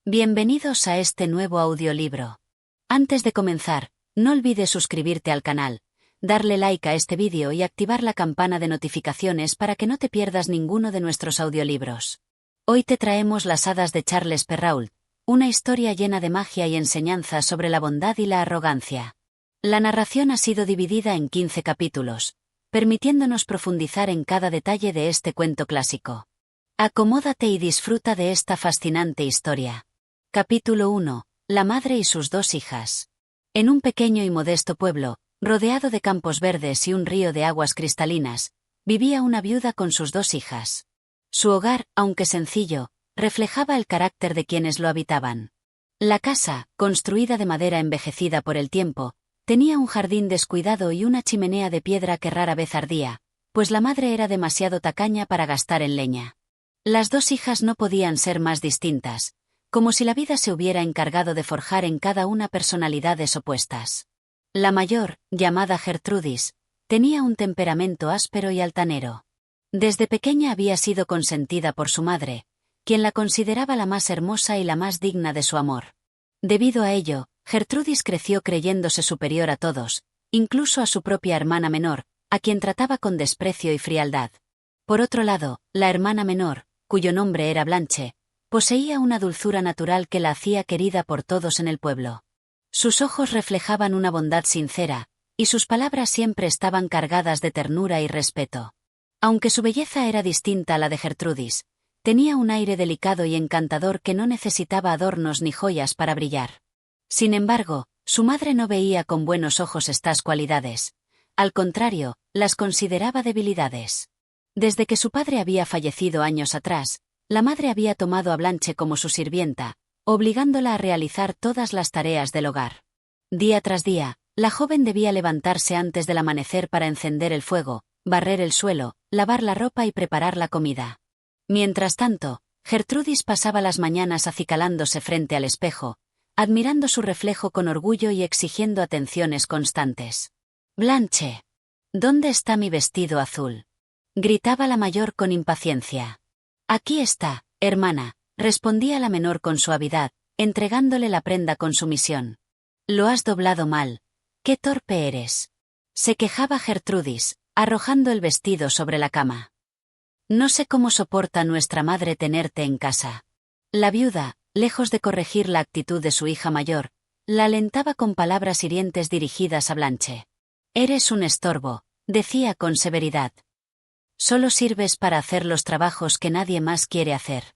Bienvenidos a este nuevo audiolibro. Antes de comenzar, no olvides suscribirte al canal, darle like a este vídeo y activar la campana de notificaciones para que no te pierdas ninguno de nuestros audiolibros. Hoy te traemos Las hadas de Charles Perrault, una historia llena de magia y enseñanza sobre la bondad y la arrogancia. La narración ha sido dividida en 15 capítulos, permitiéndonos profundizar en cada detalle de este cuento clásico. Acomódate y disfruta de esta fascinante historia. Capítulo 1. La madre y sus dos hijas. En un pequeño y modesto pueblo, rodeado de campos verdes y un río de aguas cristalinas, vivía una viuda con sus dos hijas. Su hogar, aunque sencillo, reflejaba el carácter de quienes lo habitaban. La casa, construida de madera envejecida por el tiempo, tenía un jardín descuidado y una chimenea de piedra que rara vez ardía, pues la madre era demasiado tacaña para gastar en leña. Las dos hijas no podían ser más distintas, como si la vida se hubiera encargado de forjar en cada una personalidades opuestas. La mayor, llamada Gertrudis, tenía un temperamento áspero y altanero. Desde pequeña había sido consentida por su madre, quien la consideraba la más hermosa y la más digna de su amor. Debido a ello, Gertrudis creció creyéndose superior a todos, incluso a su propia hermana menor, a quien trataba con desprecio y frialdad. Por otro lado, la hermana menor, cuyo nombre era Blanche, poseía una dulzura natural que la hacía querida por todos en el pueblo. Sus ojos reflejaban una bondad sincera, y sus palabras siempre estaban cargadas de ternura y respeto. Aunque su belleza era distinta a la de Gertrudis, tenía un aire delicado y encantador que no necesitaba adornos ni joyas para brillar. Sin embargo, su madre no veía con buenos ojos estas cualidades. Al contrario, las consideraba debilidades. Desde que su padre había fallecido años atrás, la madre había tomado a Blanche como su sirvienta, obligándola a realizar todas las tareas del hogar. Día tras día, la joven debía levantarse antes del amanecer para encender el fuego, barrer el suelo, lavar la ropa y preparar la comida. Mientras tanto, Gertrudis pasaba las mañanas acicalándose frente al espejo, admirando su reflejo con orgullo y exigiendo atenciones constantes. «Blanche, ¿dónde está mi vestido azul?», gritaba la mayor con impaciencia. «Aquí está, hermana», respondía la menor con suavidad, entregándole la prenda con sumisión. «Lo has doblado mal. ¡Qué torpe eres!», se quejaba Gertrudis, arrojando el vestido sobre la cama. «No sé cómo soporta nuestra madre tenerte en casa». La viuda, lejos de corregir la actitud de su hija mayor, la alentaba con palabras hirientes dirigidas a Blanche. «Eres un estorbo», decía con severidad. «Solo sirves para hacer los trabajos que nadie más quiere hacer.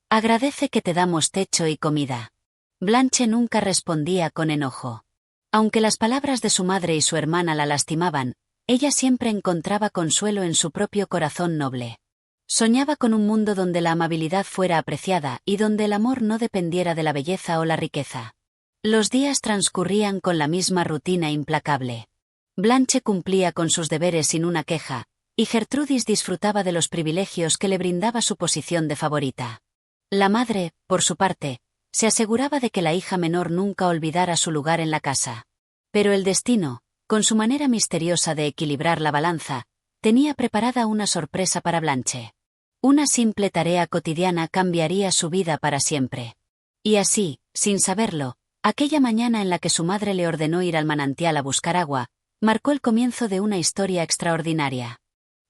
Agradece que te damos techo y comida». Blanche nunca respondía con enojo. Aunque las palabras de su madre y su hermana la lastimaban, ella siempre encontraba consuelo en su propio corazón noble. Soñaba con un mundo donde la amabilidad fuera apreciada y donde el amor no dependiera de la belleza o la riqueza. Los días transcurrían con la misma rutina implacable. Blanche cumplía con sus deberes sin una queja, y Gertrudis disfrutaba de los privilegios que le brindaba su posición de favorita. La madre, por su parte, se aseguraba de que la hija menor nunca olvidara su lugar en la casa. Pero el destino, con su manera misteriosa de equilibrar la balanza, tenía preparada una sorpresa para Blanche. Una simple tarea cotidiana cambiaría su vida para siempre. Y así, sin saberlo, aquella mañana en la que su madre le ordenó ir al manantial a buscar agua, marcó el comienzo de una historia extraordinaria.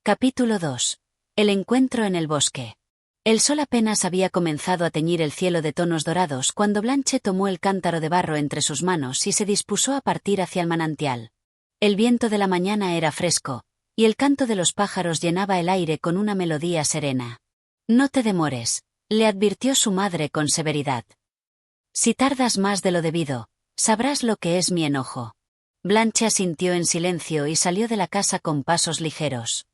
Capítulo 2. El encuentro en el bosque. El sol apenas había comenzado a teñir el cielo de tonos dorados cuando Blanche tomó el cántaro de barro entre sus manos y se dispuso a partir hacia el manantial. El viento de la mañana era fresco, y el canto de los pájaros llenaba el aire con una melodía serena. «No te demores», le advirtió su madre con severidad. «Si tardas más de lo debido, sabrás lo que es mi enojo». Blanche asintió en silencio y salió de la casa con pasos ligeros.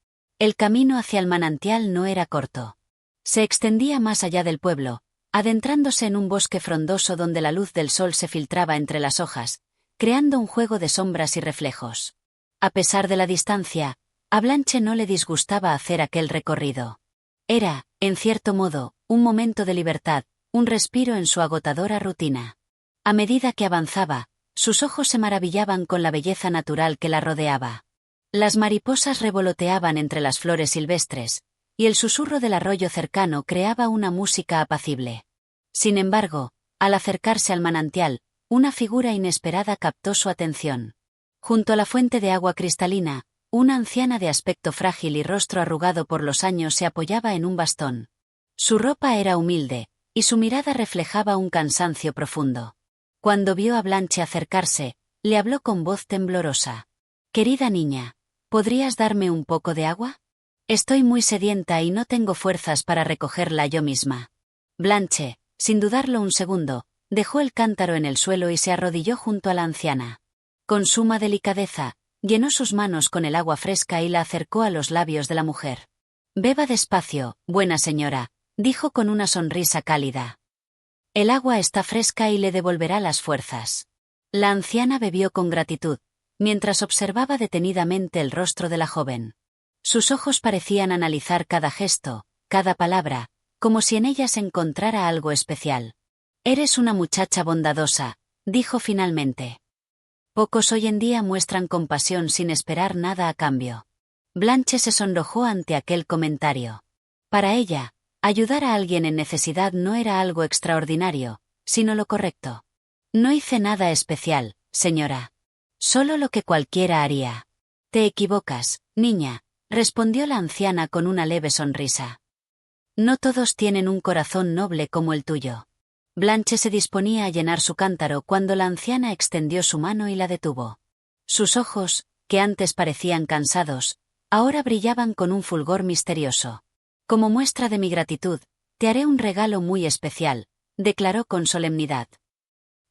El camino hacia el manantial no era corto. Se extendía más allá del pueblo, adentrándose en un bosque frondoso donde la luz del sol se filtraba entre las hojas, creando un juego de sombras y reflejos. A pesar de la distancia, a Blanche no le disgustaba hacer aquel recorrido. Era, en cierto modo, un momento de libertad, un respiro en su agotadora rutina. A medida que avanzaba, sus ojos se maravillaban con la belleza natural que la rodeaba. Las mariposas revoloteaban entre las flores silvestres, y el susurro del arroyo cercano creaba una música apacible. Sin embargo, Al acercarse al manantial, una figura inesperada captó su atención. Junto a la fuente de agua cristalina, una anciana de aspecto frágil y rostro arrugado por los años se apoyaba en un bastón. Su ropa era humilde, y su mirada reflejaba un cansancio profundo. Cuando vio a Blanche acercarse, le habló con voz temblorosa. «Querida niña, ¿podrías darme un poco de agua? Estoy muy sedienta y no tengo fuerzas para recogerla yo misma». Blanche, sin dudarlo un segundo, dejó el cántaro en el suelo y se arrodilló junto a la anciana. Con suma delicadeza, llenó sus manos con el agua fresca y la acercó a los labios de la mujer. «Beba despacio, buena señora», dijo con una sonrisa cálida. «El agua está fresca y le devolverá las fuerzas». La anciana bebió con gratitud, mientras observaba detenidamente el rostro de la joven. Sus ojos parecían analizar cada gesto, cada palabra, como si en ella se encontrara algo especial. «Eres una muchacha bondadosa», dijo finalmente. «Pocos hoy en día muestran compasión sin esperar nada a cambio». Blanche se sonrojó ante aquel comentario. Para ella, ayudar a alguien en necesidad no era algo extraordinario, sino lo correcto. «No hice nada especial, señora. Solo lo que cualquiera haría». «Te equivocas, niña», respondió la anciana con una leve sonrisa. «No todos tienen un corazón noble como el tuyo». Blanche se disponía a llenar su cántaro cuando la anciana extendió su mano y la detuvo. Sus ojos, que antes parecían cansados, ahora brillaban con un fulgor misterioso. «Como muestra de mi gratitud, te haré un regalo muy especial», declaró con solemnidad.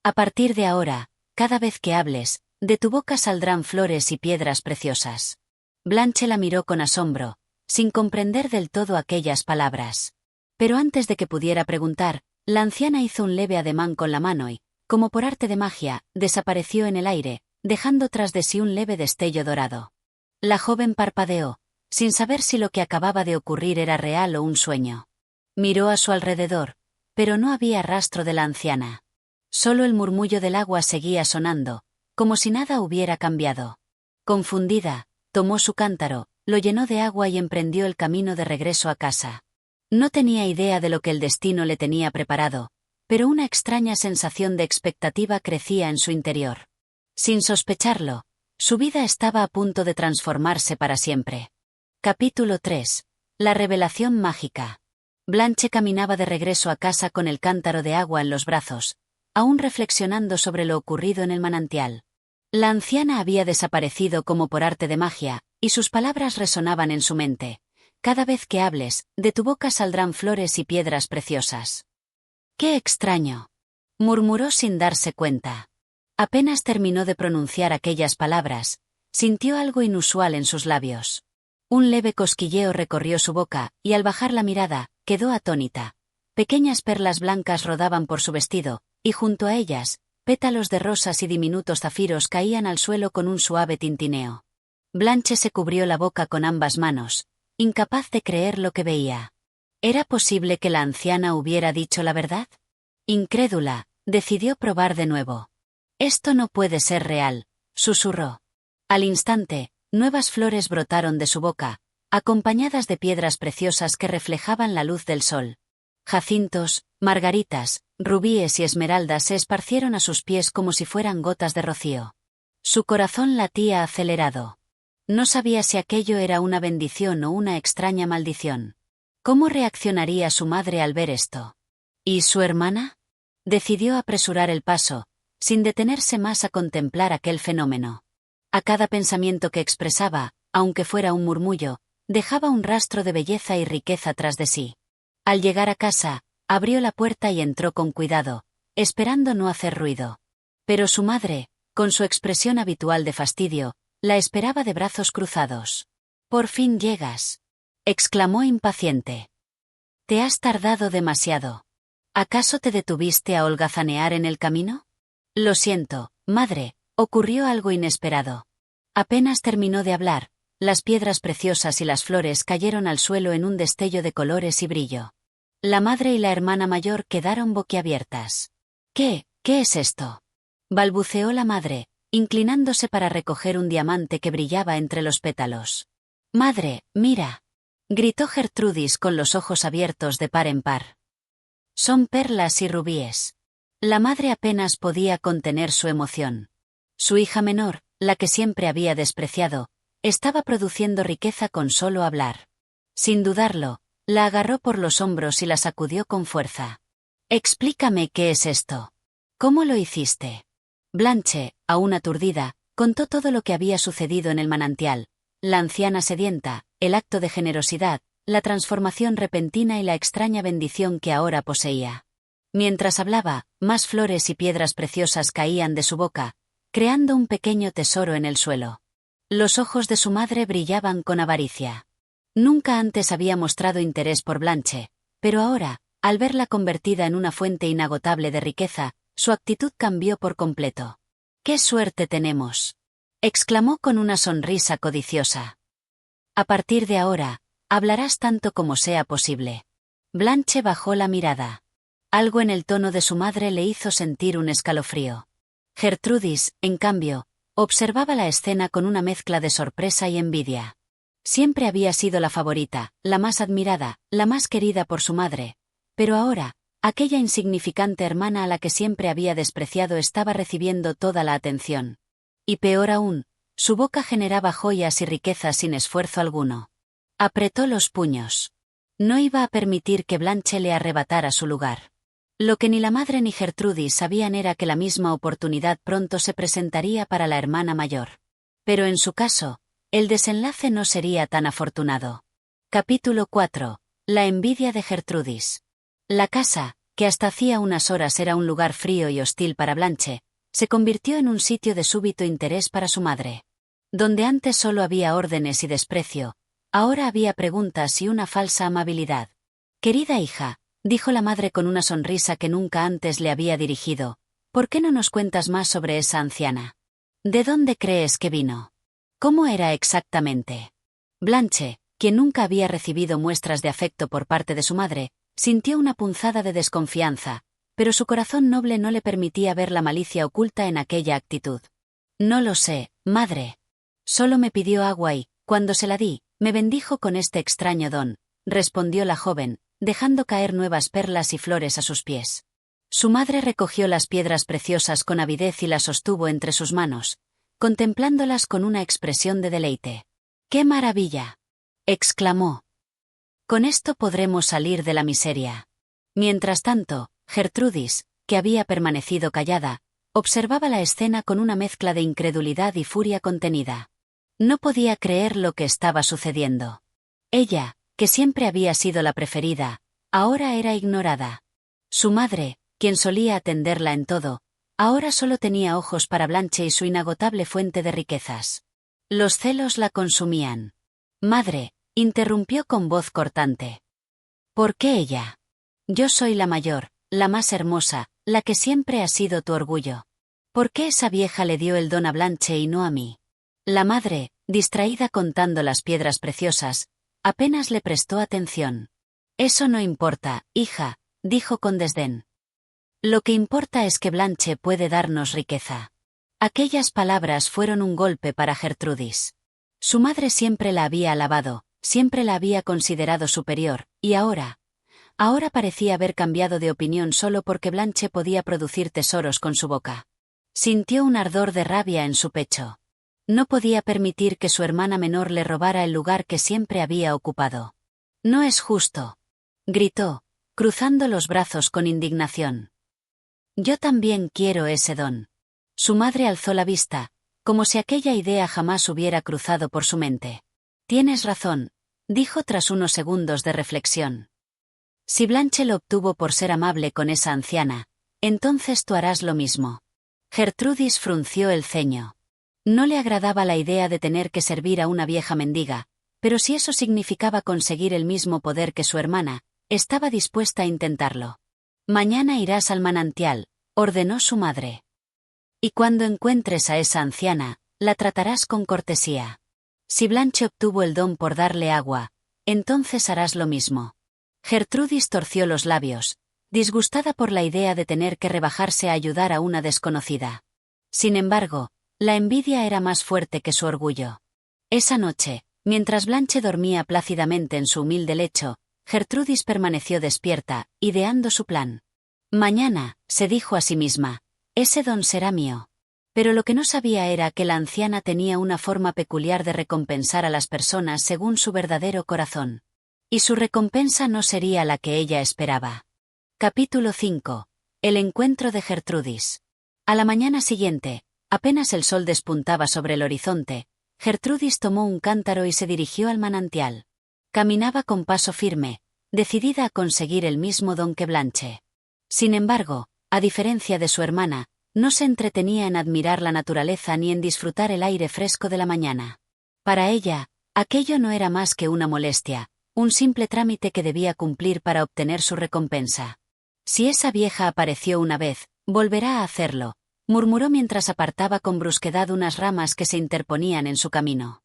«A partir de ahora, cada vez que hables, de tu boca saldrán flores y piedras preciosas». Blanche la miró con asombro, sin comprender del todo aquellas palabras. Pero antes de que pudiera preguntar, la anciana hizo un leve ademán con la mano y, como por arte de magia, desapareció en el aire, dejando tras de sí un leve destello dorado. La joven parpadeó, sin saber si lo que acababa de ocurrir era real o un sueño. Miró a su alrededor, pero no había rastro de la anciana. Solo el murmullo del agua seguía sonando, como si nada hubiera cambiado. Confundida, tomó su cántaro, lo llenó de agua y emprendió el camino de regreso a casa. No tenía idea de lo que el destino le tenía preparado, pero una extraña sensación de expectativa crecía en su interior. Sin sospecharlo, su vida estaba a punto de transformarse para siempre. Capítulo 3. La revelación mágica. Blanche caminaba de regreso a casa con el cántaro de agua en los brazos, aún reflexionando sobre lo ocurrido en el manantial. La anciana había desaparecido como por arte de magia, y sus palabras resonaban en su mente. «Cada vez que hables, de tu boca saldrán flores y piedras preciosas». «Qué extraño», murmuró sin darse cuenta. Apenas terminó de pronunciar aquellas palabras, sintió algo inusual en sus labios. Un leve cosquilleo recorrió su boca, y al bajar la mirada, quedó atónita. Pequeñas perlas blancas rodaban por su vestido, y junto a ellas, pétalos de rosas y diminutos zafiros caían al suelo con un suave tintineo. Blanche se cubrió la boca con ambas manos, incapaz de creer lo que veía. ¿Era posible que la anciana hubiera dicho la verdad? Incrédula, decidió probar de nuevo. «Esto no puede ser real», susurró. Al instante, nuevas flores brotaron de su boca, acompañadas de piedras preciosas que reflejaban la luz del sol. Jacintos, margaritas, rubíes y esmeraldas se esparcieron a sus pies como si fueran gotas de rocío. Su corazón latía acelerado. No sabía si aquello era una bendición o una extraña maldición. ¿Cómo reaccionaría su madre al ver esto? ¿Y su hermana? Decidió apresurar el paso, sin detenerse más a contemplar aquel fenómeno. A cada pensamiento que expresaba, aunque fuera un murmullo, dejaba un rastro de belleza y riqueza tras de sí. Al llegar a casa, abrió la puerta y entró con cuidado, esperando no hacer ruido. Pero su madre, con su expresión habitual de fastidio, la esperaba de brazos cruzados. «Por fin llegas», exclamó impaciente. «Te has tardado demasiado. ¿Acaso te detuviste a holgazanear en el camino?» «Lo siento, madre, ocurrió algo inesperado». Apenas terminó de hablar, las piedras preciosas y las flores cayeron al suelo en un destello de colores y brillo. La madre y la hermana mayor quedaron boquiabiertas. ¿Qué es esto?», balbuceó la madre, inclinándose para recoger un diamante que brillaba entre los pétalos. «Madre, mira», gritó Gertrudis con los ojos abiertos de par en par. «Son perlas y rubíes». La madre apenas podía contener su emoción. Su hija menor, la que siempre había despreciado, estaba produciendo riqueza con solo hablar. Sin dudarlo, la agarró por los hombros y la sacudió con fuerza. «Explícame qué es esto. ¿Cómo lo hiciste?» Blanche, aún aturdida, contó todo lo que había sucedido en el manantial, la anciana sedienta, el acto de generosidad, la transformación repentina y la extraña bendición que ahora poseía. Mientras hablaba, más flores y piedras preciosas caían de su boca, creando un pequeño tesoro en el suelo. Los ojos de su madre brillaban con avaricia. Nunca antes había mostrado interés por Blanche, pero ahora, al verla convertida en una fuente inagotable de riqueza, su actitud cambió por completo. «¡Qué suerte tenemos!», exclamó con una sonrisa codiciosa. «A partir de ahora, hablarás tanto como sea posible». Blanche bajó la mirada. Algo en el tono de su madre le hizo sentir un escalofrío. Gertrudis, en cambio, observaba la escena con una mezcla de sorpresa y envidia. Siempre había sido la favorita, la más admirada, la más querida por su madre, pero ahora, aquella insignificante hermana a la que siempre había despreciado estaba recibiendo toda la atención. Y peor aún, su boca generaba joyas y riquezas sin esfuerzo alguno. Apretó los puños. No iba a permitir que Blanche le arrebatara su lugar. Lo que ni la madre ni Gertrudis sabían era que la misma oportunidad pronto se presentaría para la hermana mayor. Pero en su caso, el desenlace no sería tan afortunado. Capítulo 4. La envidia de Gertrudis. La casa, que hasta hacía unas horas era un lugar frío y hostil para Blanche, se convirtió en un sitio de súbito interés para su madre. Donde antes solo había órdenes y desprecio, ahora había preguntas y una falsa amabilidad. «Querida hija», dijo la madre con una sonrisa que nunca antes le había dirigido, «¿por qué no nos cuentas más sobre esa anciana? ¿De dónde crees que vino? ¿Cómo era exactamente?» Blanche, quien nunca había recibido muestras de afecto por parte de su madre, sintió una punzada de desconfianza, pero su corazón noble no le permitía ver la malicia oculta en aquella actitud. «No lo sé, madre. Solo me pidió agua y, cuando se la di, me bendijo con este extraño don», respondió la joven, dejando caer nuevas perlas y flores a sus pies. Su madre recogió las piedras preciosas con avidez y las sostuvo entre sus manos, contemplándolas con una expresión de deleite. «¡Qué maravilla!», exclamó. «Con esto podremos salir de la miseria». Mientras tanto, Gertrudis, que había permanecido callada, observaba la escena con una mezcla de incredulidad y furia contenida. No podía creer lo que estaba sucediendo. Ella, que siempre había sido la preferida, ahora era ignorada. Su madre, quien solía atenderla en todo, ahora solo tenía ojos para Blanche y su inagotable fuente de riquezas. Los celos la consumían. «Madre», interrumpió con voz cortante. «¿Por qué ella? Yo soy la mayor, la más hermosa, la que siempre ha sido tu orgullo. ¿Por qué esa vieja le dio el don a Blanche y no a mí?» La madre, distraída contando las piedras preciosas, apenas le prestó atención. «Eso no importa, hija», dijo con desdén. «Lo que importa es que Blanche puede darnos riqueza». Aquellas palabras fueron un golpe para Gertrudis. Su madre siempre la había alabado, siempre la había considerado superior, y ahora parecía haber cambiado de opinión solo porque Blanche podía producir tesoros con su boca. Sintió un ardor de rabia en su pecho. No podía permitir que su hermana menor le robara el lugar que siempre había ocupado. «No es justo», gritó, cruzando los brazos con indignación. «Yo también quiero ese don». Su madre alzó la vista, como si aquella idea jamás hubiera cruzado por su mente. «Tienes razón», dijo tras unos segundos de reflexión. «Si Blanche lo obtuvo por ser amable con esa anciana, entonces tú harás lo mismo». Gertrudis frunció el ceño. No le agradaba la idea de tener que servir a una vieja mendiga, pero si eso significaba conseguir el mismo poder que su hermana, estaba dispuesta a intentarlo. «Mañana irás al manantial», ordenó su madre. «Y cuando encuentres a esa anciana, la tratarás con cortesía. Si Blanche obtuvo el don por darle agua, entonces harás lo mismo». Gertrudis torció los labios, disgustada por la idea de tener que rebajarse a ayudar a una desconocida. Sin embargo, la envidia era más fuerte que su orgullo. Esa noche, mientras Blanche dormía plácidamente en su humilde lecho, Gertrudis permaneció despierta, ideando su plan. Mañana, se dijo a sí misma, ese don será mío. Pero lo que no sabía era que la anciana tenía una forma peculiar de recompensar a las personas según su verdadero corazón. Y su recompensa no sería la que ella esperaba. Capítulo 5. El encuentro de Gertrudis. A la mañana siguiente, apenas el sol despuntaba sobre el horizonte, Gertrudis tomó un cántaro y se dirigió al manantial. Caminaba con paso firme, decidida a conseguir el mismo don que Blanche. Sin embargo, a diferencia de su hermana, no se entretenía en admirar la naturaleza ni en disfrutar el aire fresco de la mañana. Para ella, aquello no era más que una molestia, un simple trámite que debía cumplir para obtener su recompensa. Si esa vieja apareció una vez, volverá a hacerlo, murmuró mientras apartaba con brusquedad unas ramas que se interponían en su camino.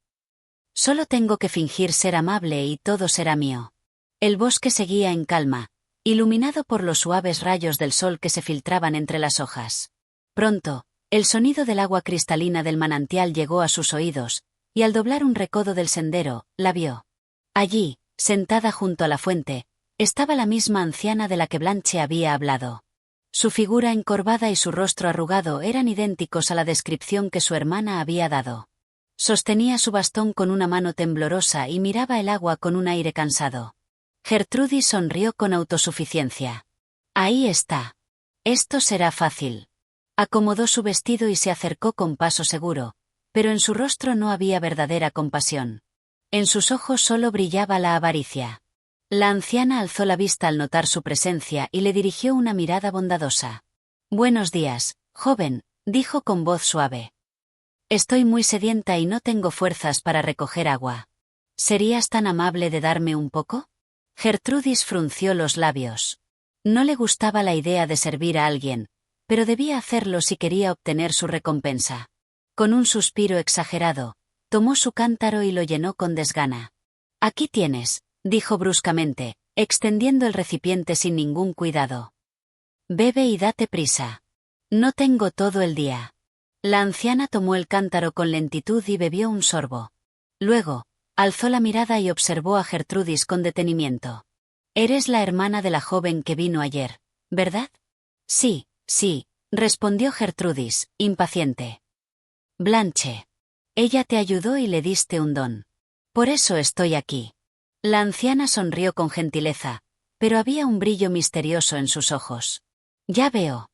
Solo tengo que fingir ser amable y todo será mío. El bosque seguía en calma, iluminado por los suaves rayos del sol que se filtraban entre las hojas. Pronto, el sonido del agua cristalina del manantial llegó a sus oídos, y al doblar un recodo del sendero, la vio. Allí, sentada junto a la fuente, estaba la misma anciana de la que Blanche había hablado. Su figura encorvada y su rostro arrugado eran idénticos a la descripción que su hermana había dado. Sostenía su bastón con una mano temblorosa y miraba el agua con un aire cansado. Gertrudis sonrió con autosuficiencia. Ahí está. Esto será fácil. Acomodó su vestido y se acercó con paso seguro, pero en su rostro no había verdadera compasión. En sus ojos solo brillaba la avaricia. La anciana alzó la vista al notar su presencia y le dirigió una mirada bondadosa. «Buenos días, joven», dijo con voz suave. «Estoy muy sedienta y no tengo fuerzas para recoger agua. ¿Serías tan amable de darme un poco?» Gertrudis frunció los labios. No le gustaba la idea de servir a alguien, pero debía hacerlo si quería obtener su recompensa. Con un suspiro exagerado, tomó su cántaro y lo llenó con desgana. «Aquí tienes», dijo bruscamente, extendiendo el recipiente sin ningún cuidado. «Bebe y date prisa. No tengo todo el día». La anciana tomó el cántaro con lentitud y bebió un sorbo. Luego, alzó la mirada y observó a Gertrudis con detenimiento. «Eres la hermana de la joven que vino ayer, ¿verdad?» «Sí, sí», respondió Gertrudis, impaciente. «Blanche. Ella te ayudó y le diste un don. Por eso estoy aquí». La anciana sonrió con gentileza, pero había un brillo misterioso en sus ojos. «Ya veo.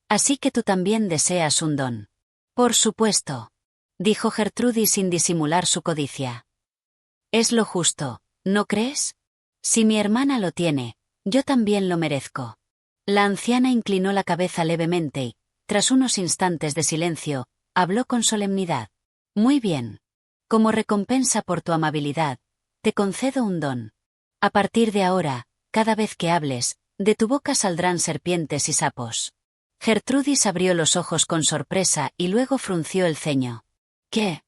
Así que tú también deseas un don». «Por supuesto», dijo Gertrudis sin disimular su codicia. «Es lo justo, ¿no crees? Si mi hermana lo tiene, yo también lo merezco». La anciana inclinó la cabeza levemente y, tras unos instantes de silencio, habló con solemnidad. «Muy bien. Como recompensa por tu amabilidad, te concedo un don. A partir de ahora, cada vez que hables, de tu boca saldrán serpientes y sapos». Gertrudis abrió los ojos con sorpresa y luego frunció el ceño. «¿Qué?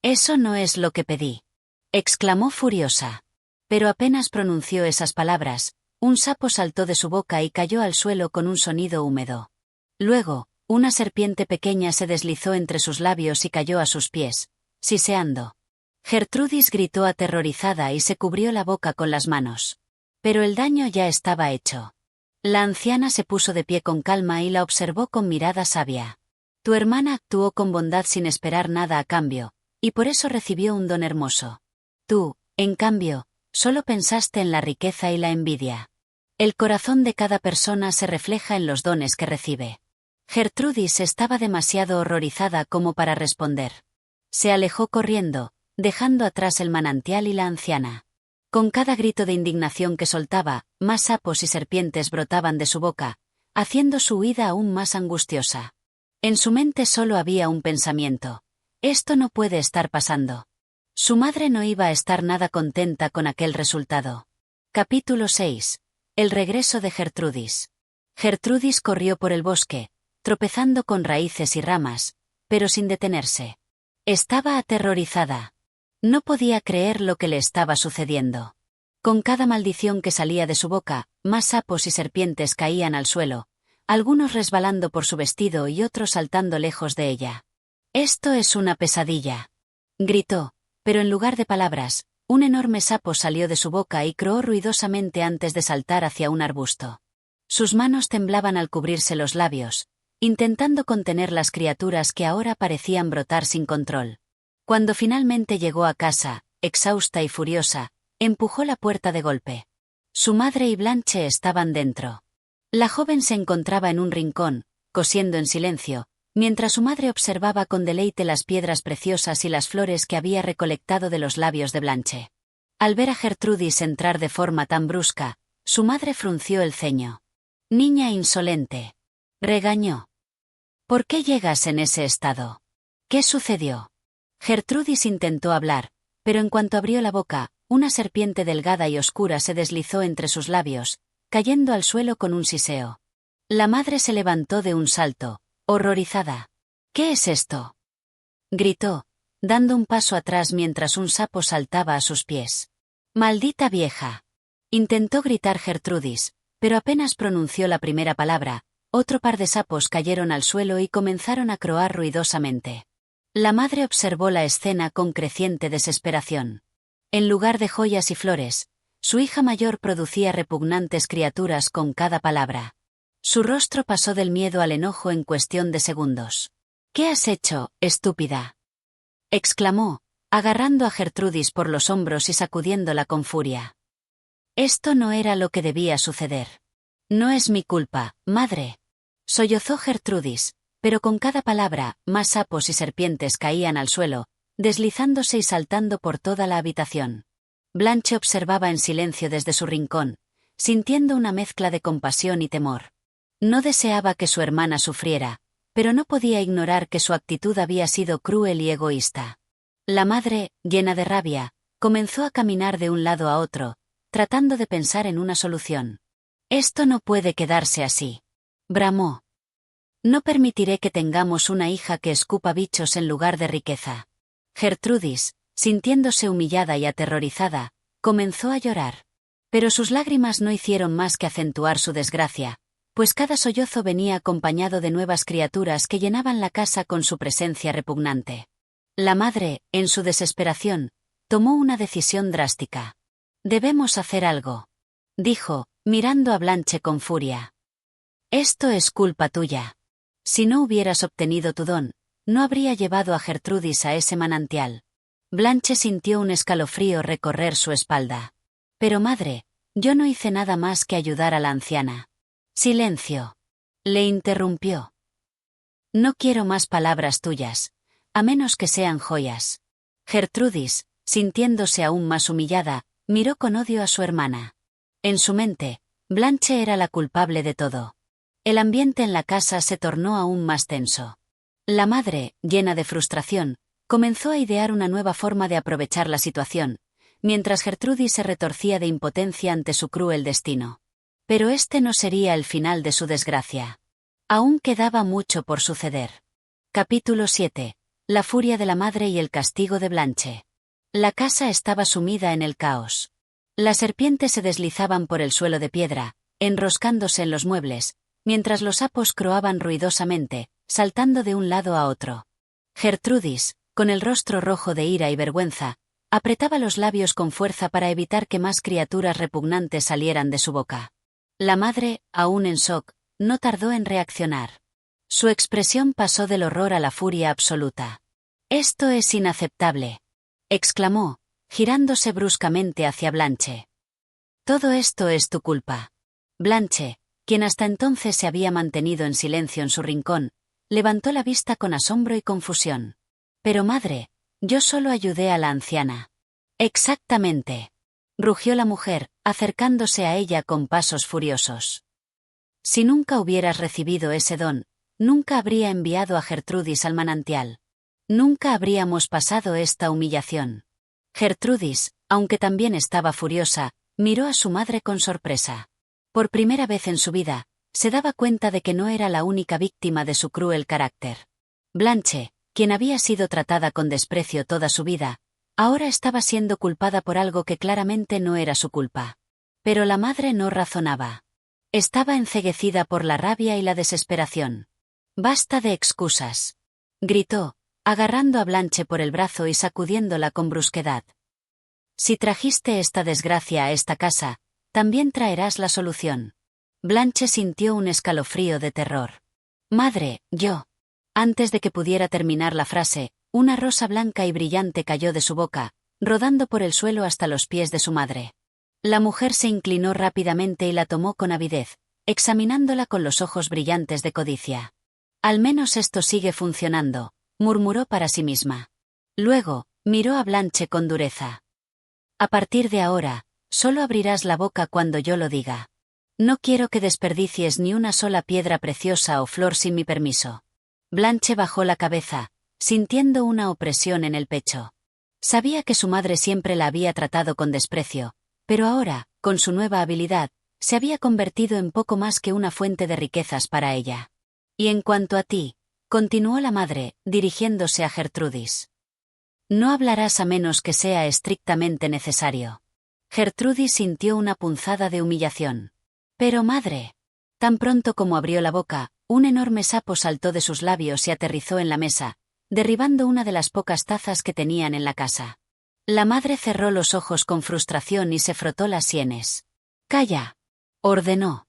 Eso no es lo que pedí», exclamó furiosa. Pero apenas pronunció esas palabras, un sapo saltó de su boca y cayó al suelo con un sonido húmedo. Luego, una serpiente pequeña se deslizó entre sus labios y cayó a sus pies, siseando. Gertrudis gritó aterrorizada y se cubrió la boca con las manos. Pero el daño ya estaba hecho. La anciana se puso de pie con calma y la observó con mirada sabia. «Tu hermana actuó con bondad sin esperar nada a cambio, y por eso recibió un don hermoso. Tú, en cambio, solo pensaste en la riqueza y la envidia. El corazón de cada persona se refleja en los dones que recibe». Gertrudis estaba demasiado horrorizada como para responder. Se alejó corriendo, dejando atrás el manantial y la anciana. Con cada grito de indignación que soltaba, más sapos y serpientes brotaban de su boca, haciendo su huida aún más angustiosa. En su mente solo había un pensamiento: esto no puede estar pasando. Su madre no iba a estar nada contenta con aquel resultado. Capítulo 6. El regreso de Gertrudis. Gertrudis corrió por el bosque, tropezando con raíces y ramas, pero sin detenerse. Estaba aterrorizada. No podía creer lo que le estaba sucediendo. Con cada maldición que salía de su boca, más sapos y serpientes caían al suelo, algunos resbalando por su vestido y otros saltando lejos de ella. «Esto es una pesadilla», gritó, pero en lugar de palabras, un enorme sapo salió de su boca y croó ruidosamente antes de saltar hacia un arbusto. Sus manos temblaban al cubrirse los labios, intentando contener las criaturas que ahora parecían brotar sin control. Cuando finalmente llegó a casa, exhausta y furiosa, empujó la puerta de golpe. Su madre y Blanche estaban dentro. La joven se encontraba en un rincón, cosiendo en silencio, mientras su madre observaba con deleite las piedras preciosas y las flores que había recolectado de los labios de Blanche. Al ver a Gertrudis entrar de forma tan brusca, su madre frunció el ceño. «Niña insolente», regañó. «¿Por qué llegas en ese estado? ¿Qué sucedió?» Gertrudis intentó hablar, pero en cuanto abrió la boca, una serpiente delgada y oscura se deslizó entre sus labios, cayendo al suelo con un siseo. La madre se levantó de un salto, horrorizada. «¿Qué es esto?», gritó, dando un paso atrás mientras un sapo saltaba a sus pies. «¡Maldita vieja!», intentó gritar Gertrudis, pero apenas pronunció la primera palabra, otro par de sapos cayeron al suelo y comenzaron a croar ruidosamente. La madre observó la escena con creciente desesperación. En lugar de joyas y flores, su hija mayor producía repugnantes criaturas con cada palabra. Su rostro pasó del miedo al enojo en cuestión de segundos. «¿Qué has hecho, estúpida?», exclamó, agarrando a Gertrudis por los hombros y sacudiéndola con furia. «Esto no era lo que debía suceder. No es mi culpa, madre», sollozó Gertrudis, pero con cada palabra, más sapos y serpientes caían al suelo, deslizándose y saltando por toda la habitación. Blanche observaba en silencio desde su rincón, sintiendo una mezcla de compasión y temor. No deseaba que su hermana sufriera, pero no podía ignorar que su actitud había sido cruel y egoísta. La madre, llena de rabia, comenzó a caminar de un lado a otro, tratando de pensar en una solución. «Esto no puede quedarse así», bramó. «No permitiré que tengamos una hija que escupa bichos en lugar de riqueza». Gertrudis, sintiéndose humillada y aterrorizada, comenzó a llorar. Pero sus lágrimas no hicieron más que acentuar su desgracia, pues cada sollozo venía acompañado de nuevas criaturas que llenaban la casa con su presencia repugnante. La madre, en su desesperación, tomó una decisión drástica. «Debemos hacer algo», dijo, mirando a Blanche con furia. «Esto es culpa tuya. Si no hubieras obtenido tu don, no habría llevado a Gertrudis a ese manantial». Blanche sintió un escalofrío recorrer su espalda. «Pero madre, yo no hice nada más que ayudar a la anciana». «Silencio», le interrumpió. «No quiero más palabras tuyas, a menos que sean joyas». Gertrudis, sintiéndose aún más humillada, miró con odio a su hermana. En su mente, Blanche era la culpable de todo. El ambiente en la casa se tornó aún más tenso. La madre, llena de frustración, comenzó a idear una nueva forma de aprovechar la situación, mientras Gertrudis se retorcía de impotencia ante su cruel destino. Pero este no sería el final de su desgracia. Aún quedaba mucho por suceder. Capítulo 7. La furia de la madre y el castigo de Blanche. La casa estaba sumida en el caos. Las serpientes se deslizaban por el suelo de piedra, enroscándose en los muebles, mientras los sapos croaban ruidosamente, saltando de un lado a otro. Gertrudis, con el rostro rojo de ira y vergüenza, apretaba los labios con fuerza para evitar que más criaturas repugnantes salieran de su boca. La madre, aún en shock, no tardó en reaccionar. Su expresión pasó del horror a la furia absoluta. «Esto es inaceptable», exclamó, girándose bruscamente hacia Blanche. «Todo esto es tu culpa». Blanche, quien hasta entonces se había mantenido en silencio en su rincón, levantó la vista con asombro y confusión. «Pero madre, yo solo ayudé a la anciana». «Exactamente», rugió la mujer, acercándose a ella con pasos furiosos. «Si nunca hubieras recibido ese don, nunca habría enviado a Gertrudis al manantial. Nunca habríamos pasado esta humillación». Gertrudis, aunque también estaba furiosa, miró a su madre con sorpresa. Por primera vez en su vida, se daba cuenta de que no era la única víctima de su cruel carácter. Blanche, quien había sido tratada con desprecio toda su vida, ahora estaba siendo culpada por algo que claramente no era su culpa. Pero la madre no razonaba. Estaba enceguecida por la rabia y la desesperación. «Basta de excusas», gritó, agarrando a Blanche por el brazo y sacudiéndola con brusquedad. «Si trajiste esta desgracia a esta casa, también traerás la solución. Blanche sintió un escalofrío de terror. Madre, yo. Antes de que pudiera terminar la frase, una rosa blanca y brillante cayó de su boca, rodando por el suelo hasta los pies de su madre. La mujer se inclinó rápidamente y la tomó con avidez, examinándola con los ojos brillantes de codicia. Al menos esto sigue funcionando, murmuró para sí misma. Luego, miró a Blanche con dureza. A partir de ahora, solo abrirás la boca cuando yo lo diga. No quiero que desperdicies ni una sola piedra preciosa o flor sin mi permiso. Blanche bajó la cabeza, sintiendo una opresión en el pecho. Sabía que su madre siempre la había tratado con desprecio, pero ahora, con su nueva habilidad, se había convertido en poco más que una fuente de riquezas para ella. Y en cuanto a ti, continuó la madre, dirigiéndose a Gertrudis. No hablarás a menos que sea estrictamente necesario. Gertrudis sintió una punzada de humillación. Pero madre. Tan pronto como abrió la boca, un enorme sapo saltó de sus labios y aterrizó en la mesa, derribando una de las pocas tazas que tenían en la casa. La madre cerró los ojos con frustración y se frotó las sienes. «Calla», ordenó.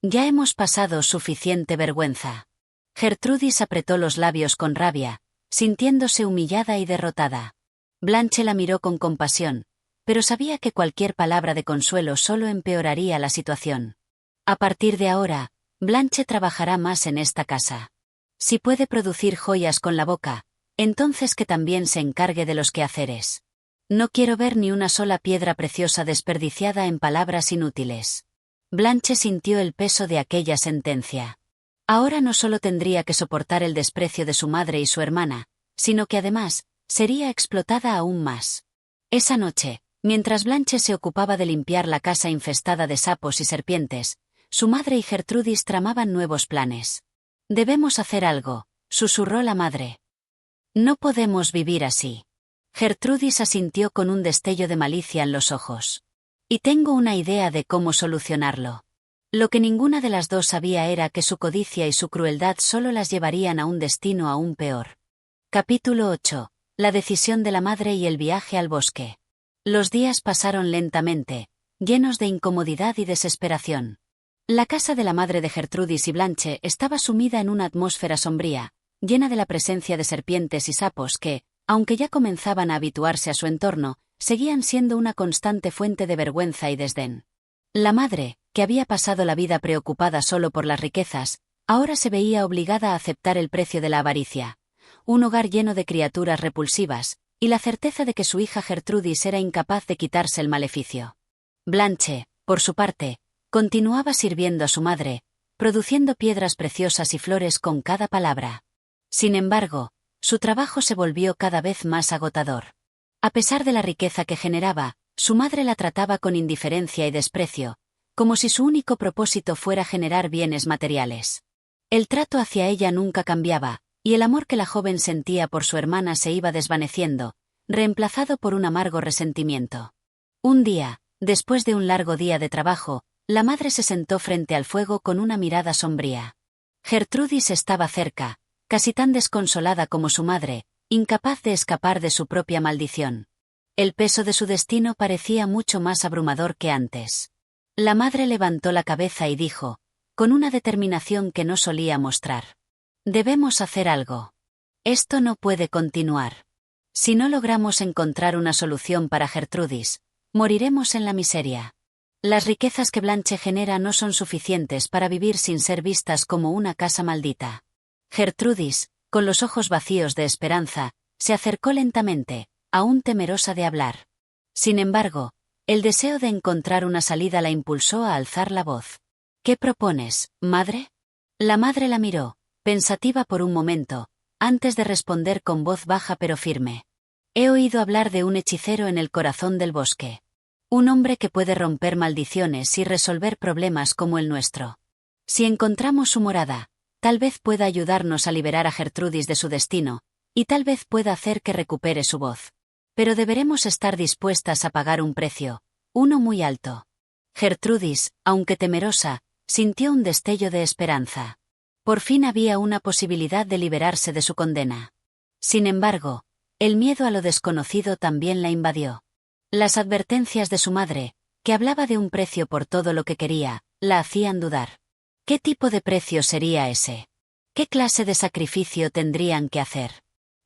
«Ya hemos pasado suficiente vergüenza». Gertrudis apretó los labios con rabia, sintiéndose humillada y derrotada. Blanche la miró con compasión, pero sabía que cualquier palabra de consuelo solo empeoraría la situación. A partir de ahora, Blanche trabajará más en esta casa. Si puede producir joyas con la boca, entonces que también se encargue de los quehaceres. No quiero ver ni una sola piedra preciosa desperdiciada en palabras inútiles. Blanche sintió el peso de aquella sentencia. Ahora no solo tendría que soportar el desprecio de su madre y su hermana, sino que además, sería explotada aún más. Esa noche, mientras Blanche se ocupaba de limpiar la casa infestada de sapos y serpientes, su madre y Gertrudis tramaban nuevos planes. «Debemos hacer algo», susurró la madre. «No podemos vivir así». Gertrudis asintió con un destello de malicia en los ojos. «Y tengo una idea de cómo solucionarlo». Lo que ninguna de las dos sabía era que su codicia y su crueldad solo las llevarían a un destino aún peor. Capítulo 8. La decisión de la madre y el viaje al bosque. Los días pasaron lentamente, llenos de incomodidad y desesperación. La casa de la madre de Gertrudis y Blanche estaba sumida en una atmósfera sombría, llena de la presencia de serpientes y sapos que, aunque ya comenzaban a habituarse a su entorno, seguían siendo una constante fuente de vergüenza y desdén. La madre, que había pasado la vida preocupada solo por las riquezas, ahora se veía obligada a aceptar el precio de la avaricia, un hogar lleno de criaturas repulsivas, y la certeza de que su hija Gertrudis era incapaz de quitarse el maleficio. Blanche, por su parte, continuaba sirviendo a su madre, produciendo piedras preciosas y flores con cada palabra. Sin embargo, su trabajo se volvió cada vez más agotador. A pesar de la riqueza que generaba, su madre la trataba con indiferencia y desprecio, como si su único propósito fuera generar bienes materiales. El trato hacia ella nunca cambiaba, y el amor que la joven sentía por su hermana se iba desvaneciendo, reemplazado por un amargo resentimiento. Un día, después de un largo día de trabajo, la madre se sentó frente al fuego con una mirada sombría. Gertrudis estaba cerca, casi tan desconsolada como su madre, incapaz de escapar de su propia maldición. El peso de su destino parecía mucho más abrumador que antes. La madre levantó la cabeza y dijo, con una determinación que no solía mostrar: «Debemos hacer algo. Esto no puede continuar. Si no logramos encontrar una solución para Gertrudis, moriremos en la miseria. Las riquezas que Blanche genera no son suficientes para vivir sin ser vistas como una casa maldita». Gertrudis, con los ojos vacíos de esperanza, se acercó lentamente, aún temerosa de hablar. Sin embargo, el deseo de encontrar una salida la impulsó a alzar la voz. «¿Qué propones, madre?» La madre la miró, pensativa por un momento, antes de responder con voz baja pero firme. «He oído hablar de un hechicero en el corazón del bosque. Un hombre que puede romper maldiciones y resolver problemas como el nuestro. Si encontramos su morada, tal vez pueda ayudarnos a liberar a Gertrudis de su destino, y tal vez pueda hacer que recupere su voz. Pero deberemos estar dispuestas a pagar un precio, uno muy alto». Gertrudis, aunque temerosa, sintió un destello de esperanza. Por fin había una posibilidad de liberarse de su condena. Sin embargo, el miedo a lo desconocido también la invadió. Las advertencias de su madre, que hablaba de un precio por todo lo que quería, la hacían dudar. ¿Qué tipo de precio sería ese? ¿Qué clase de sacrificio tendrían que hacer?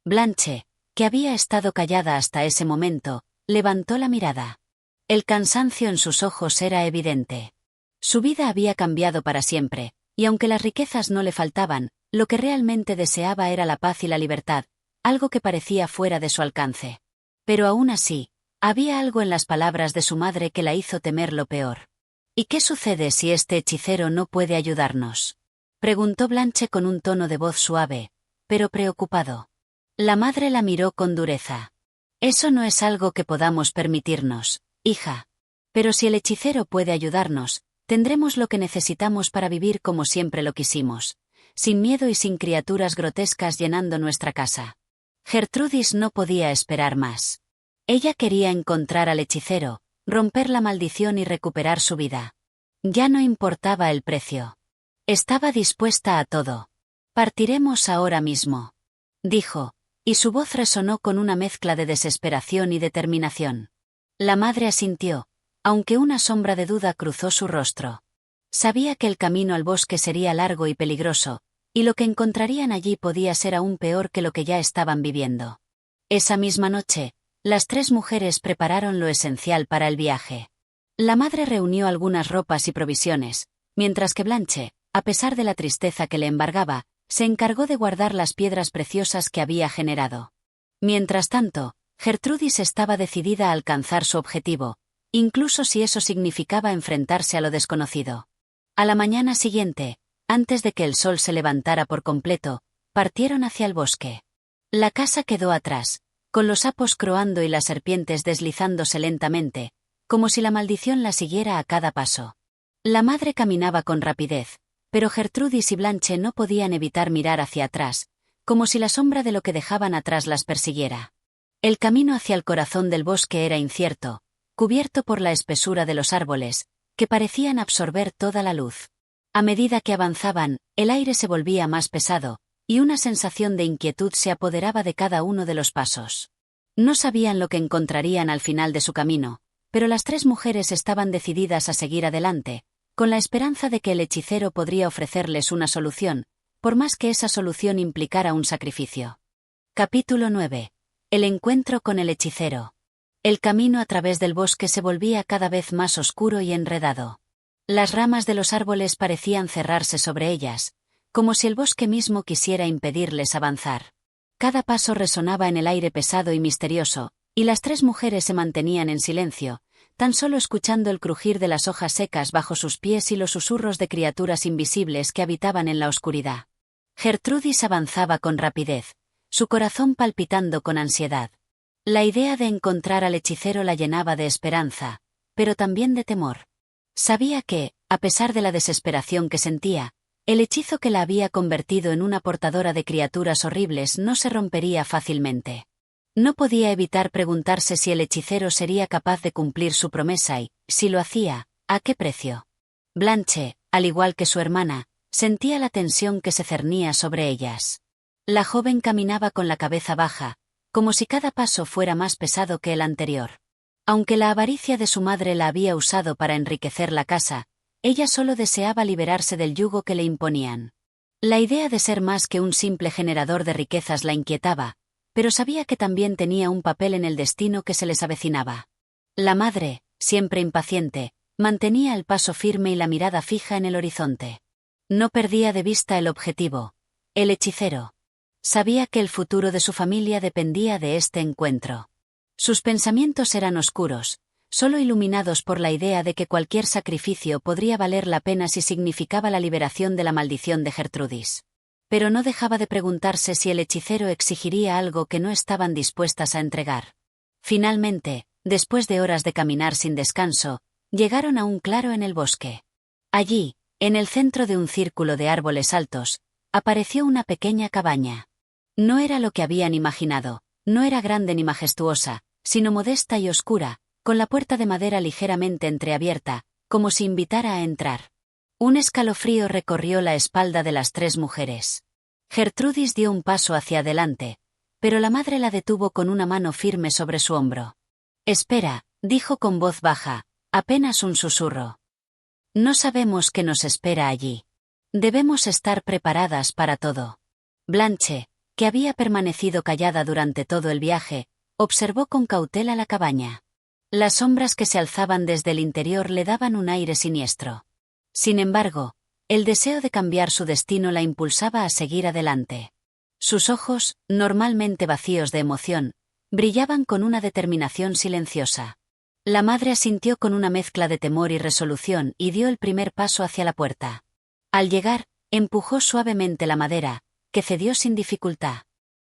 Blanche, que había estado callada hasta ese momento, levantó la mirada. El cansancio en sus ojos era evidente. Su vida había cambiado para siempre, y aunque las riquezas no le faltaban, lo que realmente deseaba era la paz y la libertad, algo que parecía fuera de su alcance. Pero aún así, había algo en las palabras de su madre que la hizo temer lo peor. ¿Y qué sucede si este hechicero no puede ayudarnos?, preguntó Blanche con un tono de voz suave, pero preocupado. La madre la miró con dureza. Eso no es algo que podamos permitirnos, hija. Pero si el hechicero puede ayudarnos, tendremos lo que necesitamos para vivir como siempre lo quisimos, sin miedo y sin criaturas grotescas llenando nuestra casa. Gertrudis no podía esperar más. Ella quería encontrar al hechicero, romper la maldición y recuperar su vida. Ya no importaba el precio. Estaba dispuesta a todo. Partiremos ahora mismo, dijo, y su voz resonó con una mezcla de desesperación y determinación. La madre asintió, aunque una sombra de duda cruzó su rostro. Sabía que el camino al bosque sería largo y peligroso, y lo que encontrarían allí podía ser aún peor que lo que ya estaban viviendo. Esa misma noche, las tres mujeres prepararon lo esencial para el viaje. La madre reunió algunas ropas y provisiones, mientras que Blanche, a pesar de la tristeza que le embargaba, se encargó de guardar las piedras preciosas que había generado. Mientras tanto, Gertrudis estaba decidida a alcanzar su objetivo, incluso si eso significaba enfrentarse a lo desconocido. A la mañana siguiente, antes de que el sol se levantara por completo, partieron hacia el bosque. La casa quedó atrás, con los sapos croando y las serpientes deslizándose lentamente, como si la maldición la siguiera a cada paso. La madre caminaba con rapidez, pero Gertrudis y Blanche no podían evitar mirar hacia atrás, como si la sombra de lo que dejaban atrás las persiguiera. El camino hacia el corazón del bosque era incierto, cubierto por la espesura de los árboles, que parecían absorber toda la luz. A medida que avanzaban, el aire se volvía más pesado, y una sensación de inquietud se apoderaba de cada uno de los pasos. No sabían lo que encontrarían al final de su camino, pero las tres mujeres estaban decididas a seguir adelante, con la esperanza de que el hechicero podría ofrecerles una solución, por más que esa solución implicara un sacrificio. Capítulo 9. El encuentro con el hechicero. El camino a través del bosque se volvía cada vez más oscuro y enredado. Las ramas de los árboles parecían cerrarse sobre ellas, como si el bosque mismo quisiera impedirles avanzar. Cada paso resonaba en el aire pesado y misterioso, y las tres mujeres se mantenían en silencio, tan solo escuchando el crujir de las hojas secas bajo sus pies y los susurros de criaturas invisibles que habitaban en la oscuridad. Gertrudis avanzaba con rapidez, su corazón palpitando con ansiedad. La idea de encontrar al hechicero la llenaba de esperanza, pero también de temor. Sabía que, a pesar de la desesperación que sentía, el hechizo que la había convertido en una portadora de criaturas horribles no se rompería fácilmente. No podía evitar preguntarse si el hechicero sería capaz de cumplir su promesa y, si lo hacía, ¿a qué precio? Blanche, al igual que su hermana, sentía la tensión que se cernía sobre ellas. La joven caminaba con la cabeza baja, como si cada paso fuera más pesado que el anterior. Aunque la avaricia de su madre la había usado para enriquecer la casa, ella solo deseaba liberarse del yugo que le imponían. La idea de ser más que un simple generador de riquezas la inquietaba, pero sabía que también tenía un papel en el destino que se les avecinaba. La madre, siempre impaciente, mantenía el paso firme y la mirada fija en el horizonte. No perdía de vista el objetivo, el hechicero. Sabía que el futuro de su familia dependía de este encuentro. Sus pensamientos eran oscuros, solo iluminados por la idea de que cualquier sacrificio podría valer la pena si significaba la liberación de la maldición de Gertrudis. Pero no dejaba de preguntarse si el hechicero exigiría algo que no estaban dispuestas a entregar. Finalmente, después de horas de caminar sin descanso, llegaron a un claro en el bosque. Allí, en el centro de un círculo de árboles altos, apareció una pequeña cabaña. No era lo que habían imaginado, no era grande ni majestuosa, sino modesta y oscura, con la puerta de madera ligeramente entreabierta, como si invitara a entrar. Un escalofrío recorrió la espalda de las tres mujeres. Gertrudis dio un paso hacia adelante, pero la madre la detuvo con una mano firme sobre su hombro. «Espera», dijo con voz baja, apenas un susurro. No sabemos qué nos espera allí. Debemos estar preparadas para todo. Blanche, que había permanecido callada durante todo el viaje, observó con cautela la cabaña. Las sombras que se alzaban desde el interior le daban un aire siniestro. Sin embargo, el deseo de cambiar su destino la impulsaba a seguir adelante. Sus ojos, normalmente vacíos de emoción, brillaban con una determinación silenciosa. La madre asintió con una mezcla de temor y resolución y dio el primer paso hacia la puerta. Al llegar, empujó suavemente la madera, que cedió sin dificultad.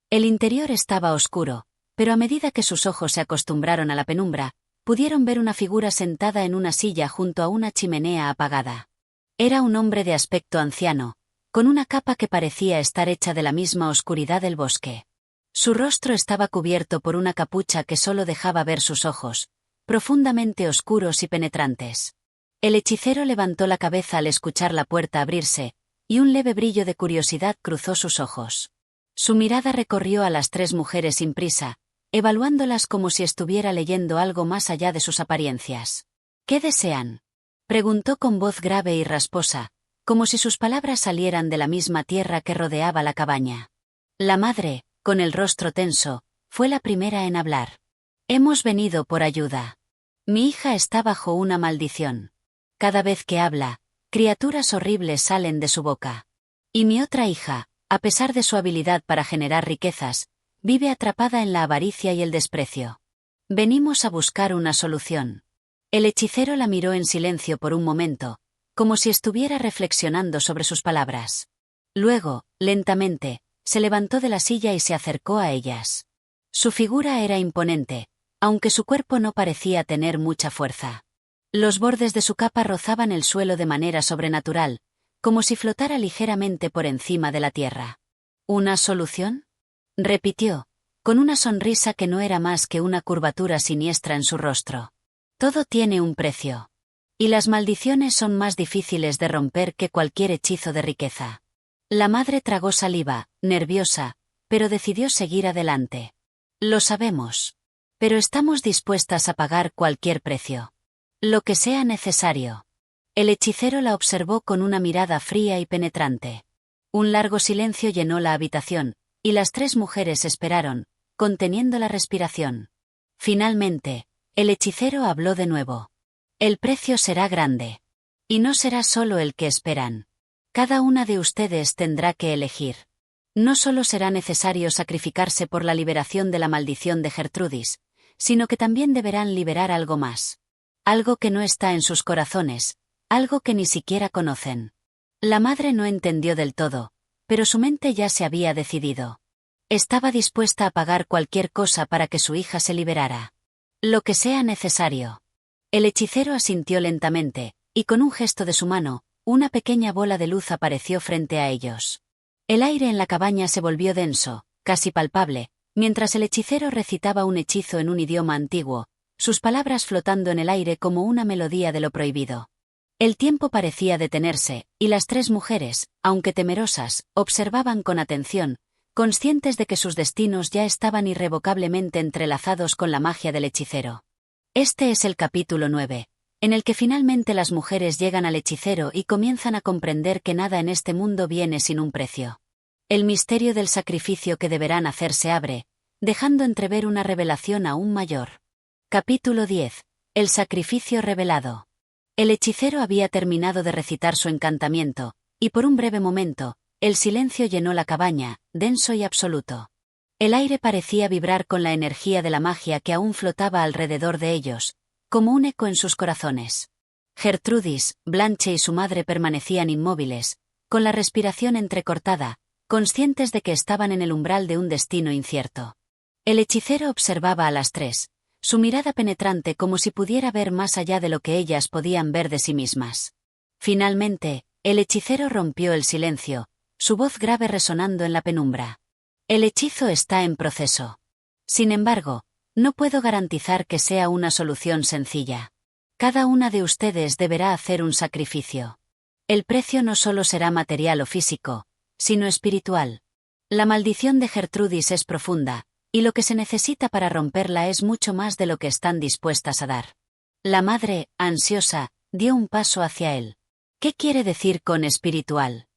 El interior estaba oscuro, pero a medida que sus ojos se acostumbraron a la penumbra, pudieron ver una figura sentada en una silla junto a una chimenea apagada. Era un hombre de aspecto anciano, con una capa que parecía estar hecha de la misma oscuridad del bosque. Su rostro estaba cubierto por una capucha que solo dejaba ver sus ojos, profundamente oscuros y penetrantes. El hechicero levantó la cabeza al escuchar la puerta abrirse, y un leve brillo de curiosidad cruzó sus ojos. Su mirada recorrió a las tres mujeres sin prisa, evaluándolas como si estuviera leyendo algo más allá de sus apariencias. ¿Qué desean?, preguntó con voz grave y rasposa, como si sus palabras salieran de la misma tierra que rodeaba la cabaña. La madre, con el rostro tenso, fue la primera en hablar. Hemos venido por ayuda. Mi hija está bajo una maldición. Cada vez que habla, criaturas horribles salen de su boca. Y mi otra hija, a pesar de su habilidad para generar riquezas, vive atrapada en la avaricia y el desprecio. Venimos a buscar una solución. El hechicero la miró en silencio por un momento, como si estuviera reflexionando sobre sus palabras. Luego, lentamente, se levantó de la silla y se acercó a ellas. Su figura era imponente, aunque su cuerpo no parecía tener mucha fuerza. Los bordes de su capa rozaban el suelo de manera sobrenatural, como si flotara ligeramente por encima de la tierra. ¿Una solución?, repitió, con una sonrisa que no era más que una curvatura siniestra en su rostro. Todo tiene un precio. Y las maldiciones son más difíciles de romper que cualquier hechizo de riqueza. La madre tragó saliva, nerviosa, pero decidió seguir adelante. Lo sabemos. Pero estamos dispuestas a pagar cualquier precio. Lo que sea necesario. El hechicero la observó con una mirada fría y penetrante. Un largo silencio llenó la habitación, y las tres mujeres esperaron, conteniendo la respiración. Finalmente, el hechicero habló de nuevo. El precio será grande. Y no será solo el que esperan. Cada una de ustedes tendrá que elegir. No solo será necesario sacrificarse por la liberación de la maldición de Gertrudis, sino que también deberán liberar algo más. Algo que no está en sus corazones, algo que ni siquiera conocen. La madre no entendió del todo, pero su mente ya se había decidido. Estaba dispuesta a pagar cualquier cosa para que su hija se liberara. Lo que sea necesario. El hechicero asintió lentamente, y con un gesto de su mano, una pequeña bola de luz apareció frente a ellos. El aire en la cabaña se volvió denso, casi palpable, mientras el hechicero recitaba un hechizo en un idioma antiguo, sus palabras flotando en el aire como una melodía de lo prohibido. El tiempo parecía detenerse, y las tres mujeres, aunque temerosas, observaban con atención, conscientes de que sus destinos ya estaban irrevocablemente entrelazados con la magia del hechicero. Este es el capítulo 9, en el que finalmente las mujeres llegan al hechicero y comienzan a comprender que nada en este mundo viene sin un precio. El misterio del sacrificio que deberán hacer se abre, dejando entrever una revelación aún mayor. Capítulo 10. El sacrificio revelado. El hechicero había terminado de recitar su encantamiento, y por un breve momento, el silencio llenó la cabaña, denso y absoluto. El aire parecía vibrar con la energía de la magia que aún flotaba alrededor de ellos, como un eco en sus corazones. Gertrudis, Blanche y su madre permanecían inmóviles, con la respiración entrecortada, conscientes de que estaban en el umbral de un destino incierto. El hechicero observaba a las tres, su mirada penetrante como si pudiera ver más allá de lo que ellas podían ver de sí mismas. Finalmente, el hechicero rompió el silencio, su voz grave resonando en la penumbra. El hechizo está en proceso. Sin embargo, no puedo garantizar que sea una solución sencilla. Cada una de ustedes deberá hacer un sacrificio. El precio no solo será material o físico, sino espiritual. La maldición de Gertrudis es profunda, y lo que se necesita para romperla es mucho más de lo que están dispuestas a dar. La madre, ansiosa, dio un paso hacia él. ¿Qué quiere decir con espiritual?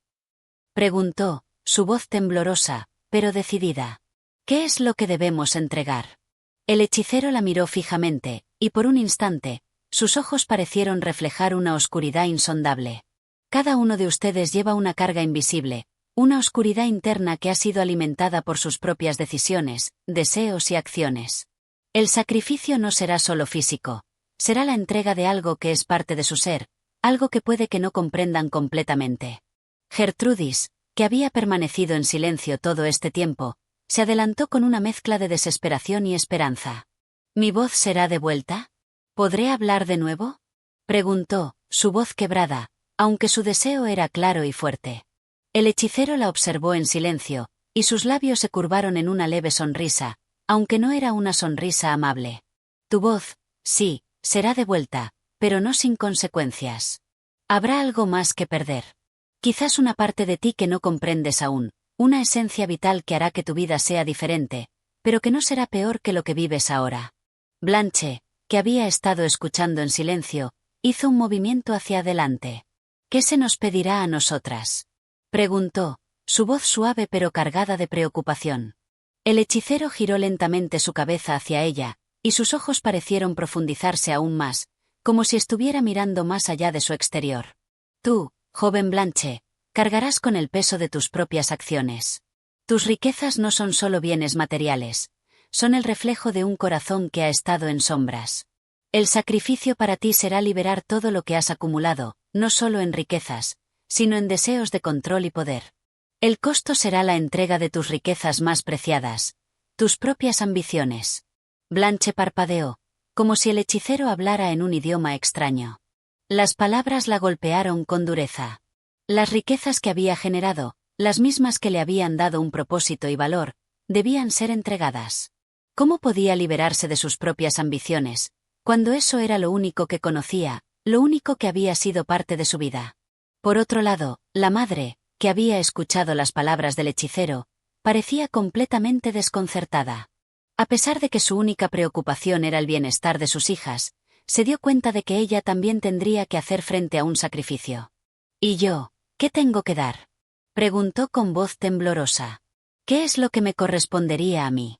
Preguntó, su voz temblorosa, pero decidida. ¿Qué es lo que debemos entregar? El hechicero la miró fijamente, y por un instante, sus ojos parecieron reflejar una oscuridad insondable. Cada uno de ustedes lleva una carga invisible, una oscuridad interna que ha sido alimentada por sus propias decisiones, deseos y acciones. El sacrificio no será solo físico, será la entrega de algo que es parte de su ser, algo que puede que no comprendan completamente. Gertrudis, que había permanecido en silencio todo este tiempo, se adelantó con una mezcla de desesperación y esperanza. ¿Mi voz será de vuelta? ¿Podré hablar de nuevo? Preguntó, su voz quebrada, aunque su deseo era claro y fuerte. El hechicero la observó en silencio, y sus labios se curvaron en una leve sonrisa, aunque no era una sonrisa amable. Tu voz, sí, será de vuelta, pero no sin consecuencias. Habrá algo más que perder. Quizás una parte de ti que no comprendes aún, una esencia vital que hará que tu vida sea diferente, pero que no será peor que lo que vives ahora. Blanche, que había estado escuchando en silencio, hizo un movimiento hacia adelante. ¿Qué se nos pedirá a nosotras? Preguntó, su voz suave pero cargada de preocupación. El hechicero giró lentamente su cabeza hacia ella, y sus ojos parecieron profundizarse aún más, como si estuviera mirando más allá de su exterior. Tú, joven Blanche, cargarás con el peso de tus propias acciones. Tus riquezas no son solo bienes materiales, son el reflejo de un corazón que ha estado en sombras. El sacrificio para ti será liberar todo lo que has acumulado, no solo en riquezas, sino en deseos de control y poder. El costo será la entrega de tus riquezas más preciadas, tus propias ambiciones. Blanche parpadeó, como si el hechicero hablara en un idioma extraño. Las palabras la golpearon con dureza. Las riquezas que había generado, las mismas que le habían dado un propósito y valor, debían ser entregadas. ¿Cómo podía liberarse de sus propias ambiciones, cuando eso era lo único que conocía, lo único que había sido parte de su vida? Por otro lado, la madre, que había escuchado las palabras del hechicero, parecía completamente desconcertada. A pesar de que su única preocupación era el bienestar de sus hijas, se dio cuenta de que ella también tendría que hacer frente a un sacrificio. ¿Y yo, qué tengo que dar? Preguntó con voz temblorosa. ¿Qué es lo que me correspondería a mí?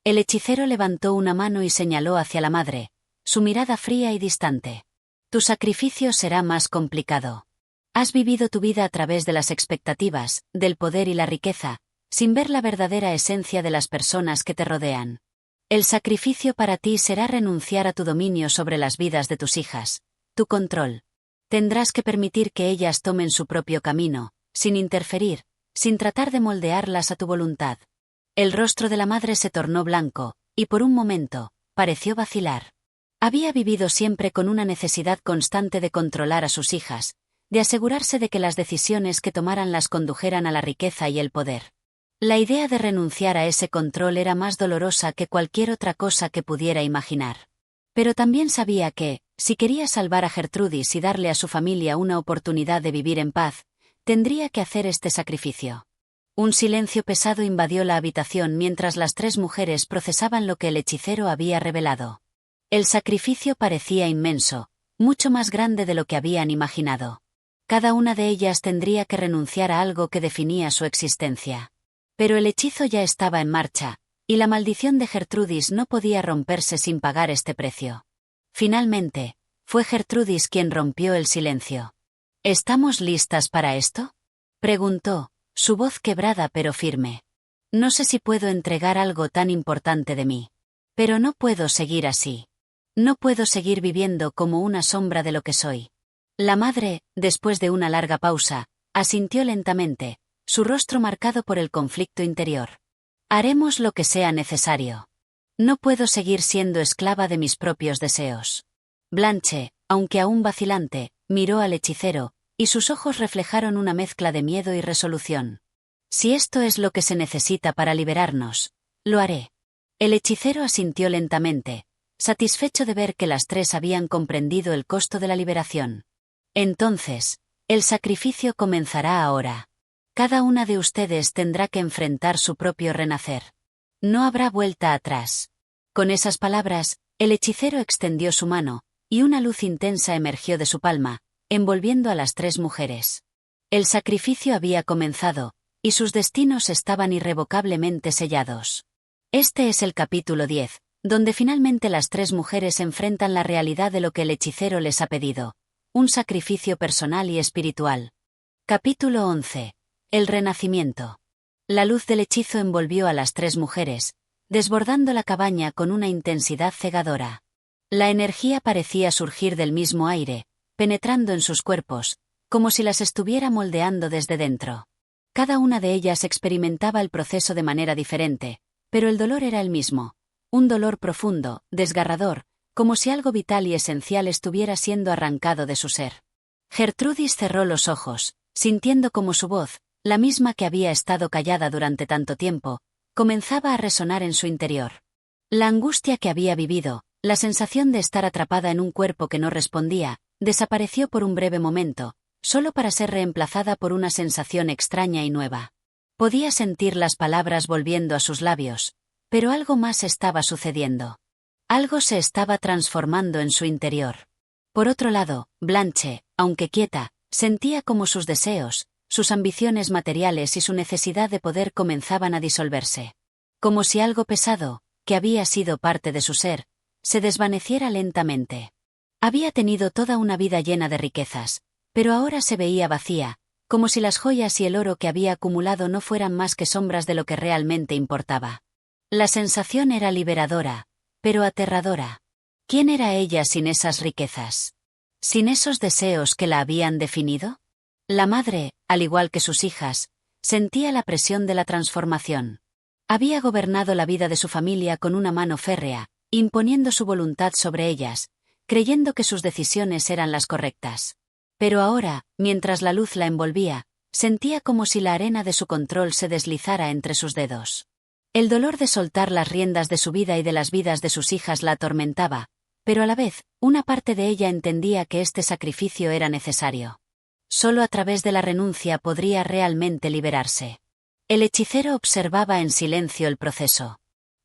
El hechicero levantó una mano y señaló hacia la madre, su mirada fría y distante. Tu sacrificio será más complicado. Has vivido tu vida a través de las expectativas, del poder y la riqueza, sin ver la verdadera esencia de las personas que te rodean. El sacrificio para ti será renunciar a tu dominio sobre las vidas de tus hijas, tu control. Tendrás que permitir que ellas tomen su propio camino, sin interferir, sin tratar de moldearlas a tu voluntad. El rostro de la madre se tornó blanco, y por un momento, pareció vacilar. Había vivido siempre con una necesidad constante de controlar a sus hijas, de asegurarse de que las decisiones que tomaran las condujeran a la riqueza y el poder. La idea de renunciar a ese control era más dolorosa que cualquier otra cosa que pudiera imaginar. Pero también sabía que, si quería salvar a Gertrudis y darle a su familia una oportunidad de vivir en paz, tendría que hacer este sacrificio. Un silencio pesado invadió la habitación mientras las tres mujeres procesaban lo que el hechicero había revelado. El sacrificio parecía inmenso, mucho más grande de lo que habían imaginado. Cada una de ellas tendría que renunciar a algo que definía su existencia. Pero el hechizo ya estaba en marcha, y la maldición de Gertrudis no podía romperse sin pagar este precio. Finalmente, fue Gertrudis quien rompió el silencio. ¿Estamos listas para esto? Preguntó, su voz quebrada pero firme. No sé si puedo entregar algo tan importante de mí. Pero no puedo seguir así. No puedo seguir viviendo como una sombra de lo que soy. La madre, después de una larga pausa, asintió lentamente, su rostro marcado por el conflicto interior. Haremos lo que sea necesario. No puedo seguir siendo esclava de mis propios deseos. Blanche, aunque aún vacilante, miró al hechicero, y sus ojos reflejaron una mezcla de miedo y resolución. Si esto es lo que se necesita para liberarnos, lo haré. El hechicero asintió lentamente, satisfecho de ver que las tres habían comprendido el costo de la liberación. Entonces, el sacrificio comenzará ahora. Cada una de ustedes tendrá que enfrentar su propio renacer. No habrá vuelta atrás. Con esas palabras, el hechicero extendió su mano, y una luz intensa emergió de su palma, envolviendo a las 3 mujeres. El sacrificio había comenzado, y sus destinos estaban irrevocablemente sellados. Este es el capítulo 10, donde finalmente las 3 mujeres enfrentan la realidad de lo que el hechicero les ha pedido, un sacrificio personal y espiritual. Capítulo 11. El renacimiento. La luz del hechizo envolvió a las 3 mujeres, desbordando la cabaña con una intensidad cegadora. La energía parecía surgir del mismo aire, penetrando en sus cuerpos, como si las estuviera moldeando desde dentro. Cada una de ellas experimentaba el proceso de manera diferente, pero el dolor era el mismo, un dolor profundo, desgarrador, como si algo vital y esencial estuviera siendo arrancado de su ser. Gertrudis cerró los ojos, sintiendo como su voz, la misma que había estado callada durante tanto tiempo, comenzaba a resonar en su interior. La angustia que había vivido, la sensación de estar atrapada en un cuerpo que no respondía, desapareció por un breve momento, solo para ser reemplazada por una sensación extraña y nueva. Podía sentir las palabras volviendo a sus labios, pero algo más estaba sucediendo. Algo se estaba transformando en su interior. Por otro lado, Blanche, aunque quieta, sentía como sus deseos, sus ambiciones materiales y su necesidad de poder comenzaban a disolverse. Como si algo pesado, que había sido parte de su ser, se desvaneciera lentamente. Había tenido toda una vida llena de riquezas, pero ahora se veía vacía, como si las joyas y el oro que había acumulado no fueran más que sombras de lo que realmente importaba. La sensación era liberadora, pero aterradora. ¿Quién era ella sin esas riquezas? ¿Sin esos deseos que la habían definido? La madre, al igual que sus hijas, sentía la presión de la transformación. Había gobernado la vida de su familia con una mano férrea, imponiendo su voluntad sobre ellas, creyendo que sus decisiones eran las correctas. Pero ahora, mientras la luz la envolvía, sentía como si la arena de su control se deslizara entre sus dedos. El dolor de soltar las riendas de su vida y de las vidas de sus hijas la atormentaba, pero a la vez, una parte de ella entendía que este sacrificio era necesario. Solo a través de la renuncia podría realmente liberarse. El hechicero observaba en silencio el proceso.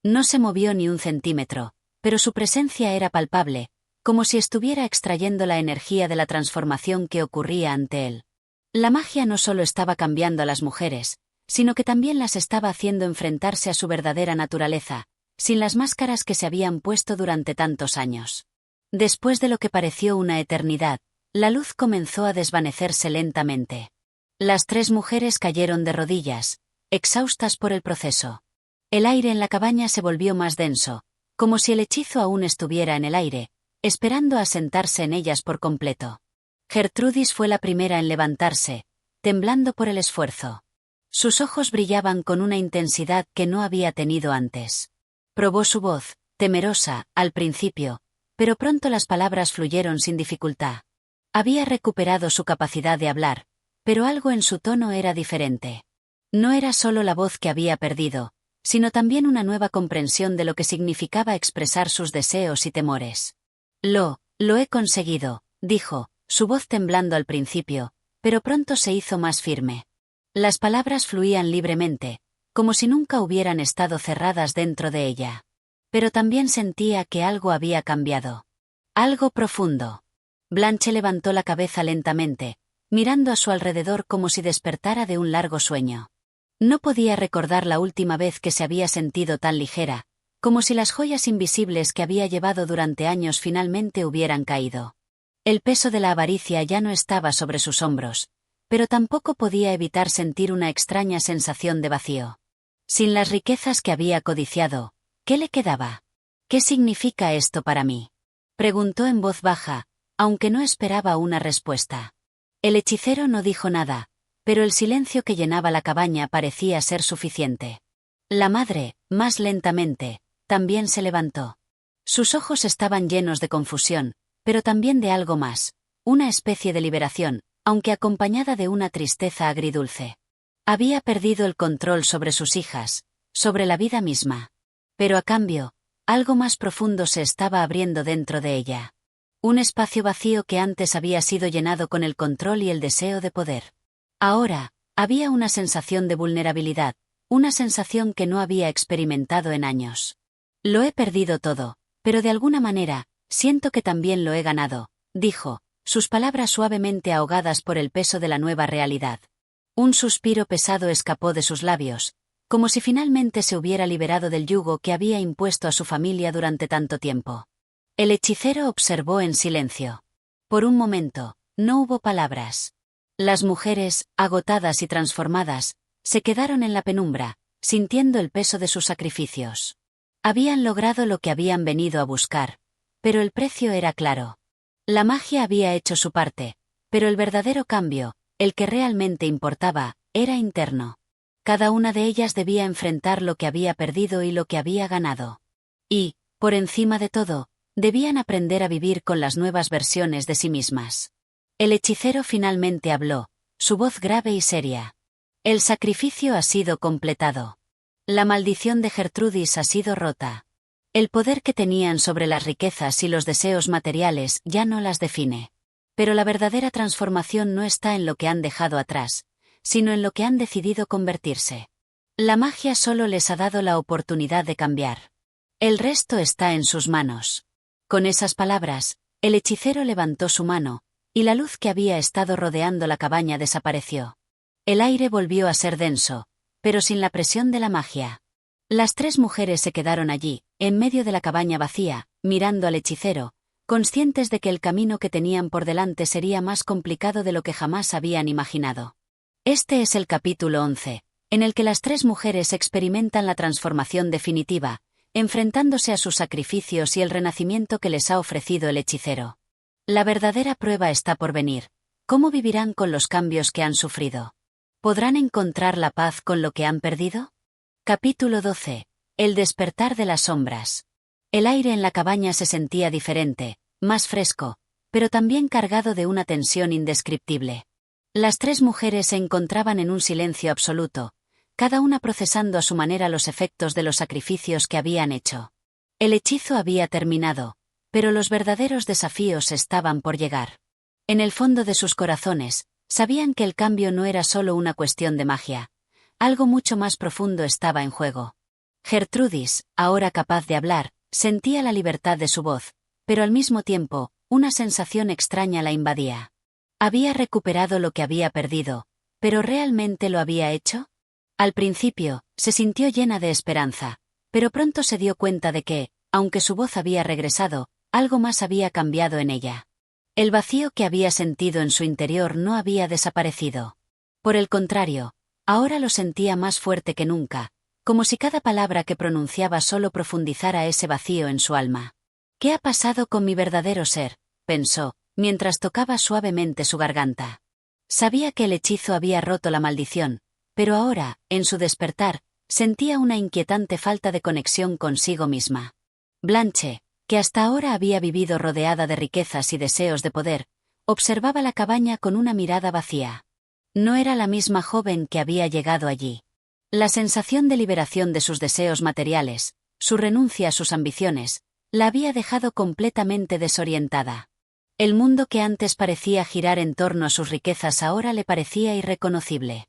No se movió ni un centímetro, pero su presencia era palpable, como si estuviera extrayendo la energía de la transformación que ocurría ante él. La magia no solo estaba cambiando a las mujeres, sino que también las estaba haciendo enfrentarse a su verdadera naturaleza, sin las máscaras que se habían puesto durante tantos años. Después de lo que pareció una eternidad, la luz comenzó a desvanecerse lentamente. Las 3 mujeres cayeron de rodillas, exhaustas por el proceso. El aire en la cabaña se volvió más denso, como si el hechizo aún estuviera en el aire, esperando a sentarse en ellas por completo. Gertrudis fue la primera en levantarse, temblando por el esfuerzo. Sus ojos brillaban con una intensidad que no había tenido antes. Probó su voz, temerosa, al principio, pero pronto las palabras fluyeron sin dificultad. Había recuperado su capacidad de hablar, pero algo en su tono era diferente. No era solo la voz que había perdido, sino también una nueva comprensión de lo que significaba expresar sus deseos y temores. Lo he conseguido, dijo, su voz temblando al principio, pero pronto se hizo más firme. Las palabras fluían libremente, como si nunca hubieran estado cerradas dentro de ella. Pero también sentía que algo había cambiado. Algo profundo. Blanche levantó la cabeza lentamente, mirando a su alrededor como si despertara de un largo sueño. No podía recordar la última vez que se había sentido tan ligera, como si las joyas invisibles que había llevado durante años finalmente hubieran caído. El peso de la avaricia ya no estaba sobre sus hombros, pero tampoco podía evitar sentir una extraña sensación de vacío. Sin las riquezas que había codiciado, ¿qué le quedaba? ¿Qué significa esto para mí? Preguntó en voz baja, aunque no esperaba una respuesta. El hechicero no dijo nada, pero el silencio que llenaba la cabaña parecía ser suficiente. La madre, más lentamente, también se levantó. Sus ojos estaban llenos de confusión, pero también de algo más, una especie de liberación, aunque acompañada de una tristeza agridulce. Había perdido el control sobre sus hijas, sobre la vida misma. Pero a cambio, algo más profundo se estaba abriendo dentro de ella. Un espacio vacío que antes había sido llenado con el control y el deseo de poder. Ahora, había una sensación de vulnerabilidad, una sensación que no había experimentado en años. Lo he perdido todo, pero de alguna manera, siento que también lo he ganado, dijo, sus palabras suavemente ahogadas por el peso de la nueva realidad. Un suspiro pesado escapó de sus labios, como si finalmente se hubiera liberado del yugo que había impuesto a su familia durante tanto tiempo. El hechicero observó en silencio. Por un momento, no hubo palabras. Las mujeres, agotadas y transformadas, se quedaron en la penumbra, sintiendo el peso de sus sacrificios. Habían logrado lo que habían venido a buscar, pero el precio era claro. La magia había hecho su parte, pero el verdadero cambio, el que realmente importaba, era interno. Cada una de ellas debía enfrentar lo que había perdido y lo que había ganado. Y, por encima de todo, debían aprender a vivir con las nuevas versiones de sí mismas. El hechicero finalmente habló, su voz grave y seria. El sacrificio ha sido completado. La maldición de Gertrudis ha sido rota. El poder que tenían sobre las riquezas y los deseos materiales ya no las define. Pero la verdadera transformación no está en lo que han dejado atrás, sino en lo que han decidido convertirse. La magia solo les ha dado la oportunidad de cambiar. El resto está en sus manos. Con esas palabras, el hechicero levantó su mano, y la luz que había estado rodeando la cabaña desapareció. El aire volvió a ser denso, pero sin la presión de la magia. Las tres mujeres se quedaron allí, en medio de la cabaña vacía, mirando al hechicero, conscientes de que el camino que tenían por delante sería más complicado de lo que jamás habían imaginado. Este es el capítulo 11, en el que las tres mujeres experimentan la transformación definitiva, enfrentándose a sus sacrificios y el renacimiento que les ha ofrecido el hechicero. La verdadera prueba está por venir. ¿Cómo vivirán con los cambios que han sufrido? ¿Podrán encontrar la paz con lo que han perdido? Capítulo 12. El despertar de las sombras. El aire en la cabaña se sentía diferente, más fresco, pero también cargado de una tensión indescriptible. Las tres mujeres se encontraban en un silencio absoluto, cada una procesando a su manera los efectos de los sacrificios que habían hecho. El hechizo había terminado, pero los verdaderos desafíos estaban por llegar. En el fondo de sus corazones, sabían que el cambio no era solo una cuestión de magia. Algo mucho más profundo estaba en juego. Gertrudis, ahora capaz de hablar, sentía la libertad de su voz, pero al mismo tiempo, una sensación extraña la invadía. Había recuperado lo que había perdido, ¿pero realmente lo había hecho? Al principio, se sintió llena de esperanza, pero pronto se dio cuenta de que, aunque su voz había regresado, algo más había cambiado en ella. El vacío que había sentido en su interior no había desaparecido. Por el contrario, ahora lo sentía más fuerte que nunca, como si cada palabra que pronunciaba solo profundizara ese vacío en su alma. ¿Qué ha pasado con mi verdadero ser?, pensó, mientras tocaba suavemente su garganta. Sabía que el hechizo había roto la maldición, pero ahora, en su despertar, sentía una inquietante falta de conexión consigo misma. Blanche, que hasta ahora había vivido rodeada de riquezas y deseos de poder, observaba la cabaña con una mirada vacía. No era la misma joven que había llegado allí. La sensación de liberación de sus deseos materiales, su renuncia a sus ambiciones, la había dejado completamente desorientada. El mundo que antes parecía girar en torno a sus riquezas ahora le parecía irreconocible.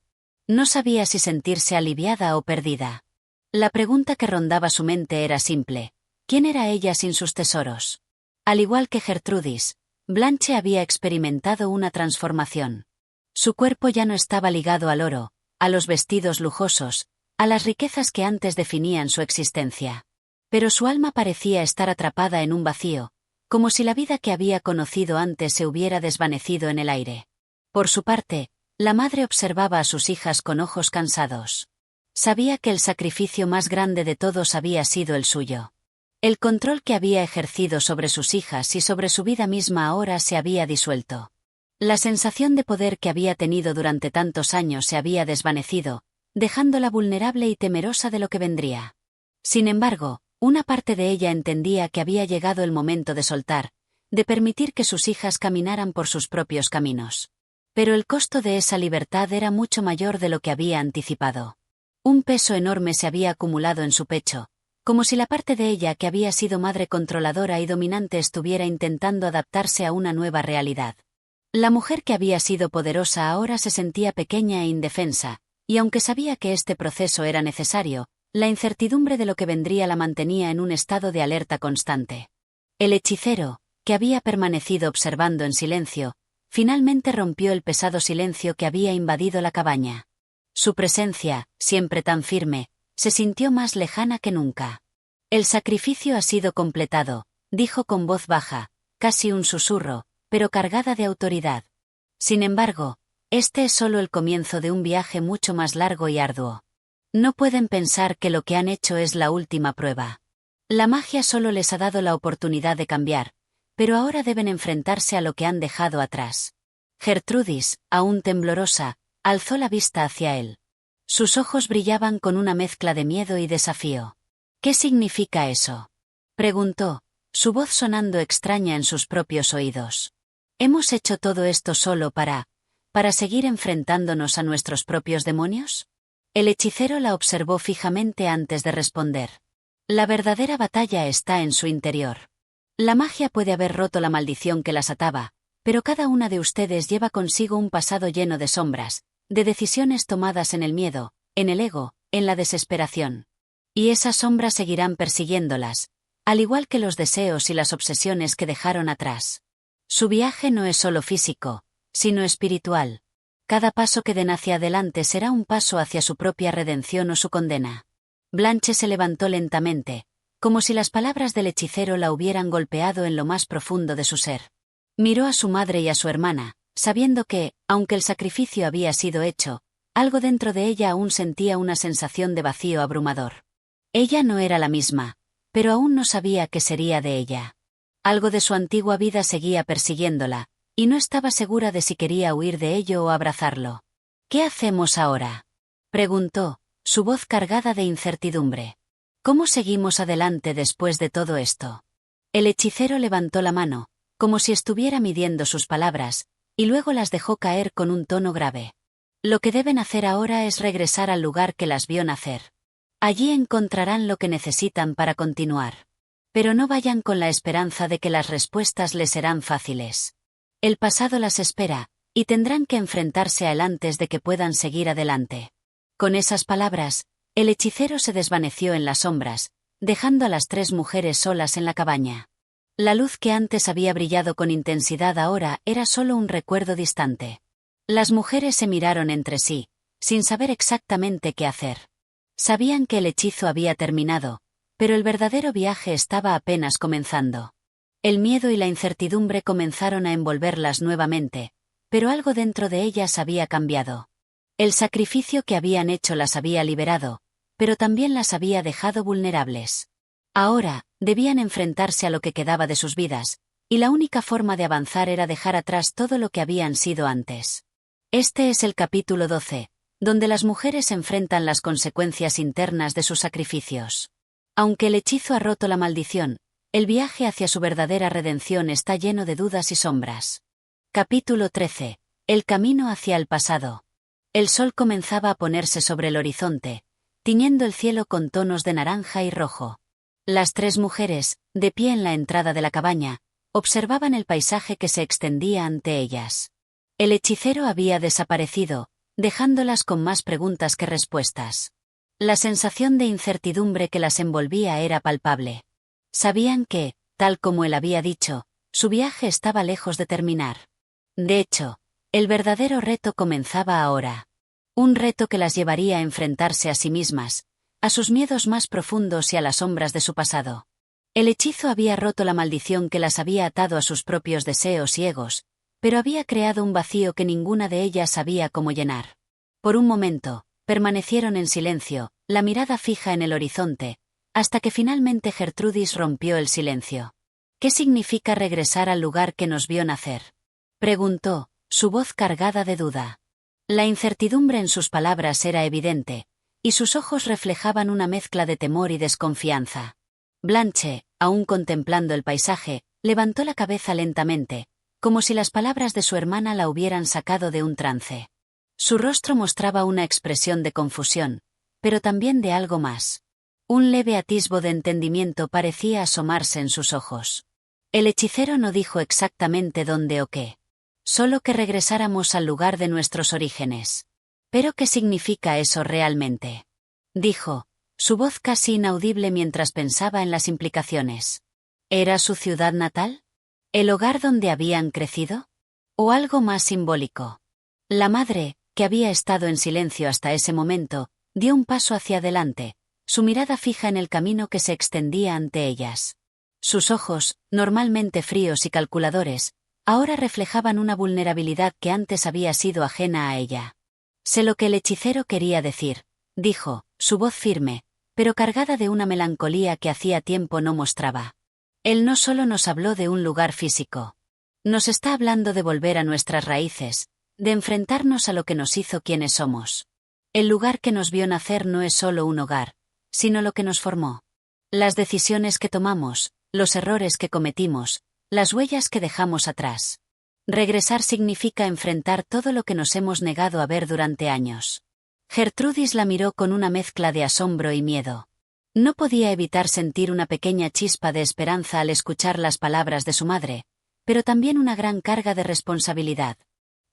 No sabía si sentirse aliviada o perdida. La pregunta que rondaba su mente era simple: ¿quién era ella sin sus tesoros? Al igual que Gertrudis, Blanche había experimentado una transformación. Su cuerpo ya no estaba ligado al oro, a los vestidos lujosos, a las riquezas que antes definían su existencia. Pero su alma parecía estar atrapada en un vacío, como si la vida que había conocido antes se hubiera desvanecido en el aire. Por su parte, la madre observaba a sus hijas con ojos cansados. Sabía que el sacrificio más grande de todos había sido el suyo. El control que había ejercido sobre sus hijas y sobre su vida misma ahora se había disuelto. La sensación de poder que había tenido durante tantos años se había desvanecido, dejándola vulnerable y temerosa de lo que vendría. Sin embargo, una parte de ella entendía que había llegado el momento de soltar, de permitir que sus hijas caminaran por sus propios caminos. Pero el costo de esa libertad era mucho mayor de lo que había anticipado. Un peso enorme se había acumulado en su pecho, como si la parte de ella que había sido madre controladora y dominante estuviera intentando adaptarse a una nueva realidad. La mujer que había sido poderosa ahora se sentía pequeña e indefensa, y aunque sabía que este proceso era necesario, la incertidumbre de lo que vendría la mantenía en un estado de alerta constante. El hechicero, que había permanecido observando en silencio, finalmente rompió el pesado silencio que había invadido la cabaña. Su presencia, siempre tan firme, se sintió más lejana que nunca. El sacrificio ha sido completado, dijo con voz baja, casi un susurro, pero cargada de autoridad. Sin embargo, este es solo el comienzo de un viaje mucho más largo y arduo. No pueden pensar que lo que han hecho es la última prueba. La magia solo les ha dado la oportunidad de cambiar, pero ahora deben enfrentarse a lo que han dejado atrás. Gertrudis, aún temblorosa, alzó la vista hacia él. Sus ojos brillaban con una mezcla de miedo y desafío. ¿Qué significa eso?, preguntó, su voz sonando extraña en sus propios oídos. ¿Hemos hecho todo esto solo para seguir enfrentándonos a nuestros propios demonios? El hechicero la observó fijamente antes de responder. La verdadera batalla está en su interior. La magia puede haber roto la maldición que las ataba, pero cada una de ustedes lleva consigo un pasado lleno de sombras, de decisiones tomadas en el miedo, en el ego, en la desesperación. Y esas sombras seguirán persiguiéndolas, al igual que los deseos y las obsesiones que dejaron atrás. Su viaje no es solo físico, sino espiritual. Cada paso que den hacia adelante será un paso hacia su propia redención o su condena. Blanche se levantó lentamente, como si las palabras del hechicero la hubieran golpeado en lo más profundo de su ser. Miró a su madre y a su hermana, sabiendo que, aunque el sacrificio había sido hecho, algo dentro de ella aún sentía una sensación de vacío abrumador. Ella no era la misma, pero aún no sabía qué sería de ella. Algo de su antigua vida seguía persiguiéndola, y no estaba segura de si quería huir de ello o abrazarlo. ¿Qué hacemos ahora?, preguntó, su voz cargada de incertidumbre. ¿Cómo seguimos adelante después de todo esto? El hechicero levantó la mano, como si estuviera midiendo sus palabras, y luego las dejó caer con un tono grave. Lo que deben hacer ahora es regresar al lugar que las vio nacer. Allí encontrarán lo que necesitan para continuar. Pero no vayan con la esperanza de que las respuestas les serán fáciles. El pasado las espera, y tendrán que enfrentarse a él antes de que puedan seguir adelante. Con esas palabras, el hechicero se desvaneció en las sombras, dejando a las tres mujeres solas en la cabaña. La luz que antes había brillado con intensidad ahora era solo un recuerdo distante. Las mujeres se miraron entre sí, sin saber exactamente qué hacer. Sabían que el hechizo había terminado, pero el verdadero viaje estaba apenas comenzando. El miedo y la incertidumbre comenzaron a envolverlas nuevamente, pero algo dentro de ellas había cambiado. El sacrificio que habían hecho las había liberado, pero también las había dejado vulnerables. Ahora, debían enfrentarse a lo que quedaba de sus vidas, y la única forma de avanzar era dejar atrás todo lo que habían sido antes. Este es el capítulo 12, donde las mujeres enfrentan las consecuencias internas de sus sacrificios. Aunque el hechizo ha roto la maldición, el viaje hacia su verdadera redención está lleno de dudas y sombras. Capítulo 13. El camino hacia el pasado. El sol comenzaba a ponerse sobre el horizonte, tiñendo el cielo con tonos de naranja y rojo. Las tres mujeres, de pie en la entrada de la cabaña, observaban el paisaje que se extendía ante ellas. El hechicero había desaparecido, dejándolas con más preguntas que respuestas. La sensación de incertidumbre que las envolvía era palpable. Sabían que, tal como él había dicho, su viaje estaba lejos de terminar. De hecho, el verdadero reto comenzaba ahora. Un reto que las llevaría a enfrentarse a sí mismas, a sus miedos más profundos y a las sombras de su pasado. El hechizo había roto la maldición que las había atado a sus propios deseos y egos, pero había creado un vacío que ninguna de ellas sabía cómo llenar. Por un momento, permanecieron en silencio, la mirada fija en el horizonte, hasta que finalmente Gertrudis rompió el silencio. ¿Qué significa regresar al lugar que nos vio nacer?, preguntó, su voz cargada de duda. La incertidumbre en sus palabras era evidente, y sus ojos reflejaban una mezcla de temor y desconfianza. Blanche, aún contemplando el paisaje, levantó la cabeza lentamente, como si las palabras de su hermana la hubieran sacado de un trance. Su rostro mostraba una expresión de confusión, pero también de algo más. Un leve atisbo de entendimiento parecía asomarse en sus ojos. El hechicero no dijo exactamente dónde o qué. Solo que regresáramos al lugar de nuestros orígenes. ¿Pero qué significa eso realmente?, dijo, su voz casi inaudible mientras pensaba en las implicaciones. ¿Era su ciudad natal? ¿El hogar donde habían crecido? ¿O algo más simbólico? La madre, que había estado en silencio hasta ese momento, dio un paso hacia adelante, su mirada fija en el camino que se extendía ante ellas. Sus ojos, normalmente fríos y calculadores, ahora reflejaban una vulnerabilidad que antes había sido ajena a ella. Sé lo que el hechicero quería decir, dijo, su voz firme, pero cargada de una melancolía que hacía tiempo no mostraba. Él no solo nos habló de un lugar físico. Nos está hablando de volver a nuestras raíces, de enfrentarnos a lo que nos hizo quienes somos. El lugar que nos vio nacer no es solo un hogar, sino lo que nos formó. Las decisiones que tomamos, los errores que cometimos, las huellas que dejamos atrás. Regresar significa enfrentar todo lo que nos hemos negado a ver durante años. Gertrudis la miró con una mezcla de asombro y miedo. No podía evitar sentir una pequeña chispa de esperanza al escuchar las palabras de su madre, pero también una gran carga de responsabilidad.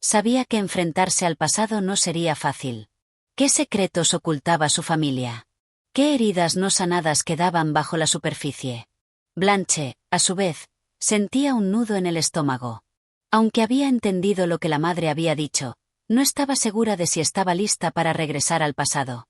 Sabía que enfrentarse al pasado no sería fácil. ¿Qué secretos ocultaba su familia? ¿Qué heridas no sanadas quedaban bajo la superficie? Blanche, a su vez, sentía un nudo en el estómago. Aunque había entendido lo que la madre había dicho, no estaba segura de si estaba lista para regresar al pasado.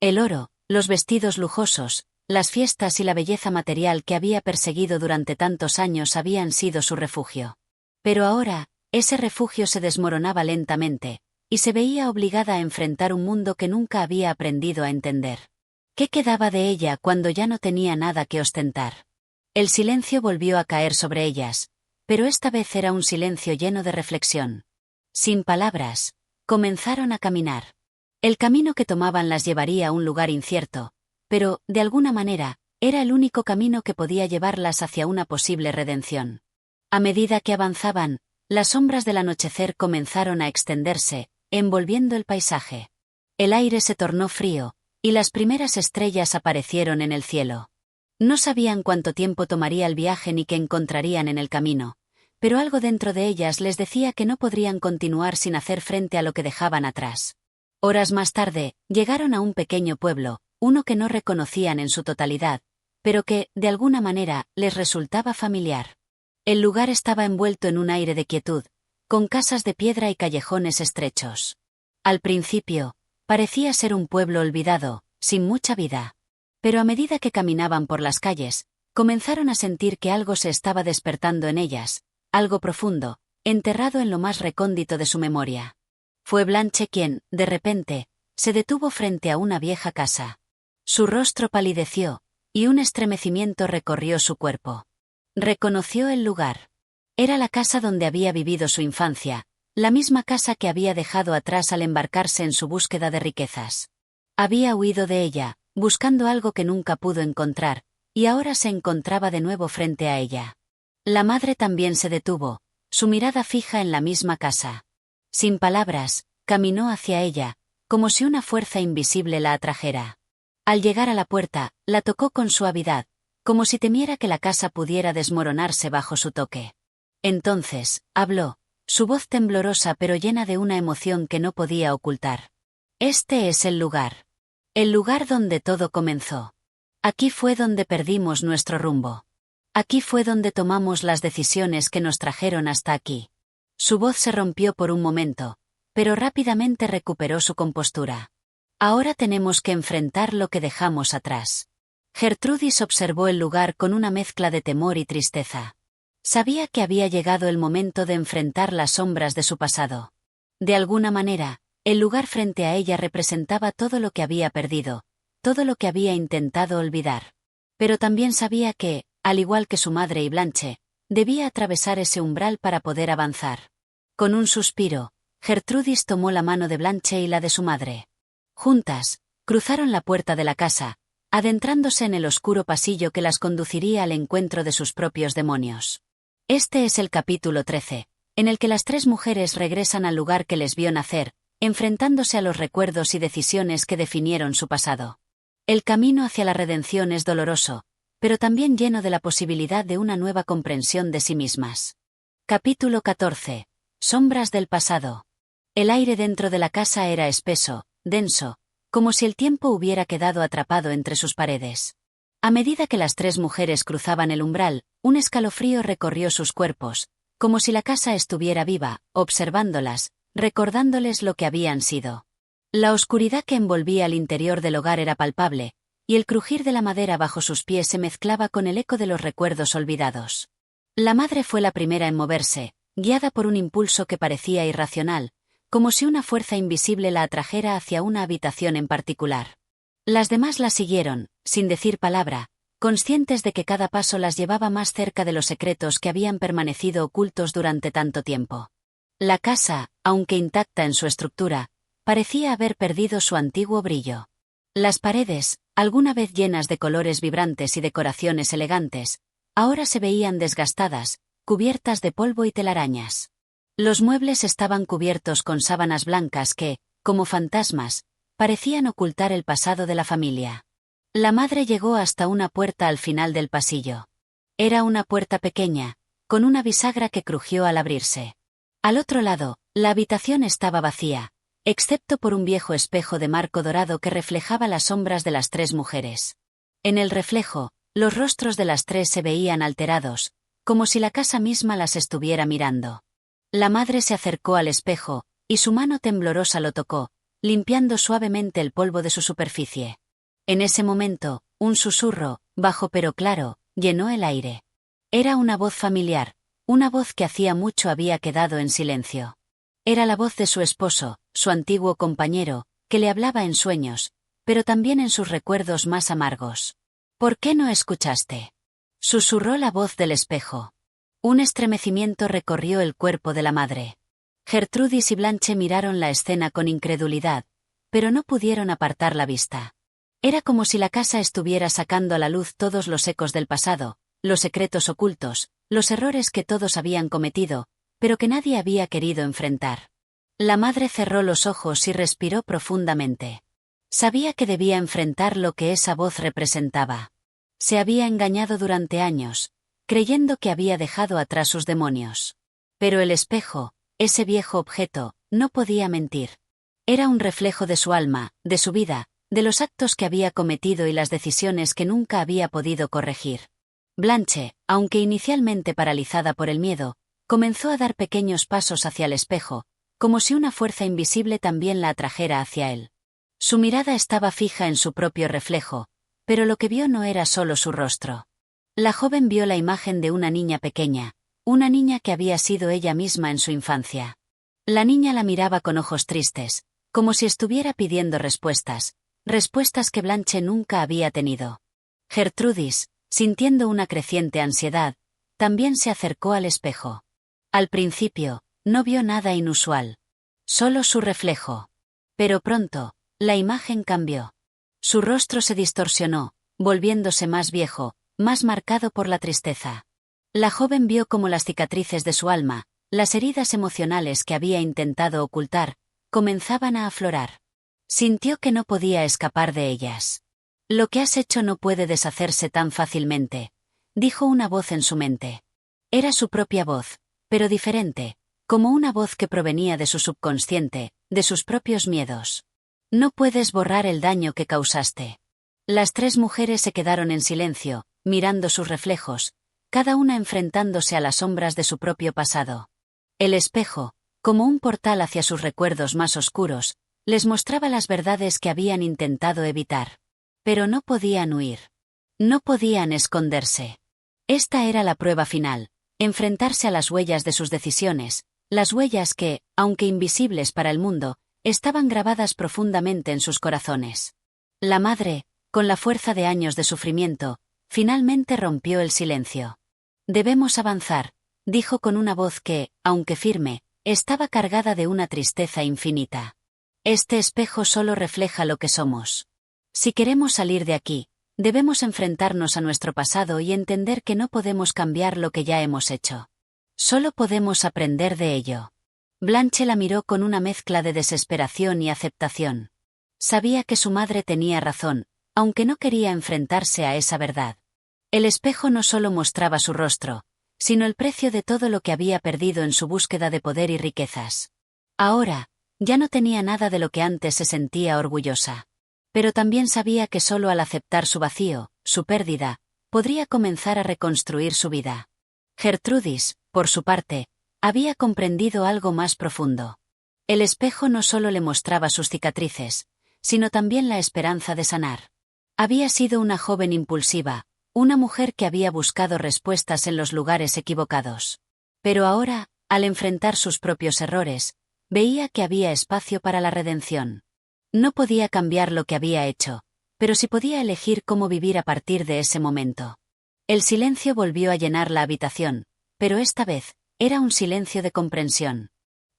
El oro, los vestidos lujosos, las fiestas y la belleza material que había perseguido durante tantos años habían sido su refugio. Pero ahora, ese refugio se desmoronaba lentamente, y se veía obligada a enfrentar un mundo que nunca había aprendido a entender. ¿Qué quedaba de ella cuando ya no tenía nada que ostentar? El silencio volvió a caer sobre ellas, pero esta vez era un silencio lleno de reflexión. Sin palabras, comenzaron a caminar. El camino que tomaban las llevaría a un lugar incierto, pero, de alguna manera, era el único camino que podía llevarlas hacia una posible redención. A medida que avanzaban, las sombras del anochecer comenzaron a extenderse, envolviendo el paisaje. El aire se tornó frío, y las primeras estrellas aparecieron en el cielo. No sabían cuánto tiempo tomaría el viaje ni qué encontrarían en el camino, pero algo dentro de ellas les decía que no podrían continuar sin hacer frente a lo que dejaban atrás. Horas más tarde, llegaron a un pequeño pueblo, uno que no reconocían en su totalidad, pero que, de alguna manera, les resultaba familiar. El lugar estaba envuelto en un aire de quietud, con casas de piedra y callejones estrechos. Al principio, parecía ser un pueblo olvidado, sin mucha vida. Pero a medida que caminaban por las calles, comenzaron a sentir que algo se estaba despertando en ellas, algo profundo, enterrado en lo más recóndito de su memoria. Fue Blanche quien, de repente, se detuvo frente a una vieja casa. Su rostro palideció, y un estremecimiento recorrió su cuerpo. Reconoció el lugar. Era la casa donde había vivido su infancia, la misma casa que había dejado atrás al embarcarse en su búsqueda de riquezas. Había huido de ella, buscando algo que nunca pudo encontrar, y ahora se encontraba de nuevo frente a ella. La madre también se detuvo, su mirada fija en la misma casa. Sin palabras, caminó hacia ella, como si una fuerza invisible la atrajera. Al llegar a la puerta, la tocó con suavidad, como si temiera que la casa pudiera desmoronarse bajo su toque. Entonces, habló, su voz temblorosa pero llena de una emoción que no podía ocultar. Este es el lugar. El lugar donde todo comenzó. Aquí fue donde perdimos nuestro rumbo. Aquí fue donde tomamos las decisiones que nos trajeron hasta aquí. Su voz se rompió por un momento, pero rápidamente recuperó su compostura. Ahora tenemos que enfrentar lo que dejamos atrás. Gertrudis observó el lugar con una mezcla de temor y tristeza. Sabía que había llegado el momento de enfrentar las sombras de su pasado. De alguna manera, el lugar frente a ella representaba todo lo que había perdido, todo lo que había intentado olvidar. Pero también sabía que, al igual que su madre y Blanche, debía atravesar ese umbral para poder avanzar. Con un suspiro, Gertrudis tomó la mano de Blanche y la de su madre. Juntas, cruzaron la puerta de la casa, adentrándose en el oscuro pasillo que las conduciría al encuentro de sus propios demonios. Este es el capítulo 13, en el que las tres mujeres regresan al lugar que les vio nacer, enfrentándose a los recuerdos y decisiones que definieron su pasado. El camino hacia la redención es doloroso, pero también lleno de la posibilidad de una nueva comprensión de sí mismas. Capítulo 14. Sombras del pasado. El aire dentro de la casa era espeso, denso, como si el tiempo hubiera quedado atrapado entre sus paredes. A medida que las tres mujeres cruzaban el umbral, un escalofrío recorrió sus cuerpos, como si la casa estuviera viva, observándolas, recordándoles lo que habían sido. La oscuridad que envolvía el interior del hogar era palpable, y el crujir de la madera bajo sus pies se mezclaba con el eco de los recuerdos olvidados. La madre fue la primera en moverse, guiada por un impulso que parecía irracional, como si una fuerza invisible la atrajera hacia una habitación en particular. Las demás la siguieron, sin decir palabra, conscientes de que cada paso las llevaba más cerca de los secretos que habían permanecido ocultos durante tanto tiempo. La casa, aunque intacta en su estructura, parecía haber perdido su antiguo brillo. Las paredes, alguna vez llenas de colores vibrantes y decoraciones elegantes, ahora se veían desgastadas, cubiertas de polvo y telarañas. Los muebles estaban cubiertos con sábanas blancas que, como fantasmas, parecían ocultar el pasado de la familia. La madre llegó hasta una puerta al final del pasillo. Era una puerta pequeña, con una bisagra que crujió al abrirse. Al otro lado, la habitación estaba vacía, excepto por un viejo espejo de marco dorado que reflejaba las sombras de las tres mujeres. En el reflejo, los rostros de las tres se veían alterados, como si la casa misma las estuviera mirando. La madre se acercó al espejo, y su mano temblorosa lo tocó, limpiando suavemente el polvo de su superficie. En ese momento, un susurro, bajo pero claro, llenó el aire. Era una voz familiar, una voz que hacía mucho había quedado en silencio. Era la voz de su esposo, su antiguo compañero, que le hablaba en sueños, pero también en sus recuerdos más amargos. ¿Por qué no escuchaste? Susurró la voz del espejo. Un estremecimiento recorrió el cuerpo de la madre. Gertrudis y Blanche miraron la escena con incredulidad, pero no pudieron apartar la vista. Era como si la casa estuviera sacando a la luz todos los ecos del pasado, los secretos ocultos, los errores que todos habían cometido, pero que nadie había querido enfrentar. La madre cerró los ojos y respiró profundamente. Sabía que debía enfrentar lo que esa voz representaba. Se había engañado durante años, creyendo que había dejado atrás sus demonios. Pero el espejo, ese viejo objeto, no podía mentir. Era un reflejo de su alma, de su vida, de los actos que había cometido y las decisiones que nunca había podido corregir. Blanche, aunque inicialmente paralizada por el miedo, comenzó a dar pequeños pasos hacia el espejo, como si una fuerza invisible también la atrajera hacia él. Su mirada estaba fija en su propio reflejo, pero lo que vio no era solo su rostro. La joven vio la imagen de una niña pequeña, una niña que había sido ella misma en su infancia. La niña la miraba con ojos tristes, como si estuviera pidiendo respuestas, respuestas que Blanche nunca había tenido. Gertrudis, sintiendo una creciente ansiedad, también se acercó al espejo. Al principio, no vio nada inusual. Solo su reflejo. Pero pronto, la imagen cambió. Su rostro se distorsionó, volviéndose más viejo, más marcado por la tristeza. La joven vio cómo las cicatrices de su alma, las heridas emocionales que había intentado ocultar, comenzaban a aflorar. Sintió que no podía escapar de ellas. Lo que has hecho no puede deshacerse tan fácilmente, dijo una voz en su mente. Era su propia voz, pero diferente, como una voz que provenía de su subconsciente, de sus propios miedos. No puedes borrar el daño que causaste. Las tres mujeres se quedaron en silencio, mirando sus reflejos, cada una enfrentándose a las sombras de su propio pasado. El espejo, como un portal hacia sus recuerdos más oscuros, les mostraba las verdades que habían intentado evitar. Pero no podían huir. No podían esconderse. Esta era la prueba final, enfrentarse a las huellas de sus decisiones, las huellas que, aunque invisibles para el mundo, estaban grabadas profundamente en sus corazones. La madre, con la fuerza de años de sufrimiento, finalmente rompió el silencio. Debemos avanzar, dijo con una voz que, aunque firme, estaba cargada de una tristeza infinita. Este espejo solo refleja lo que somos. Si queremos salir de aquí, debemos enfrentarnos a nuestro pasado y entender que no podemos cambiar lo que ya hemos hecho. Solo podemos aprender de ello. Blanche la miró con una mezcla de desesperación y aceptación. Sabía que su madre tenía razón, aunque no quería enfrentarse a esa verdad. El espejo no solo mostraba su rostro, sino el precio de todo lo que había perdido en su búsqueda de poder y riquezas. Ahora, ya no tenía nada de lo que antes se sentía orgullosa. Pero también sabía que solo al aceptar su vacío, su pérdida, podría comenzar a reconstruir su vida. Gertrudis, por su parte, había comprendido algo más profundo. El espejo no solo le mostraba sus cicatrices, sino también la esperanza de sanar. Había sido una joven impulsiva, una mujer que había buscado respuestas en los lugares equivocados. Pero ahora, al enfrentar sus propios errores, veía que había espacio para la redención. No podía cambiar lo que había hecho, pero sí podía elegir cómo vivir a partir de ese momento. El silencio volvió a llenar la habitación, pero esta vez, era un silencio de comprensión.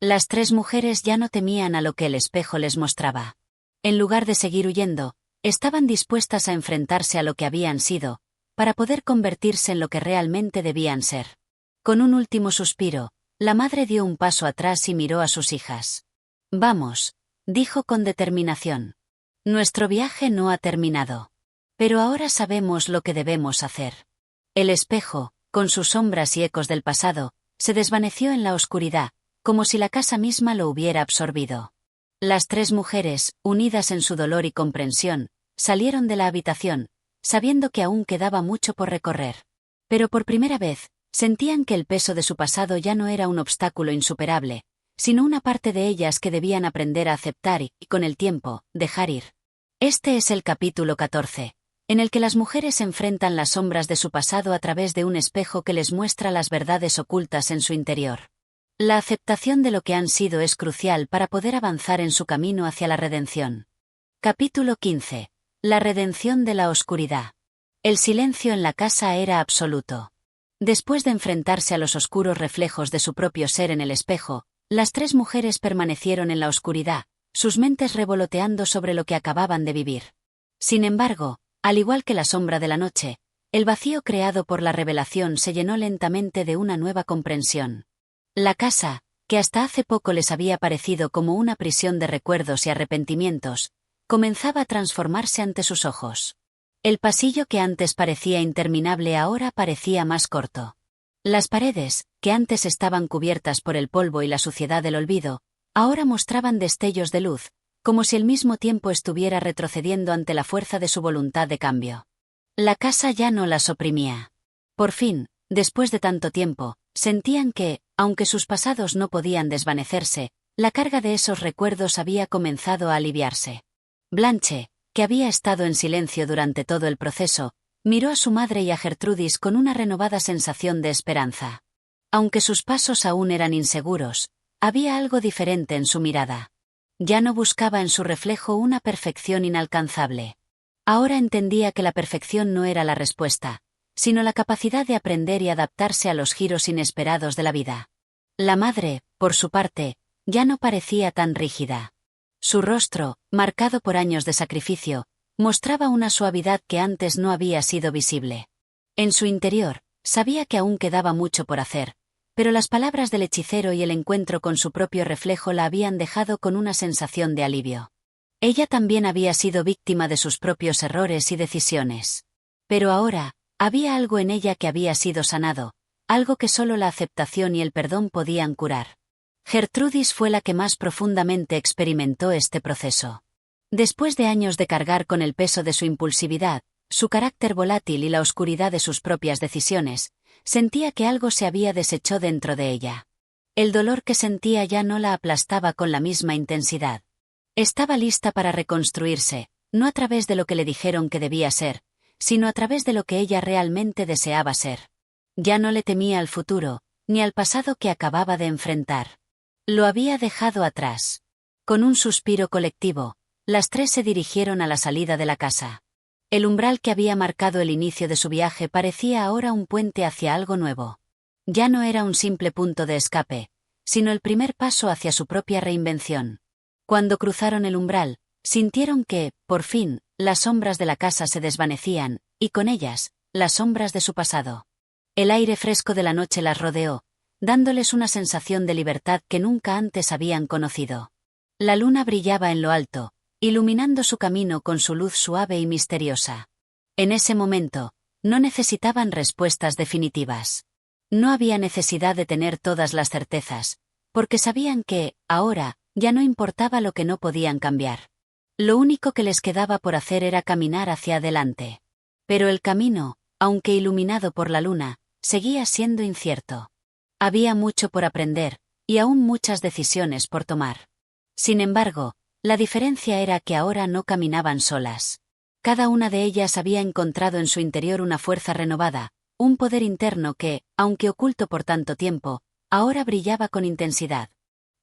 Las tres mujeres ya no temían a lo que el espejo les mostraba. En lugar de seguir huyendo, estaban dispuestas a enfrentarse a lo que habían sido, para poder convertirse en lo que realmente debían ser. Con un último suspiro, la madre dio un paso atrás y miró a sus hijas. «Vamos», dijo con determinación. «Nuestro viaje no ha terminado. Pero ahora sabemos lo que debemos hacer». El espejo, con sus sombras y ecos del pasado, se desvaneció en la oscuridad, como si la casa misma lo hubiera absorbido. Las tres mujeres, unidas en su dolor y comprensión, salieron de la habitación, sabiendo que aún quedaba mucho por recorrer. Pero por primera vez, sentían que el peso de su pasado ya no era un obstáculo insuperable, sino una parte de ellas que debían aprender a aceptar y, con el tiempo, dejar ir. Este es el capítulo 14, en el que las mujeres enfrentan las sombras de su pasado a través de un espejo que les muestra las verdades ocultas en su interior. La aceptación de lo que han sido es crucial para poder avanzar en su camino hacia la redención. Capítulo 15. La redención de la oscuridad. El silencio en la casa era absoluto. Después de enfrentarse a los oscuros reflejos de su propio ser en el espejo, las tres mujeres permanecieron en la oscuridad, sus mentes revoloteando sobre lo que acababan de vivir. Sin embargo, al igual que la sombra de la noche, el vacío creado por la revelación se llenó lentamente de una nueva comprensión. La casa, que hasta hace poco les había parecido como una prisión de recuerdos y arrepentimientos, comenzaba a transformarse ante sus ojos. El pasillo que antes parecía interminable ahora parecía más corto. Las paredes, que antes estaban cubiertas por el polvo y la suciedad del olvido, ahora mostraban destellos de luz, como si el mismo tiempo estuviera retrocediendo ante la fuerza de su voluntad de cambio. La casa ya no las oprimía. Por fin, después de tanto tiempo, sentían que, aunque sus pasados no podían desvanecerse, la carga de esos recuerdos había comenzado a aliviarse. Blanche, que había estado en silencio durante todo el proceso, miró a su madre y a Gertrudis con una renovada sensación de esperanza. Aunque sus pasos aún eran inseguros, había algo diferente en su mirada. Ya no buscaba en su reflejo una perfección inalcanzable. Ahora entendía que la perfección no era la respuesta, sino la capacidad de aprender y adaptarse a los giros inesperados de la vida. La madre, por su parte, ya no parecía tan rígida. Su rostro, marcado por años de sacrificio, mostraba una suavidad que antes no había sido visible. En su interior, sabía que aún quedaba mucho por hacer, pero las palabras del hechicero y el encuentro con su propio reflejo la habían dejado con una sensación de alivio. Ella también había sido víctima de sus propios errores y decisiones. Pero ahora, había algo en ella que había sido sanado, algo que solo la aceptación y el perdón podían curar. Gertrudis fue la que más profundamente experimentó este proceso. Después de años de cargar con el peso de su impulsividad, su carácter volátil y la oscuridad de sus propias decisiones, sentía que algo se había deshecho dentro de ella. El dolor que sentía ya no la aplastaba con la misma intensidad. Estaba lista para reconstruirse, no a través de lo que le dijeron que debía ser, sino a través de lo que ella realmente deseaba ser. Ya no le temía al futuro, ni al pasado que acababa de enfrentar. Lo había dejado atrás. Con un suspiro colectivo, las tres se dirigieron a la salida de la casa. El umbral que había marcado el inicio de su viaje parecía ahora un puente hacia algo nuevo. Ya no era un simple punto de escape, sino el primer paso hacia su propia reinvención. Cuando cruzaron el umbral, sintieron que, por fin, las sombras de la casa se desvanecían, y con ellas, las sombras de su pasado. El aire fresco de la noche las rodeó, dándoles una sensación de libertad que nunca antes habían conocido. La luna brillaba en lo alto, iluminando su camino con su luz suave y misteriosa. En ese momento, no necesitaban respuestas definitivas. No había necesidad de tener todas las certezas, porque sabían que, ahora, ya no importaba lo que no podían cambiar. Lo único que les quedaba por hacer era caminar hacia adelante. Pero el camino, aunque iluminado por la luna, seguía siendo incierto. Había mucho por aprender, y aún muchas decisiones por tomar. Sin embargo, la diferencia era que ahora no caminaban solas. Cada una de ellas había encontrado en su interior una fuerza renovada, un poder interno que, aunque oculto por tanto tiempo, ahora brillaba con intensidad.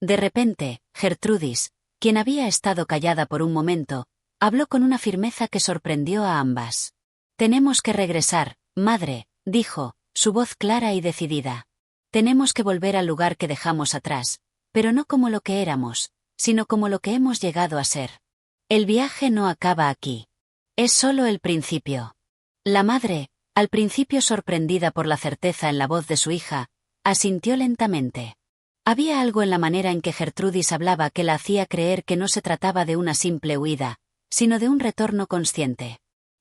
De repente, Gertrudis, quien había estado callada por un momento, habló con una firmeza que sorprendió a ambas. «Tenemos que regresar, madre», dijo, su voz clara y decidida. «Tenemos que volver al lugar que dejamos atrás, pero no como lo que éramos, sino como lo que hemos llegado a ser. El viaje no acaba aquí. Es solo el principio». La madre, al principio sorprendida por la certeza en la voz de su hija, asintió lentamente. Había algo en la manera en que Gertrudis hablaba que la hacía creer que no se trataba de una simple huida, sino de un retorno consciente.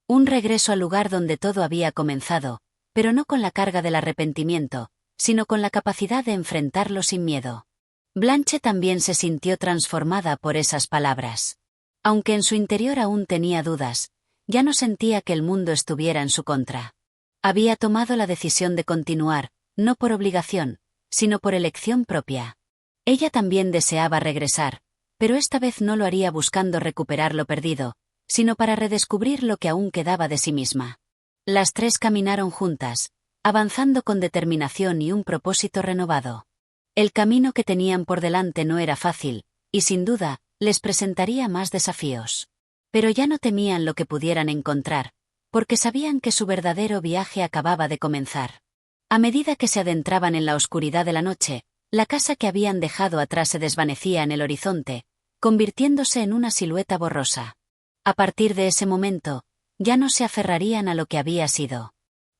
Un regreso al lugar donde todo había comenzado, pero no con la carga del arrepentimiento, sino con la capacidad de enfrentarlo sin miedo. Blanche también se sintió transformada por esas palabras. Aunque en su interior aún tenía dudas, ya no sentía que el mundo estuviera en su contra. Había tomado la decisión de continuar, no por obligación, sino por elección propia. Ella también deseaba regresar, pero esta vez no lo haría buscando recuperar lo perdido, sino para redescubrir lo que aún quedaba de sí misma. Las tres caminaron juntas, avanzando con determinación y un propósito renovado. El camino que tenían por delante no era fácil, y sin duda, les presentaría más desafíos. Pero ya no temían lo que pudieran encontrar, porque sabían que su verdadero viaje acababa de comenzar. A medida que se adentraban en la oscuridad de la noche, la casa que habían dejado atrás se desvanecía en el horizonte, convirtiéndose en una silueta borrosa. A partir de ese momento, ya no se aferrarían a lo que había sido.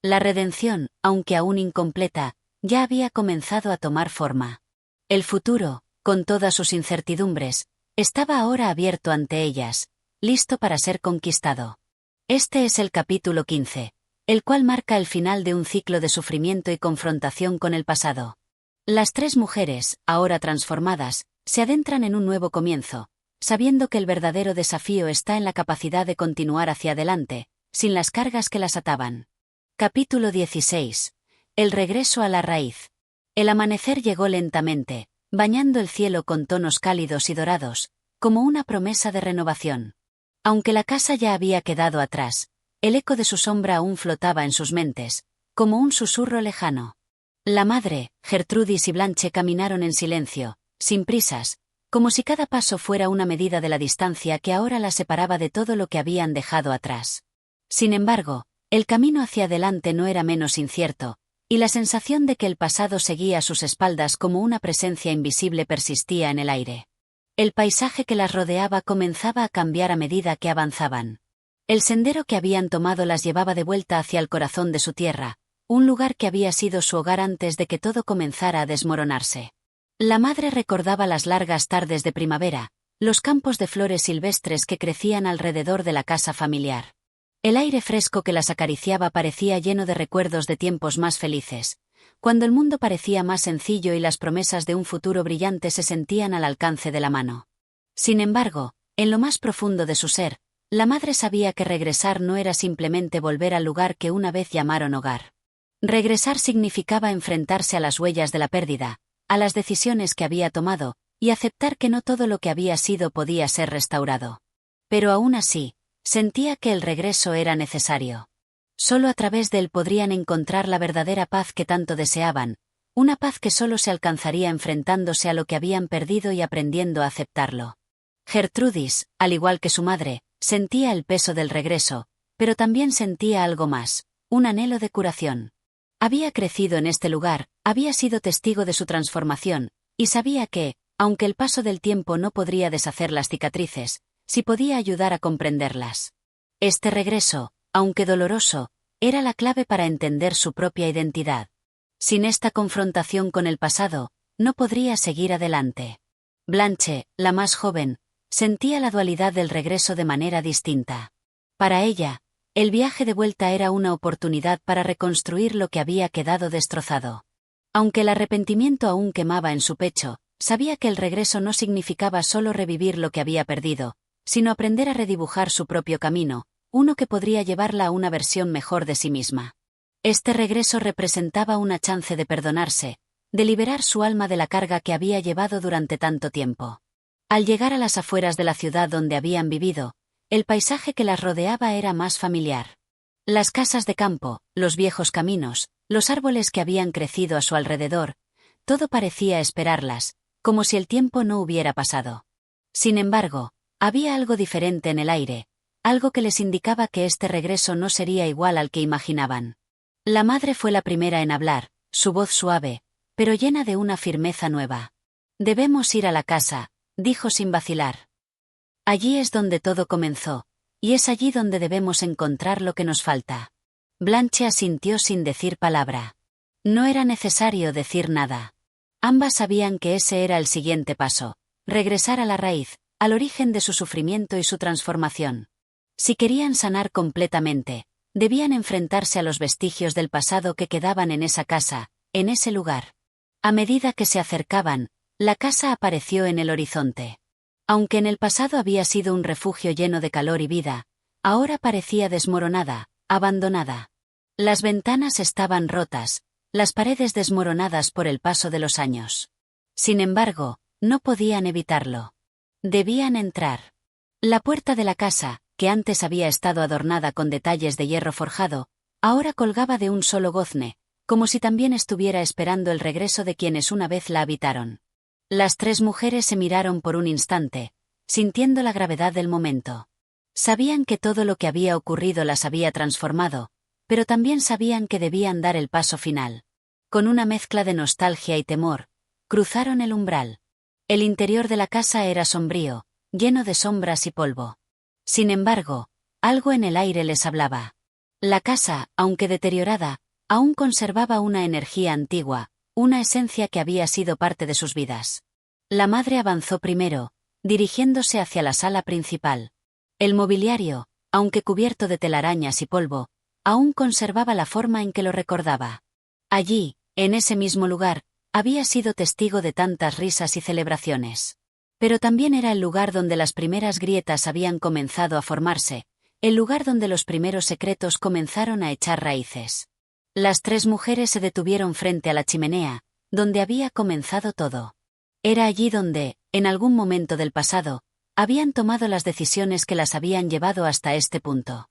La redención, aunque aún incompleta, ya había comenzado a tomar forma. El futuro, con todas sus incertidumbres, estaba ahora abierto ante ellas, listo para ser conquistado. Este es el capítulo 15, el cual marca el final de un ciclo de sufrimiento y confrontación con el pasado. Las tres mujeres, ahora transformadas, se adentran en un nuevo comienzo, sabiendo que el verdadero desafío está en la capacidad de continuar hacia adelante, sin las cargas que las ataban. Capítulo 16. El regreso a la raíz. El amanecer llegó lentamente, bañando el cielo con tonos cálidos y dorados, como una promesa de renovación. Aunque la casa ya había quedado atrás, el eco de su sombra aún flotaba en sus mentes, como un susurro lejano. La madre, Gertrudis y Blanche caminaron en silencio, sin prisas, como si cada paso fuera una medida de la distancia que ahora las separaba de todo lo que habían dejado atrás. Sin embargo, el camino hacia adelante no era menos incierto, y la sensación de que el pasado seguía a sus espaldas como una presencia invisible persistía en el aire. El paisaje que las rodeaba comenzaba a cambiar a medida que avanzaban. El sendero que habían tomado las llevaba de vuelta hacia el corazón de su tierra, un lugar que había sido su hogar antes de que todo comenzara a desmoronarse. La madre recordaba las largas tardes de primavera, los campos de flores silvestres que crecían alrededor de la casa familiar. El aire fresco que las acariciaba parecía lleno de recuerdos de tiempos más felices, cuando el mundo parecía más sencillo y las promesas de un futuro brillante se sentían al alcance de la mano. Sin embargo, en lo más profundo de su ser, la madre sabía que regresar no era simplemente volver al lugar que una vez llamaron hogar. Regresar significaba enfrentarse a las huellas de la pérdida, a las decisiones que había tomado, y aceptar que no todo lo que había sido podía ser restaurado. Pero aún así, sentía que el regreso era necesario. Solo a través de él podrían encontrar la verdadera paz que tanto deseaban, una paz que solo se alcanzaría enfrentándose a lo que habían perdido y aprendiendo a aceptarlo. Gertrudis, al igual que su madre, sentía el peso del regreso, pero también sentía algo más, un anhelo de curación. Había crecido en este lugar, había sido testigo de su transformación, y sabía que, aunque el paso del tiempo no podría deshacer las cicatrices, sí podía ayudar a comprenderlas. Este regreso, aunque doloroso, era la clave para entender su propia identidad. Sin esta confrontación con el pasado, no podría seguir adelante. Blanche, la más joven, sentía la dualidad del regreso de manera distinta. Para ella, el viaje de vuelta era una oportunidad para reconstruir lo que había quedado destrozado. Aunque el arrepentimiento aún quemaba en su pecho, sabía que el regreso no significaba solo revivir lo que había perdido, sino aprender a redibujar su propio camino, uno que podría llevarla a una versión mejor de sí misma. Este regreso representaba una chance de perdonarse, de liberar su alma de la carga que había llevado durante tanto tiempo. Al llegar a las afueras de la ciudad donde habían vivido, el paisaje que las rodeaba era más familiar. Las casas de campo, los viejos caminos, los árboles que habían crecido a su alrededor, todo parecía esperarlas, como si el tiempo no hubiera pasado. Sin embargo, había algo diferente en el aire, algo que les indicaba que este regreso no sería igual al que imaginaban. La madre fue la primera en hablar, su voz suave, pero llena de una firmeza nueva. «Debemos ir a la casa», dijo sin vacilar. «Allí es donde todo comenzó, y es allí donde debemos encontrar lo que nos falta». Blanche asintió sin decir palabra. No era necesario decir nada. Ambas sabían que ese era el siguiente paso, regresar a la raíz, al origen de su sufrimiento y su transformación. Si querían sanar completamente, debían enfrentarse a los vestigios del pasado que quedaban en esa casa, en ese lugar. A medida que se acercaban, la casa apareció en el horizonte. Aunque en el pasado había sido un refugio lleno de calor y vida, ahora parecía desmoronada, abandonada. Las ventanas estaban rotas, las paredes desmoronadas por el paso de los años. Sin embargo, no podían evitarlo. Debían entrar. La puerta de la casa, que antes había estado adornada con detalles de hierro forjado, ahora colgaba de un solo gozne, como si también estuviera esperando el regreso de quienes una vez la habitaron. Las tres mujeres se miraron por un instante, sintiendo la gravedad del momento. Sabían que todo lo que había ocurrido las había transformado, pero también sabían que debían dar el paso final. Con una mezcla de nostalgia y temor, cruzaron el umbral. El interior de la casa era sombrío, lleno de sombras y polvo. Sin embargo, algo en el aire les hablaba. La casa, aunque deteriorada, aún conservaba una energía antigua, una esencia que había sido parte de sus vidas. La madre avanzó primero, dirigiéndose hacia la sala principal. El mobiliario, aunque cubierto de telarañas y polvo, aún conservaba la forma en que lo recordaba. Allí, en ese mismo lugar, había sido testigo de tantas risas y celebraciones. Pero también era el lugar donde las primeras grietas habían comenzado a formarse, el lugar donde los primeros secretos comenzaron a echar raíces. Las tres mujeres se detuvieron frente a la chimenea, donde había comenzado todo. Era allí donde, en algún momento del pasado, habían tomado las decisiones que las habían llevado hasta este punto.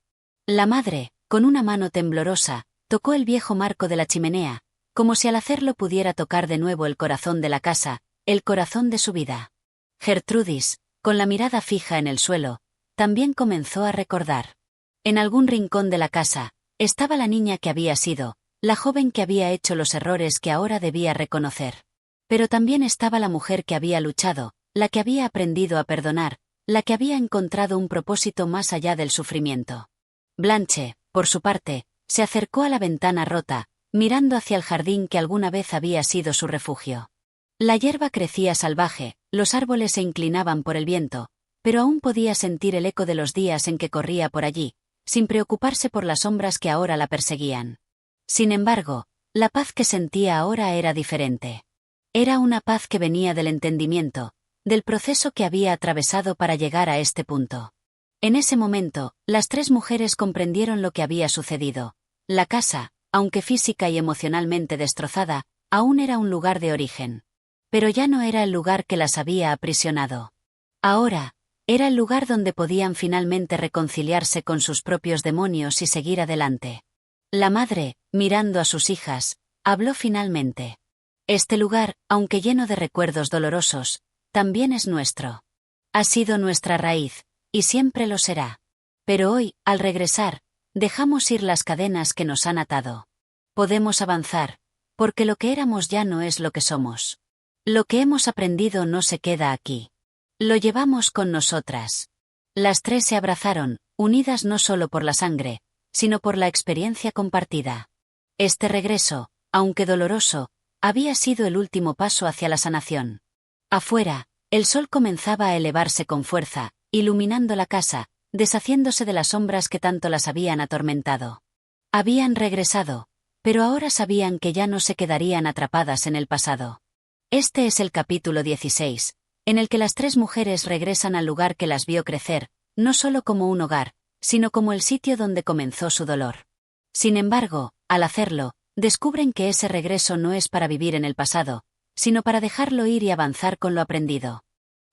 La madre, con una mano temblorosa, tocó el viejo marco de la chimenea, como si al hacerlo pudiera tocar de nuevo el corazón de la casa, el corazón de su vida. Gertrudis, con la mirada fija en el suelo, también comenzó a recordar. En algún rincón de la casa, estaba la niña que había sido, la joven que había hecho los errores que ahora debía reconocer. Pero también estaba la mujer que había luchado, la que había aprendido a perdonar, la que había encontrado un propósito más allá del sufrimiento. Blanche, por su parte, se acercó a la ventana rota, mirando hacia el jardín que alguna vez había sido su refugio. La hierba crecía salvaje, los árboles se inclinaban por el viento, pero aún podía sentir el eco de los días en que corría por allí, sin preocuparse por las sombras que ahora la perseguían. Sin embargo, la paz que sentía ahora era diferente. Era una paz que venía del entendimiento, del proceso que había atravesado para llegar a este punto. En ese momento, las tres mujeres comprendieron lo que había sucedido. La casa, aunque física y emocionalmente destrozada, aún era un lugar de origen. Pero ya no era el lugar que las había aprisionado. Ahora, era el lugar donde podían finalmente reconciliarse con sus propios demonios y seguir adelante. La madre, mirando a sus hijas, habló finalmente. Este lugar, aunque lleno de recuerdos dolorosos, también es nuestro. Ha sido nuestra raíz, y siempre lo será. Pero hoy, al regresar, dejamos ir las cadenas que nos han atado. Podemos avanzar, porque lo que éramos ya no es lo que somos. Lo que hemos aprendido no se queda aquí. Lo llevamos con nosotras. Las tres se abrazaron, unidas no solo por la sangre, sino por la experiencia compartida. Este regreso, aunque doloroso, había sido el último paso hacia la sanación. Afuera, el sol comenzaba a elevarse con fuerza, iluminando la casa, deshaciéndose de las sombras que tanto las habían atormentado. Habían regresado, pero ahora sabían que ya no se quedarían atrapadas en el pasado. Este es el capítulo 16, en el que las tres mujeres regresan al lugar que las vio crecer, no solo como un hogar, sino como el sitio donde comenzó su dolor. Sin embargo, al hacerlo, descubren que ese regreso no es para vivir en el pasado, sino para dejarlo ir y avanzar con lo aprendido.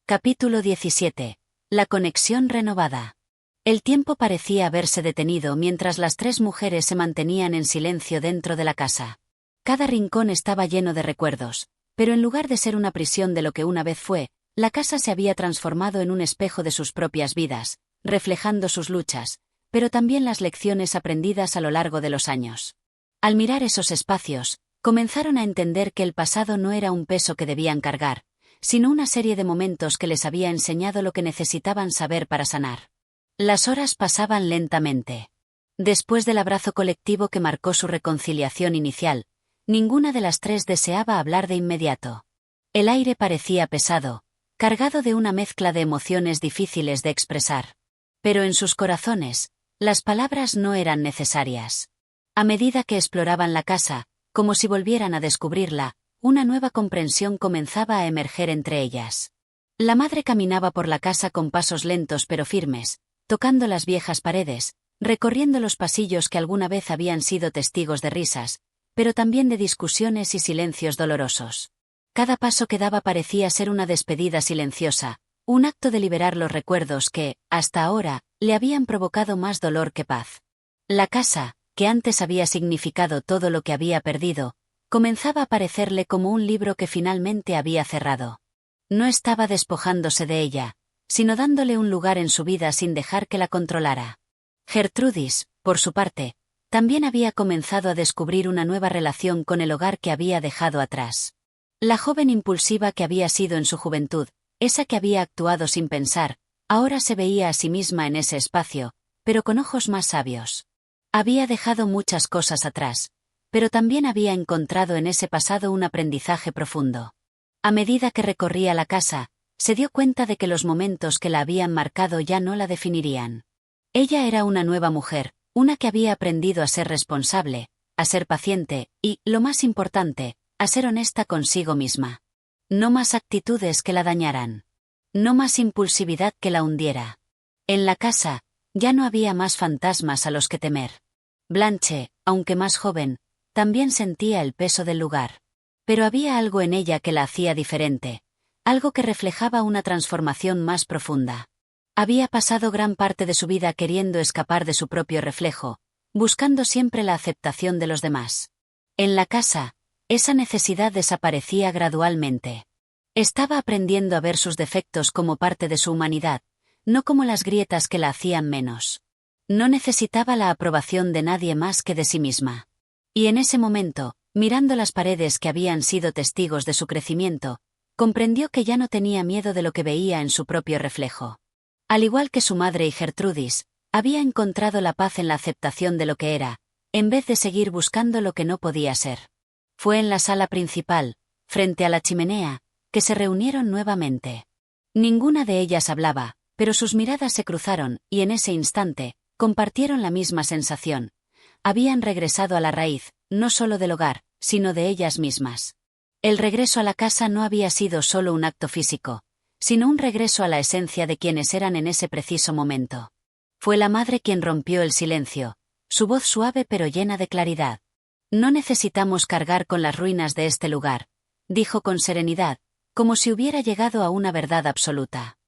Capítulo 17. La conexión renovada. El tiempo parecía haberse detenido mientras las tres mujeres se mantenían en silencio dentro de la casa. Cada rincón estaba lleno de recuerdos, pero en lugar de ser una prisión de lo que una vez fue, la casa se había transformado en un espejo de sus propias vidas, reflejando sus luchas, pero también las lecciones aprendidas a lo largo de los años. Al mirar esos espacios, comenzaron a entender que el pasado no era un peso que debían cargar, sino una serie de momentos que les había enseñado lo que necesitaban saber para sanar. Las horas pasaban lentamente. Después del abrazo colectivo que marcó su reconciliación inicial, ninguna de las tres deseaba hablar de inmediato. El aire parecía pesado, cargado de una mezcla de emociones difíciles de expresar. Pero en sus corazones, las palabras no eran necesarias. A medida que exploraban la casa, como si volvieran a descubrirla, una nueva comprensión comenzaba a emerger entre ellas. La madre caminaba por la casa con pasos lentos pero firmes, tocando las viejas paredes, recorriendo los pasillos que alguna vez habían sido testigos de risas, pero también de discusiones y silencios dolorosos. Cada paso que daba parecía ser una despedida silenciosa, un acto de liberar los recuerdos que, hasta ahora, le habían provocado más dolor que paz. La casa, que antes había significado todo lo que había perdido, comenzaba a parecerle como un libro que finalmente había cerrado. No estaba despojándose de ella, sino dándole un lugar en su vida sin dejar que la controlara. Gertrudis, por su parte, también había comenzado a descubrir una nueva relación con el hogar que había dejado atrás. La joven impulsiva que había sido en su juventud, esa que había actuado sin pensar, ahora se veía a sí misma en ese espacio, pero con ojos más sabios. Había dejado muchas cosas atrás, pero también había encontrado en ese pasado un aprendizaje profundo. A medida que recorría la casa, se dio cuenta de que los momentos que la habían marcado ya no la definirían. Ella era una nueva mujer, una que había aprendido a ser responsable, a ser paciente y, lo más importante, a ser honesta consigo misma. No más actitudes que la dañaran. No más impulsividad que la hundiera. En la casa, ya no había más fantasmas a los que temer. Blanche, aunque más joven, también sentía el peso del lugar. Pero había algo en ella que la hacía diferente, algo que reflejaba una transformación más profunda. Había pasado gran parte de su vida queriendo escapar de su propio reflejo, buscando siempre la aceptación de los demás. En la casa, esa necesidad desaparecía gradualmente. Estaba aprendiendo a ver sus defectos como parte de su humanidad, no como las grietas que la hacían menos. No necesitaba la aprobación de nadie más que de sí misma. Y en ese momento, mirando las paredes que habían sido testigos de su crecimiento, comprendió que ya no tenía miedo de lo que veía en su propio reflejo. Al igual que su madre y Gertrudis, había encontrado la paz en la aceptación de lo que era, en vez de seguir buscando lo que no podía ser. Fue en la sala principal, frente a la chimenea, que se reunieron nuevamente. Ninguna de ellas hablaba, pero sus miradas se cruzaron, y en ese instante, compartieron la misma sensación. Habían regresado a la raíz, no solo del hogar, sino de ellas mismas. El regreso a la casa no había sido solo un acto físico, sino un regreso a la esencia de quienes eran en ese preciso momento. Fue la madre quien rompió el silencio, su voz suave pero llena de claridad. No necesitamos cargar con las ruinas de este lugar, dijo con serenidad, como si hubiera llegado a una verdad absoluta.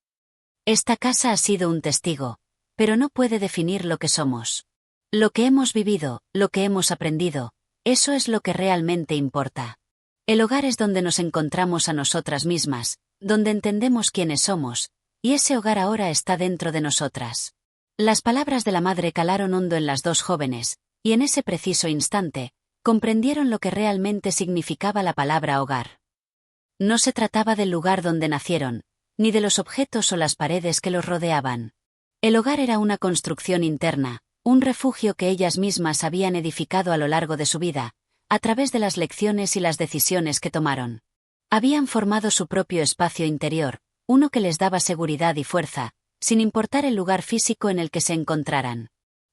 Esta casa ha sido un testigo, pero no puede definir lo que somos. Lo que hemos vivido, lo que hemos aprendido, eso es lo que realmente importa. El hogar es donde nos encontramos a nosotras mismas, donde entendemos quiénes somos, y ese hogar ahora está dentro de nosotras. Las palabras de la madre calaron hondo en las dos jóvenes, y en ese preciso instante, comprendieron lo que realmente significaba la palabra hogar. No se trataba del lugar donde nacieron, ni de los objetos o las paredes que los rodeaban. El hogar era una construcción interna, un refugio que ellas mismas habían edificado a lo largo de su vida, a través de las lecciones y las decisiones que tomaron. Habían formado su propio espacio interior, uno que les daba seguridad y fuerza, sin importar el lugar físico en el que se encontraran.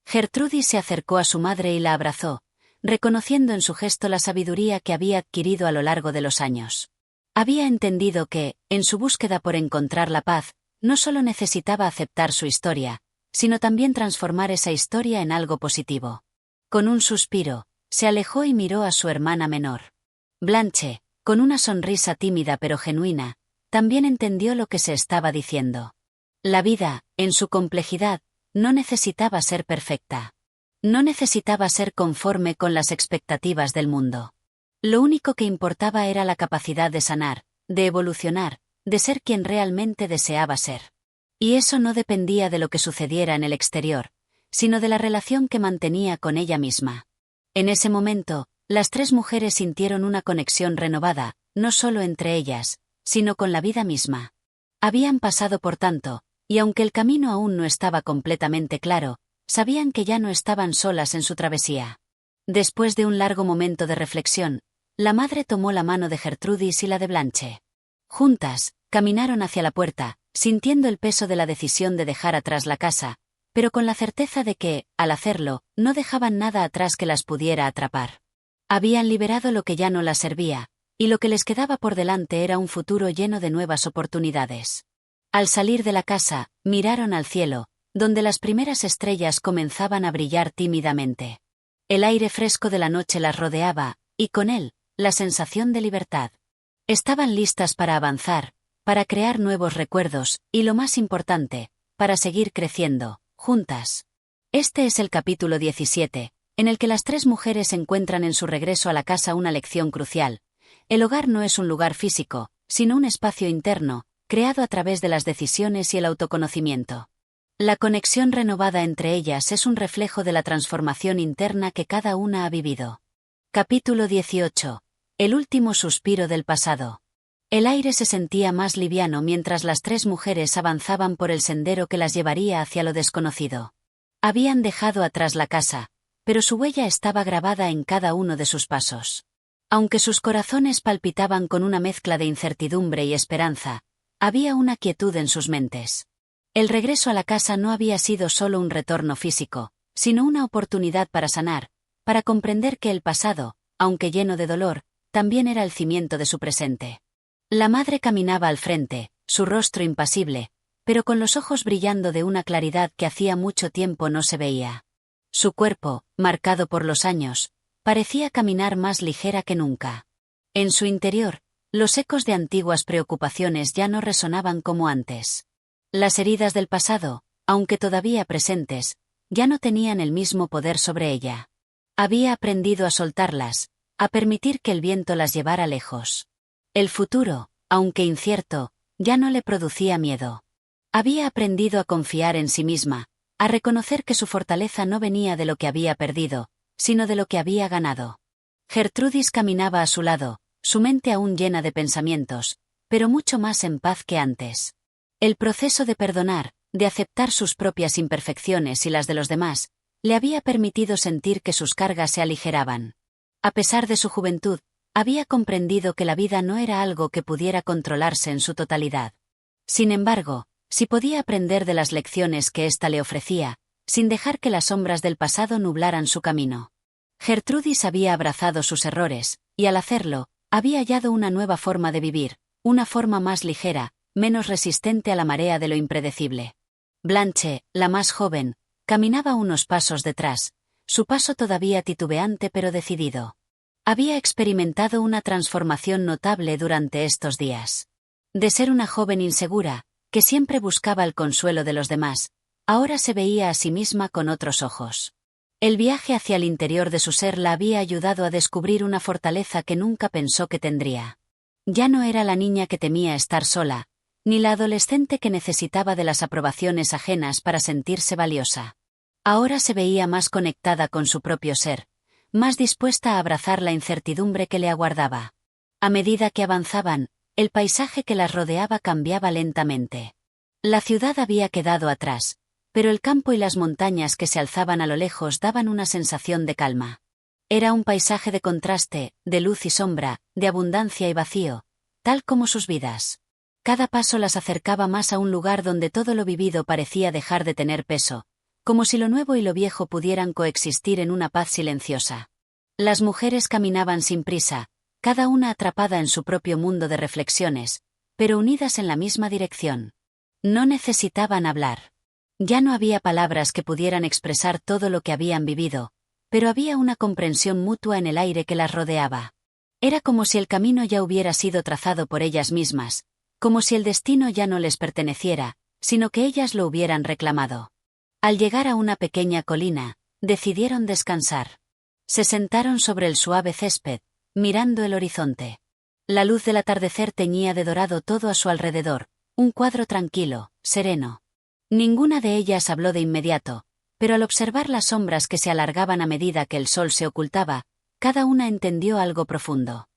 Gertrudis se acercó a su madre y la abrazó, reconociendo en su gesto la sabiduría que había adquirido a lo largo de los años. Había entendido que, en su búsqueda por encontrar la paz, no solo necesitaba aceptar su historia, sino también transformar esa historia en algo positivo. Con un suspiro, se alejó y miró a su hermana menor. Blanche, con una sonrisa tímida pero genuina, también entendió lo que se estaba diciendo. La vida, en su complejidad, no necesitaba ser perfecta. No necesitaba ser conforme con las expectativas del mundo. Lo único que importaba era la capacidad de sanar, de evolucionar, de ser quien realmente deseaba ser. Y eso no dependía de lo que sucediera en el exterior, sino de la relación que mantenía con ella misma. En ese momento, las tres mujeres sintieron una conexión renovada, no solo entre ellas, sino con la vida misma. Habían pasado por tanto, y aunque el camino aún no estaba completamente claro, sabían que ya no estaban solas en su travesía. Después de un largo momento de reflexión, la madre tomó la mano de Gertrudis y la de Blanche. Juntas, caminaron hacia la puerta, sintiendo el peso de la decisión de dejar atrás la casa, pero con la certeza de que, al hacerlo, no dejaban nada atrás que las pudiera atrapar. Habían liberado lo que ya no las servía, y lo que les quedaba por delante era un futuro lleno de nuevas oportunidades. Al salir de la casa, miraron al cielo, donde las primeras estrellas comenzaban a brillar tímidamente. El aire fresco de la noche las rodeaba, y con él, la sensación de libertad. Estaban listas para avanzar, para crear nuevos recuerdos, y lo más importante, para seguir creciendo, juntas. Este es el capítulo 17, en el que las tres mujeres encuentran en su regreso a la casa una lección crucial. El hogar no es un lugar físico, sino un espacio interno, creado a través de las decisiones y el autoconocimiento. La conexión renovada entre ellas es un reflejo de la transformación interna que cada una ha vivido. Capítulo 18. El último suspiro del pasado. El aire se sentía más liviano mientras las tres mujeres avanzaban por el sendero que las llevaría hacia lo desconocido. Habían dejado atrás la casa, pero su huella estaba grabada en cada uno de sus pasos. Aunque sus corazones palpitaban con una mezcla de incertidumbre y esperanza, había una quietud en sus mentes. El regreso a la casa no había sido solo un retorno físico, sino una oportunidad para sanar, para comprender que el pasado, aunque lleno de dolor, también era el cimiento de su presente. La madre caminaba al frente, su rostro impasible, pero con los ojos brillando de una claridad que hacía mucho tiempo no se veía. Su cuerpo, marcado por los años, parecía caminar más ligera que nunca. En su interior, los ecos de antiguas preocupaciones ya no resonaban como antes. Las heridas del pasado, aunque todavía presentes, ya no tenían el mismo poder sobre ella. Había aprendido a soltarlas, a permitir que el viento las llevara lejos. El futuro, aunque incierto, ya no le producía miedo. Había aprendido a confiar en sí misma, a reconocer que su fortaleza no venía de lo que había perdido, sino de lo que había ganado. Gertrudis caminaba a su lado, su mente aún llena de pensamientos, pero mucho más en paz que antes. El proceso de perdonar, de aceptar sus propias imperfecciones y las de los demás, le había permitido sentir que sus cargas se aligeraban. A pesar de su juventud, había comprendido que la vida no era algo que pudiera controlarse en su totalidad. Sin embargo, si podía aprender de las lecciones que ésta le ofrecía, sin dejar que las sombras del pasado nublaran su camino. Gertrudis había abrazado sus errores, y al hacerlo, había hallado una nueva forma de vivir, una forma más ligera, menos resistente a la marea de lo impredecible. Blanche, la más joven, caminaba unos pasos detrás, su paso todavía titubeante pero decidido. Había experimentado una transformación notable durante estos días. De ser una joven insegura, que siempre buscaba el consuelo de los demás, ahora se veía a sí misma con otros ojos. El viaje hacia el interior de su ser la había ayudado a descubrir una fortaleza que nunca pensó que tendría. Ya no era la niña que temía estar sola, ni la adolescente que necesitaba de las aprobaciones ajenas para sentirse valiosa. Ahora se veía más conectada con su propio ser, más dispuesta a abrazar la incertidumbre que le aguardaba. A medida que avanzaban, el paisaje que las rodeaba cambiaba lentamente. La ciudad había quedado atrás, pero el campo y las montañas que se alzaban a lo lejos daban una sensación de calma. Era un paisaje de contraste, de luz y sombra, de abundancia y vacío, tal como sus vidas. Cada paso las acercaba más a un lugar donde todo lo vivido parecía dejar de tener peso, como si lo nuevo y lo viejo pudieran coexistir en una paz silenciosa. Las mujeres caminaban sin prisa, cada una atrapada en su propio mundo de reflexiones, pero unidas en la misma dirección. No necesitaban hablar. Ya no había palabras que pudieran expresar todo lo que habían vivido, pero había una comprensión mutua en el aire que las rodeaba. Era como si el camino ya hubiera sido trazado por ellas mismas, como si el destino ya no les perteneciera, sino que ellas lo hubieran reclamado. Al llegar a una pequeña colina, decidieron descansar. Se sentaron sobre el suave césped, mirando el horizonte. La luz del atardecer teñía de dorado todo a su alrededor, un cuadro tranquilo, sereno. Ninguna de ellas habló de inmediato, pero al observar las sombras que se alargaban a medida que el sol se ocultaba, cada una entendió algo profundo.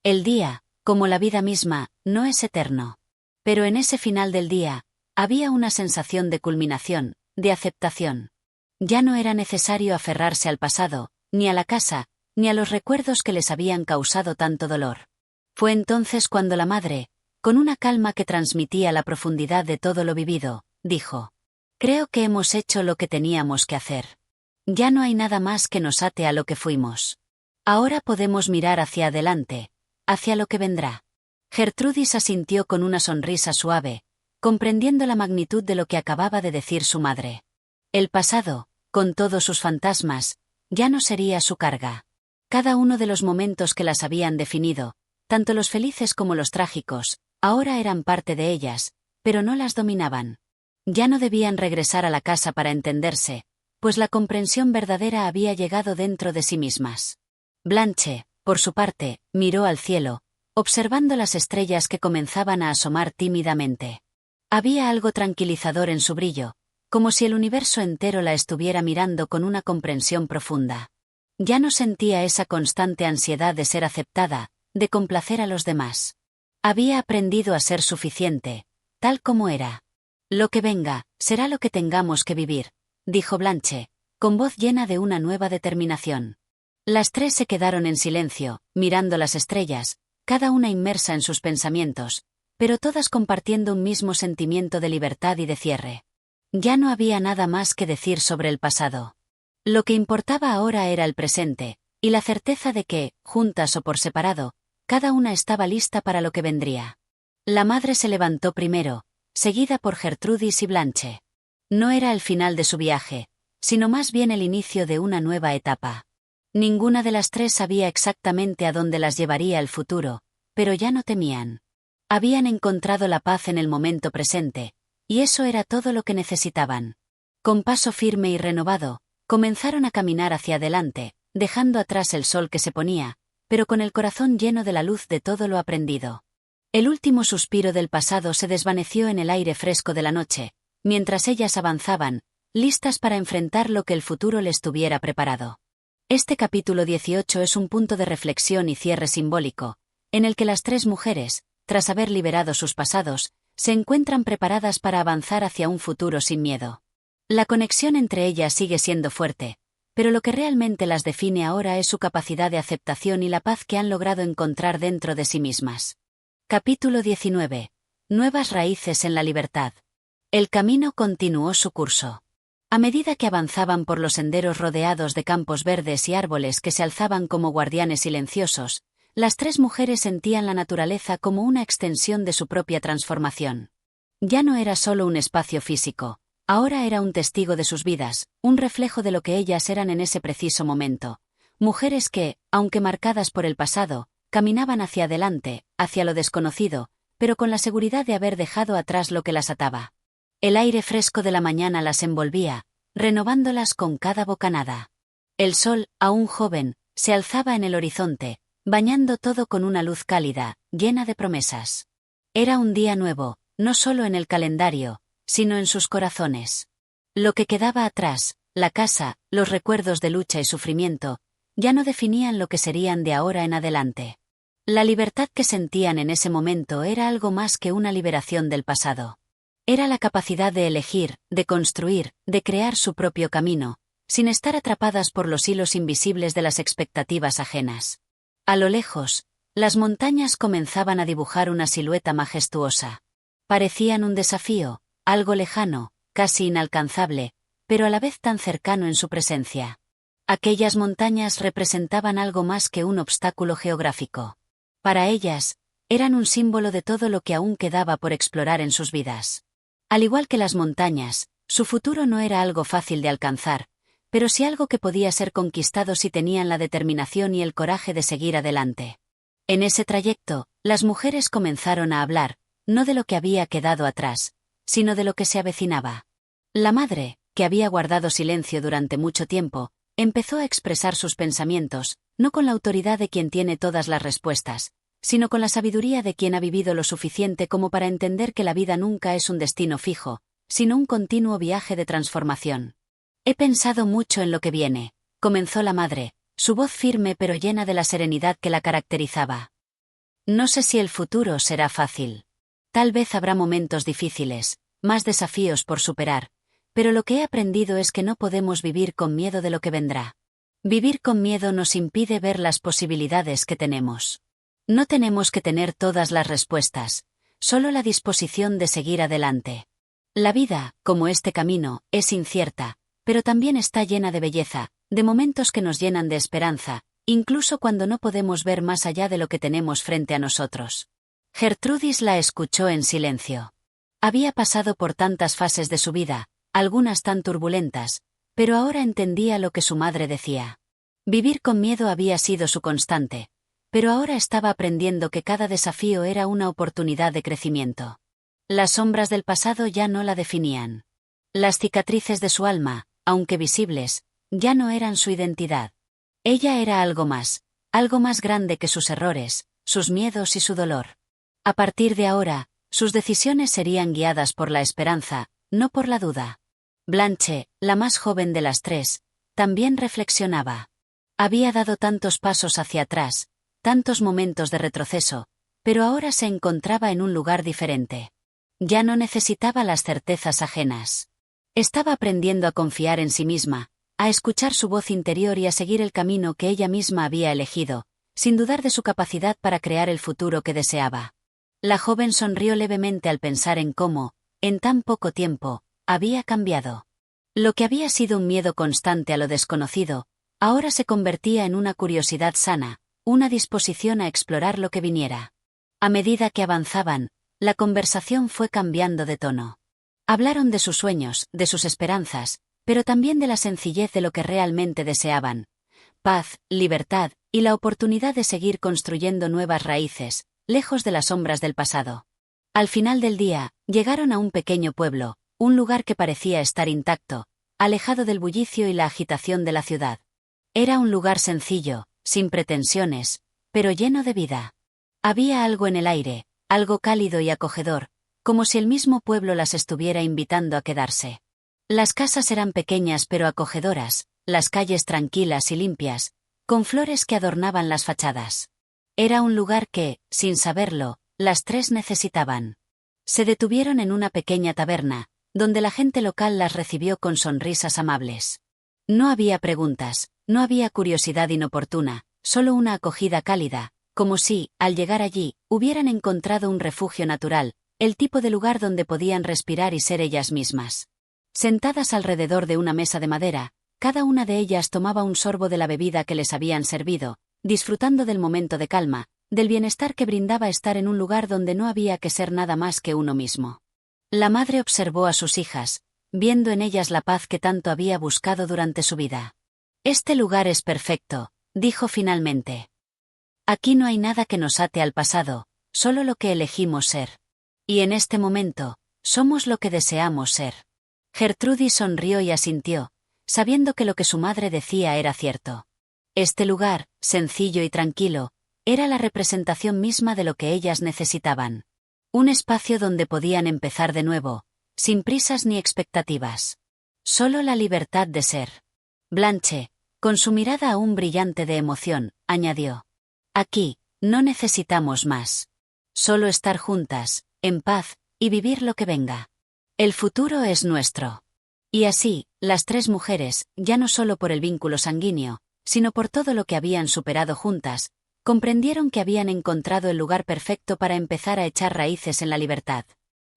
El día, como la vida misma, no es eterno. Pero en ese final del día, había una sensación de culminación, de aceptación. Ya no era necesario aferrarse al pasado, ni a la casa, ni a los recuerdos que les habían causado tanto dolor. Fue entonces cuando la madre, con una calma que transmitía la profundidad de todo lo vivido, dijo: «Creo que hemos hecho lo que teníamos que hacer. Ya no hay nada más que nos ate a lo que fuimos. Ahora podemos mirar hacia adelante, hacia lo que vendrá». Gertrudis asintió con una sonrisa suave, comprendiendo la magnitud de lo que acababa de decir su madre. El pasado, con todos sus fantasmas, ya no sería su carga. Cada uno de los momentos que las habían definido, tanto los felices como los trágicos, ahora eran parte de ellas, pero no las dominaban. Ya no debían regresar a la casa para entenderse, pues la comprensión verdadera había llegado dentro de sí mismas. Blanche, por su parte, miró al cielo, observando las estrellas que comenzaban a asomar tímidamente. Había algo tranquilizador en su brillo, como si el universo entero la estuviera mirando con una comprensión profunda. Ya no sentía esa constante ansiedad de ser aceptada, de complacer a los demás. Había aprendido a ser suficiente, tal como era. «Lo que venga, será lo que tengamos que vivir», dijo Blanche, con voz llena de una nueva determinación. Las tres se quedaron en silencio, mirando las estrellas, cada una inmersa en sus pensamientos, pero todas compartiendo un mismo sentimiento de libertad y de cierre. Ya no había nada más que decir sobre el pasado. Lo que importaba ahora era el presente, y la certeza de que, juntas o por separado, cada una estaba lista para lo que vendría. La madre se levantó primero, seguida por Gertrudis y Blanche. No era el final de su viaje, sino más bien el inicio de una nueva etapa. Ninguna de las tres sabía exactamente a dónde las llevaría el futuro, pero ya no temían. Habían encontrado la paz en el momento presente, y eso era todo lo que necesitaban. Con paso firme y renovado, comenzaron a caminar hacia adelante, dejando atrás el sol que se ponía, pero con el corazón lleno de la luz de todo lo aprendido. El último suspiro del pasado se desvaneció en el aire fresco de la noche, mientras ellas avanzaban, listas para enfrentar lo que el futuro les tuviera preparado. Este capítulo 18 es un punto de reflexión y cierre simbólico, en el que las tres mujeres, tras haber liberado sus pasados, se encuentran preparadas para avanzar hacia un futuro sin miedo. La conexión entre ellas sigue siendo fuerte, pero lo que realmente las define ahora es su capacidad de aceptación y la paz que han logrado encontrar dentro de sí mismas. Capítulo 19. Nuevas raíces en la libertad. El camino continuó su curso. A medida que avanzaban por los senderos rodeados de campos verdes y árboles que se alzaban como guardianes silenciosos, las tres mujeres sentían la naturaleza como una extensión de su propia transformación. Ya no era solo un espacio físico, ahora era un testigo de sus vidas, un reflejo de lo que ellas eran en ese preciso momento. Mujeres que, aunque marcadas por el pasado, caminaban hacia adelante, hacia lo desconocido, pero con la seguridad de haber dejado atrás lo que las ataba. El aire fresco de la mañana las envolvía, renovándolas con cada bocanada. El sol, aún joven, se alzaba en el horizonte, bañando todo con una luz cálida, llena de promesas. Era un día nuevo, no solo en el calendario, sino en sus corazones. Lo que quedaba atrás, la casa, los recuerdos de lucha y sufrimiento, ya no definían lo que serían de ahora en adelante. La libertad que sentían en ese momento era algo más que una liberación del pasado. Era la capacidad de elegir, de construir, de crear su propio camino, sin estar atrapadas por los hilos invisibles de las expectativas ajenas. A lo lejos, las montañas comenzaban a dibujar una silueta majestuosa. Parecían un desafío, algo lejano, casi inalcanzable, pero a la vez tan cercano en su presencia. Aquellas montañas representaban algo más que un obstáculo geográfico. Para ellas, eran un símbolo de todo lo que aún quedaba por explorar en sus vidas. Al igual que las montañas, Su futuro no era algo fácil de alcanzar, pero sí algo que podía ser conquistado si tenían la determinación y el coraje de seguir adelante. En ese trayecto, las mujeres comenzaron a hablar, no de lo que había quedado atrás, sino de lo que se avecinaba. La madre, que había guardado silencio durante mucho tiempo, empezó a expresar sus pensamientos, no con la autoridad de quien tiene todas las respuestas, sino con la sabiduría de quien ha vivido lo suficiente como para entender que la vida nunca es un destino fijo, sino un continuo viaje de transformación. He pensado mucho en lo que viene, comenzó la madre, su voz firme pero llena de la serenidad que la caracterizaba. No sé si el futuro será fácil. Tal vez habrá momentos difíciles, más desafíos por superar, pero lo que he aprendido es que no podemos vivir con miedo de lo que vendrá. Vivir con miedo nos impide ver las posibilidades que tenemos. No tenemos que tener todas las respuestas, solo la disposición de seguir adelante. La vida, como este camino, es incierta, pero también está llena de belleza, de momentos que nos llenan de esperanza, incluso cuando no podemos ver más allá de lo que tenemos frente a nosotros. Gertrudis la escuchó en silencio. Había pasado por tantas fases de su vida, algunas tan turbulentas, pero ahora entendía lo que su madre decía. Vivir con miedo había sido su constante, pero ahora estaba aprendiendo que cada desafío era una oportunidad de crecimiento. Las sombras del pasado ya no la definían. Las cicatrices de su alma, aunque visibles, ya no eran su identidad. Ella era algo más grande que sus errores, sus miedos y su dolor. A partir de ahora, sus decisiones serían guiadas por la esperanza, no por la duda. Blanche, la más joven de las tres, también reflexionaba. Había dado tantos pasos hacia atrás, tantos momentos de retroceso, pero ahora se encontraba en un lugar diferente. Ya no necesitaba las certezas ajenas. Estaba aprendiendo a confiar en sí misma, a escuchar su voz interior y a seguir el camino que ella misma había elegido, sin dudar de su capacidad para crear el futuro que deseaba. La joven sonrió levemente al pensar en cómo, en tan poco tiempo, había cambiado. Lo que había sido un miedo constante a lo desconocido, ahora se convertía en una curiosidad sana, una disposición a explorar lo que viniera. A medida que avanzaban, la conversación fue cambiando de tono. Hablaron de sus sueños, de sus esperanzas, pero también de la sencillez de lo que realmente deseaban. Paz, libertad, y la oportunidad de seguir construyendo nuevas raíces, lejos de las sombras del pasado. Al final del día, llegaron a un pequeño pueblo, un lugar que parecía estar intacto, alejado del bullicio y la agitación de la ciudad. Era un lugar sencillo, sin pretensiones, pero lleno de vida. Había algo en el aire, algo cálido y acogedor, como si el mismo pueblo las estuviera invitando a quedarse. Las casas eran pequeñas pero acogedoras, las calles tranquilas y limpias, con flores que adornaban las fachadas. Era un lugar que, sin saberlo, las tres necesitaban. Se detuvieron en una pequeña taberna, donde la gente local las recibió con sonrisas amables. No había preguntas, no había curiosidad inoportuna, solo una acogida cálida, como si, al llegar allí, hubieran encontrado un refugio natural, el tipo de lugar donde podían respirar y ser ellas mismas. Sentadas alrededor de una mesa de madera, cada una de ellas tomaba un sorbo de la bebida que les habían servido, disfrutando del momento de calma, del bienestar que brindaba estar en un lugar donde no había que ser nada más que uno mismo. La madre observó a sus hijas, viendo en ellas la paz que tanto había buscado durante su vida. «Este lugar es perfecto», dijo finalmente. «Aquí no hay nada que nos ate al pasado, solo lo que elegimos ser. Y en este momento, somos lo que deseamos ser». Gertrudis sonrió y asintió, sabiendo que lo que su madre decía era cierto. Este lugar, sencillo y tranquilo, era la representación misma de lo que ellas necesitaban. Un espacio donde podían empezar de nuevo, sin prisas ni expectativas. Solo la libertad de ser. Blanche, con su mirada aún brillante de emoción, añadió: «Aquí, no necesitamos más. Solo estar juntas, en paz, y vivir lo que venga. El futuro es nuestro». Y así, las tres mujeres, ya no solo por el vínculo sanguíneo, sino por todo lo que habían superado juntas, comprendieron que habían encontrado el lugar perfecto para empezar a echar raíces en la libertad.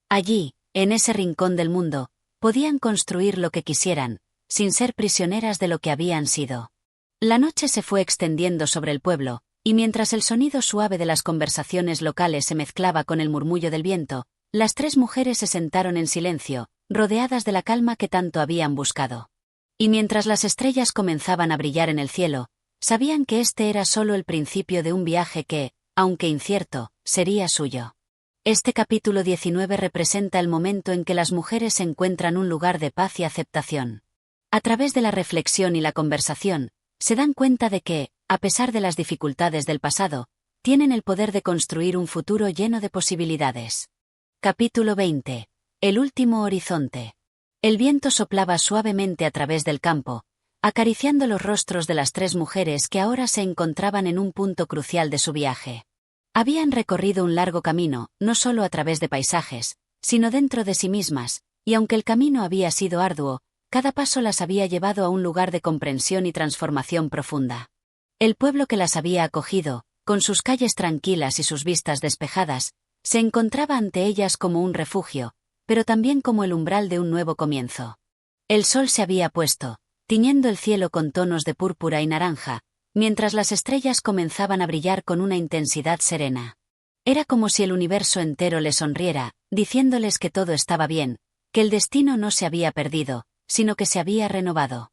Allí, en ese rincón del mundo, podían construir lo que quisieran, sin ser prisioneras de lo que habían sido. La noche se fue extendiendo sobre el pueblo, y mientras el sonido suave de las conversaciones locales se mezclaba con el murmullo del viento, las tres mujeres se sentaron en silencio, rodeadas de la calma que tanto habían buscado. Y mientras las estrellas comenzaban a brillar en el cielo, sabían que este era solo el principio de un viaje que, aunque incierto, sería suyo. Este capítulo 19 representa el momento en que las mujeres encuentran un lugar de paz y aceptación. A través de la reflexión y la conversación, se dan cuenta de que, a pesar de las dificultades del pasado, tienen el poder de construir un futuro lleno de posibilidades. Capítulo 20. El último horizonte. El viento soplaba suavemente a través del campo, acariciando los rostros de las tres mujeres que ahora se encontraban en un punto crucial de su viaje. Habían recorrido un largo camino, no solo a través de paisajes, sino dentro de sí mismas, y aunque el camino había sido arduo, cada paso las había llevado a un lugar de comprensión y transformación profunda. El pueblo que las había acogido, con sus calles tranquilas y sus vistas despejadas, se encontraba ante ellas como un refugio, pero también como el umbral de un nuevo comienzo. El sol se había puesto, tiñendo el cielo con tonos de púrpura y naranja, mientras las estrellas comenzaban a brillar con una intensidad serena. Era como si el universo entero les sonriera, diciéndoles que todo estaba bien, que el destino no se había perdido, sino que se había renovado.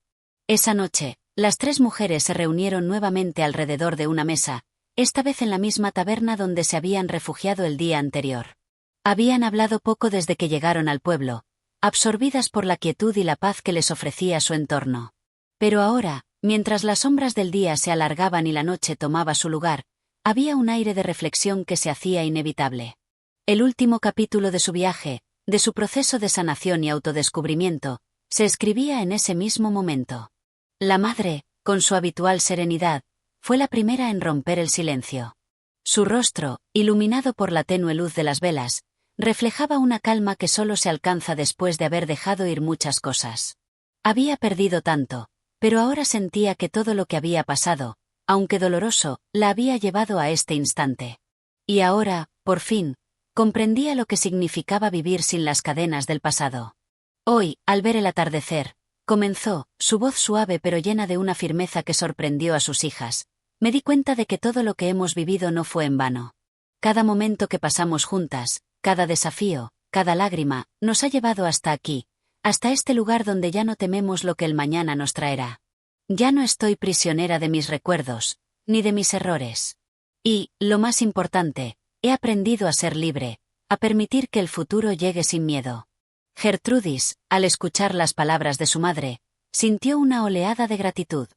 Esa noche, las tres mujeres se reunieron nuevamente alrededor de una mesa, esta vez en la misma taberna donde se habían refugiado el día anterior. Habían hablado poco desde que llegaron al pueblo, absorbidas por la quietud y la paz que les ofrecía su entorno. Pero ahora, mientras las sombras del día se alargaban y la noche tomaba su lugar, había un aire de reflexión que se hacía inevitable. El último capítulo de su viaje, de su proceso de sanación y autodescubrimiento, se escribía en ese mismo momento. La madre, con su habitual serenidad, fue la primera en romper el silencio. Su rostro, iluminado por la tenue luz de las velas, reflejaba una calma que solo se alcanza después de haber dejado ir muchas cosas. Había perdido tanto, pero ahora sentía que todo lo que había pasado, aunque doloroso, la había llevado a este instante. Y ahora, por fin, comprendía lo que significaba vivir sin las cadenas del pasado. Hoy, al ver el atardecer, comenzó, su voz suave pero llena de una firmeza que sorprendió a sus hijas. Me di cuenta de que todo lo que hemos vivido no fue en vano. Cada momento que pasamos juntas, cada desafío, cada lágrima, nos ha llevado hasta aquí, hasta este lugar donde ya no tememos lo que el mañana nos traerá. Ya no estoy prisionera de mis recuerdos, ni de mis errores. Y, lo más importante, he aprendido a ser libre, a permitir que el futuro llegue sin miedo. Gertrudis, al escuchar las palabras de su madre, sintió una oleada de gratitud.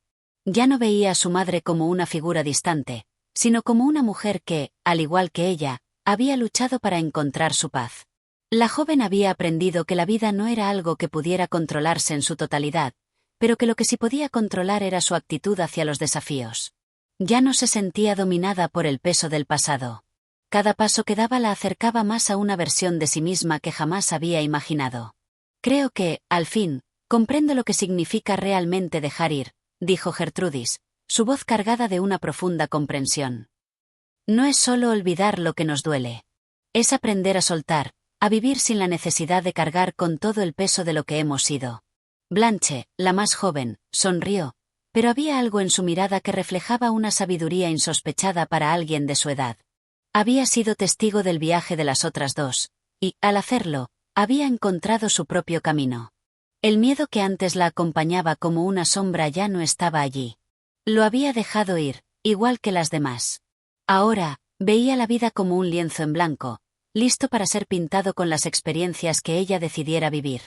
Ya no veía a su madre como una figura distante, sino como una mujer que, al igual que ella, había luchado para encontrar su paz. La joven había aprendido que la vida no era algo que pudiera controlarse en su totalidad, pero que lo que sí podía controlar era su actitud hacia los desafíos. Ya no se sentía dominada por el peso del pasado. Cada paso que daba la acercaba más a una versión de sí misma que jamás había imaginado. Creo que, al fin, comprendo lo que significa realmente dejar ir, dijo Gertrudis, su voz cargada de una profunda comprensión. No es solo olvidar lo que nos duele. Es aprender a soltar, a vivir sin la necesidad de cargar con todo el peso de lo que hemos sido. Blanche, la más joven, sonrió, pero había algo en su mirada que reflejaba una sabiduría insospechada para alguien de su edad. Había sido testigo del viaje de las otras dos, y, al hacerlo, había encontrado su propio camino. El miedo que antes la acompañaba como una sombra ya no estaba allí. Lo había dejado ir, igual que las demás. Ahora, veía la vida como un lienzo en blanco, listo para ser pintado con las experiencias que ella decidiera vivir.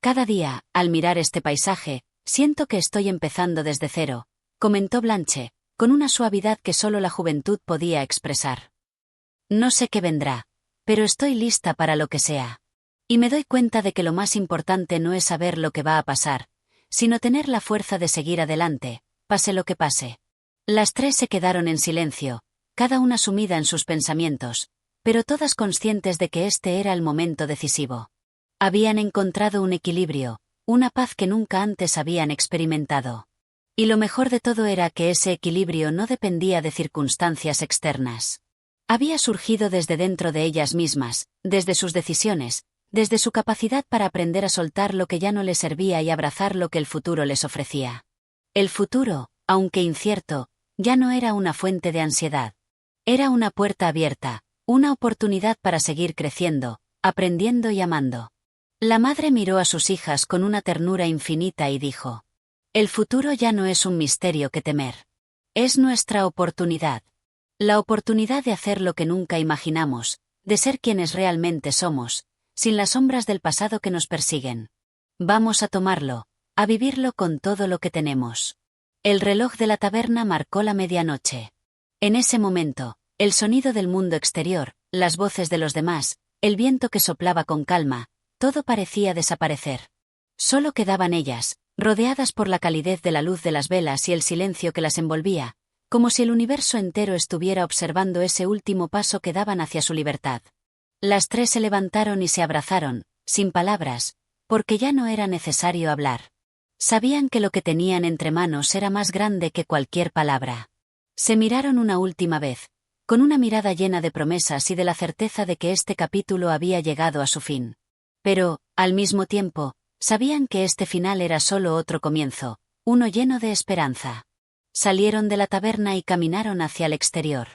Cada día, al mirar este paisaje, siento que estoy empezando desde cero, comentó Blanche, con una suavidad que solo la juventud podía expresar. No sé qué vendrá, pero estoy lista para lo que sea. Y me doy cuenta de que lo más importante no es saber lo que va a pasar, sino tener la fuerza de seguir adelante, pase lo que pase. Las tres se quedaron en silencio, cada una sumida en sus pensamientos, pero todas conscientes de que este era el momento decisivo. Habían encontrado un equilibrio, una paz que nunca antes habían experimentado. Y lo mejor de todo era que ese equilibrio no dependía de circunstancias externas. Había surgido desde dentro de ellas mismas, desde sus decisiones, desde su capacidad para aprender a soltar lo que ya no les servía y abrazar lo que el futuro les ofrecía. El futuro, aunque incierto, ya no era una fuente de ansiedad. Era una puerta abierta, una oportunidad para seguir creciendo, aprendiendo y amando. La madre miró a sus hijas con una ternura infinita y dijo: el futuro ya no es un misterio que temer. Es nuestra oportunidad. La oportunidad de hacer lo que nunca imaginamos, de ser quienes realmente somos, sin las sombras del pasado que nos persiguen. Vamos a tomarlo, a vivirlo con todo lo que tenemos. El reloj de la taberna marcó la medianoche. En ese momento, el sonido del mundo exterior, las voces de los demás, el viento que soplaba con calma, todo parecía desaparecer. Solo quedaban ellas, rodeadas por la calidez de la luz de las velas y el silencio que las envolvía, como si el universo entero estuviera observando ese último paso que daban hacia su libertad. Las tres se levantaron y se abrazaron, sin palabras, porque ya no era necesario hablar. Sabían que lo que tenían entre manos era más grande que cualquier palabra. Se miraron una última vez, con una mirada llena de promesas y de la certeza de que este capítulo había llegado a su fin. Pero, al mismo tiempo, sabían que este final era solo otro comienzo, uno lleno de esperanza. Salieron de la taberna y caminaron hacia el exterior.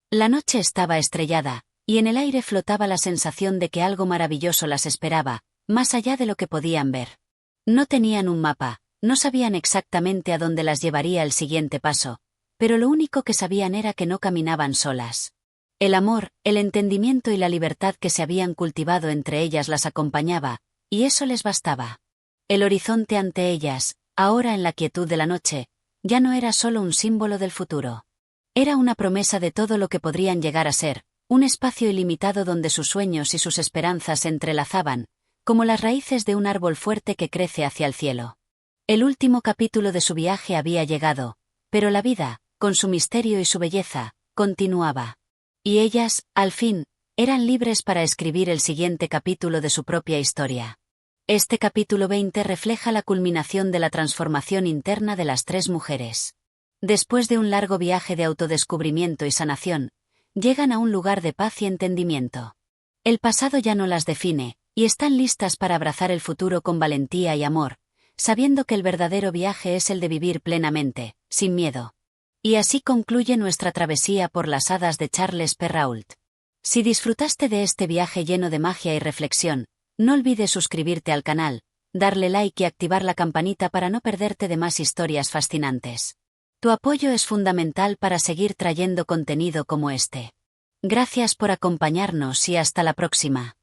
La noche estaba estrellada, y en el aire flotaba la sensación de que algo maravilloso las esperaba, más allá de lo que podían ver. No tenían un mapa, no sabían exactamente a dónde las llevaría el siguiente paso, pero lo único que sabían era que no caminaban solas. El amor, el entendimiento y la libertad que se habían cultivado entre ellas las acompañaba, y eso les bastaba. El horizonte ante ellas, ahora en la quietud de la noche, ya no era solo un símbolo del futuro. Era una promesa de todo lo que podrían llegar a ser, un espacio ilimitado donde sus sueños y sus esperanzas se entrelazaban, como las raíces de un árbol fuerte que crece hacia el cielo. El último capítulo de su viaje había llegado, pero la vida, con su misterio y su belleza, continuaba. Y ellas, al fin, eran libres para escribir el siguiente capítulo de su propia historia. Este capítulo 20 refleja la culminación de la transformación interna de las tres mujeres. Después de un largo viaje de autodescubrimiento y sanación, llegan a un lugar de paz y entendimiento. El pasado ya no las define, y están listas para abrazar el futuro con valentía y amor, sabiendo que el verdadero viaje es el de vivir plenamente, sin miedo. Y así concluye nuestra travesía por las hadas de Charles Perrault. Si disfrutaste de este viaje lleno de magia y reflexión, no olvides suscribirte al canal, darle like y activar la campanita para no perderte de más historias fascinantes. Tu apoyo es fundamental para seguir trayendo contenido como este. Gracias por acompañarnos y hasta la próxima.